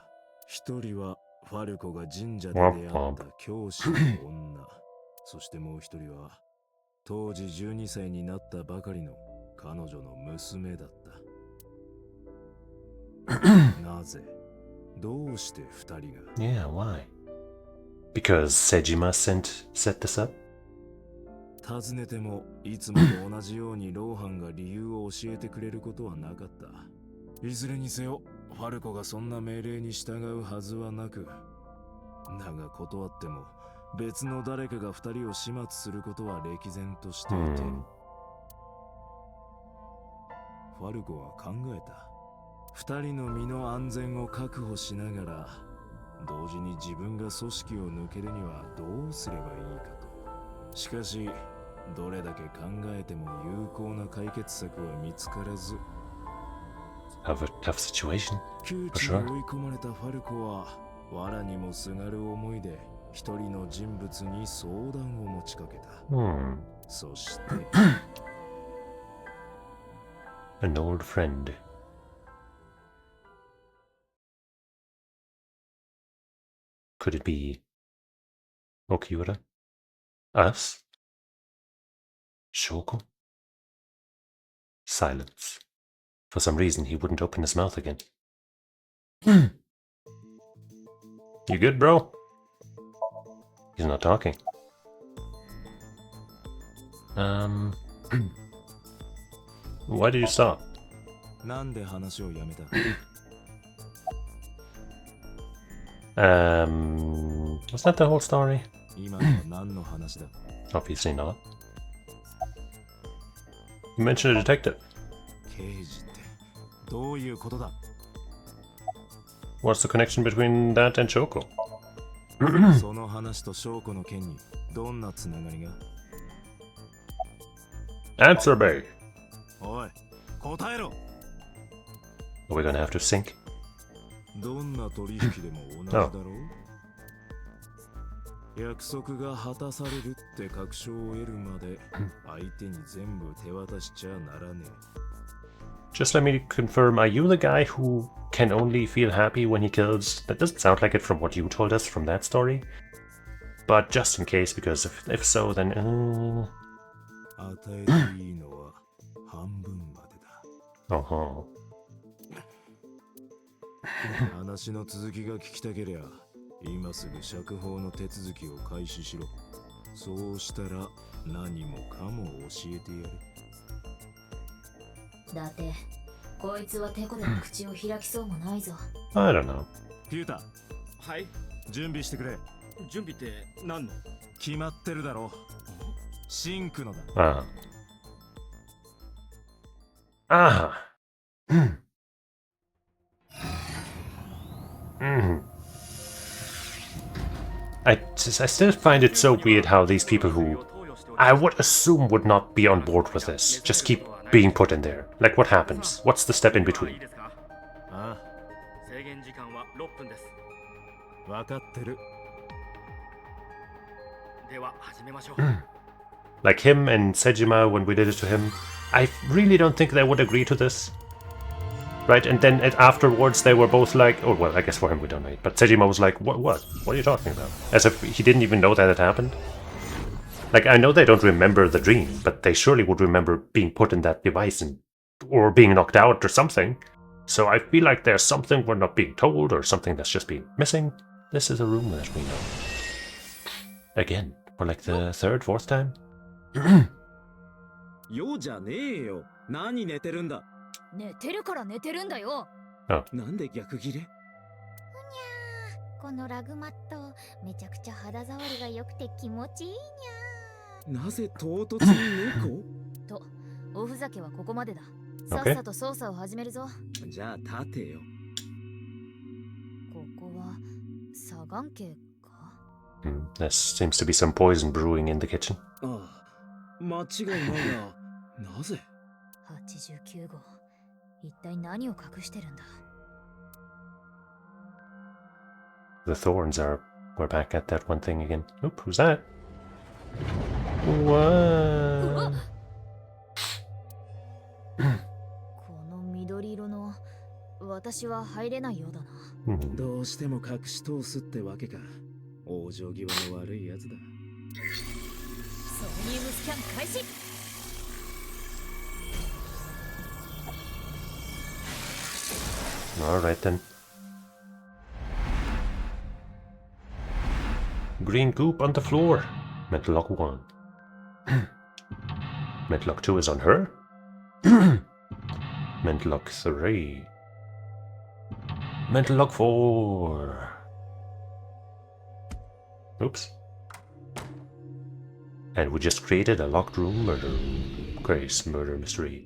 一人はファルコが神社で出会った教師の女。そしてもう一人は当時12歳になったばかりの彼女の娘だった。なぜ？どうして二人が？ Yeah, why? Because Sejima set this up? 尋ねてもいつもと同じようにローハンが理由を教えてくれることはなかった。いずれにせよファルコがそんな命令に従うはずはなく、だが断っても別の誰かが二人を始末することは歴然としていて、ファルコは考えた。二人の身の安全を確保しながら同時に自分が組織を抜けるにはどうすればいいかと。しかしどれだけ考えても有効な解決策は見つからず、Have a tough situation, 窮 for 地に sure. 追い込まれたファルコは藁にもすがる思いで一人の人物に相談を持ちかけた。そして An old friend. Could it be Okiura? Us? Shoko? Silence. For some reason, he wouldn't open his mouth again. You good, bro? He's not talking. Why did you stop? なんで話をやめた？ Was that the whole story? 今のは何の話だ？ Obviously not. You mentioned a detective. 刑事ってどういうことだ？ What's the connection between that and Shoko? その話と証拠の件にどんなつながりが？ Answer me! おい、答えろ！ Are we gonna have to sync? どんな取引でも同じだろう？約束が果たされるって確証を得るまで相手に全部手渡しちゃならねえ。 Just let me confirm, are you the guy who can only feel happy when he kills? That doesn't sound like it from what you told us from that story. But just in case, because if so, then... 与えていいのは半分までだ。話の続きが聞きたけりゃ、今すぐ釈放の手続きを開始しろ。そうしたら何もかも教えてやる。だってこいつはテコでも口を開きそうもないぞ。 I don't know. ピュータ、はい。準備してくれ。準備って何の？決まってるだろ。シンクのだ。Ah. I still find it so weird how these people who I would assume would not be on board with this just keep being put in there. Like, what happens? What's the step in between? Like him and Sejima, when we did it to him, I really don't think they would agree to this. Right, and then afterwards they were both like, oh, well, I guess for him we don't know, but Sejima was like, what are you talking about? As if he didn't even know that it happened. Like, I know they don't remember the dream, but they surely would remember being put in that device or being knocked out or something. So I feel like there's something we're not being told or something that's just being missing. This is a room that we know. Again, for like the third, fourth time? よじゃねえよ。何寝てるんだ。寝てるから寝てるんだよ。なんで逆ギレ？ふにゃー、このラグマットめちゃくちゃ肌触りが良くて気持ちいいにゃー。なぜ唐突に猫？と、おふざけはここまでだ。さっさと操作を始めるぞ。じゃあ立てよ。ここはサガン家か。There seems to be some poison brewing in the kitchen. ああ、間違いないが、なぜ？89号、一体何を隠してるんだ？ The thorns are... We're back at that one thing again. Oop, who's that? What? この緑色の私は入れないようだな。どうしても隠し通すってわけか。往生際の悪いやつだ。ソニウムスキャン開始。Alright then. Green goop on the floor. Mental lock 1. Mental lock 2 is on her. Mental lock 3. Mental lock 4. Oops. And we just created a locked room murder case murder mystery.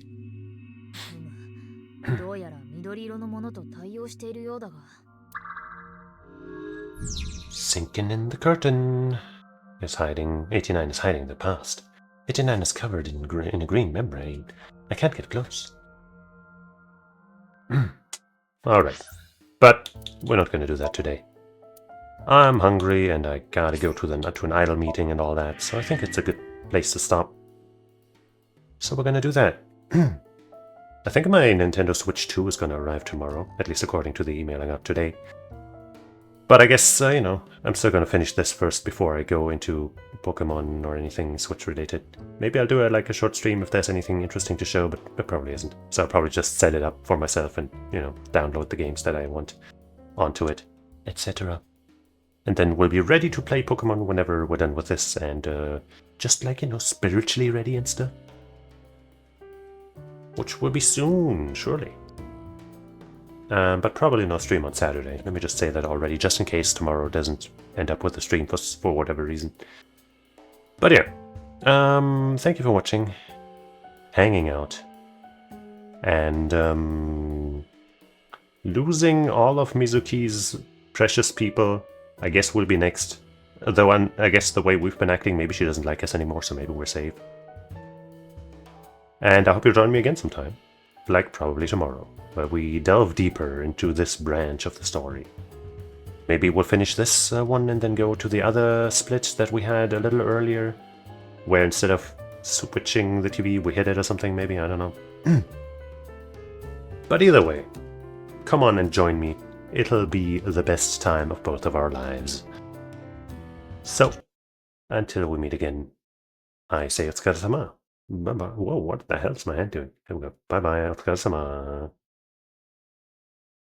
どうやら緑色のものと対応しているようだが。Sinking in the curtain. Is hiding. 89 is hiding the past. 89 is covered in a green membrane. I can't get close. Alright. But we're not going to do that today. I'm hungry and I gotta go to an idol meeting and all that, so I think it's a good place to stop. So we're gonna do that. I think my Nintendo Switch 2 is gonna arrive tomorrow, at least according to the email I got today. But I guess, you know, I'm still gonna finish this first before I go into Pokemon or anything Switch related. Maybe I'll do a short stream if there's anything interesting to show, but there probably isn't. So I'll probably just set it up for myself and, you know, download the games that I want onto it, etc. And then we'll be ready to play Pokemon whenever we're done with this, and just like, you know, spiritually ready and stuff. Which will be soon, surely. But probably no stream on Saturday. Let me just say that already, just in case tomorrow doesn't end up with a stream for whatever reason. But yeah, thank you for watching, hanging out, and losing all of Mizuki's precious people. I guess we'll be next. Though I guess the way we've been acting, maybe she doesn't like us anymore, so maybe we're safe. And I hope you'll join me again sometime. Like probably tomorrow, where we delve deeper into this branch of the story. Maybe we'll finish this one and then go to the other split that we had a little earlier, where instead of switching the TV, we hit it or something, maybe, I don't know. But either way, come on and join me. It'll be the best time of both of our lives. So, until we meet again, I say otsukaresama. Bye-bye. Whoa, what the hell's my hand doing? Here we go. Bye-bye, otsukaresama.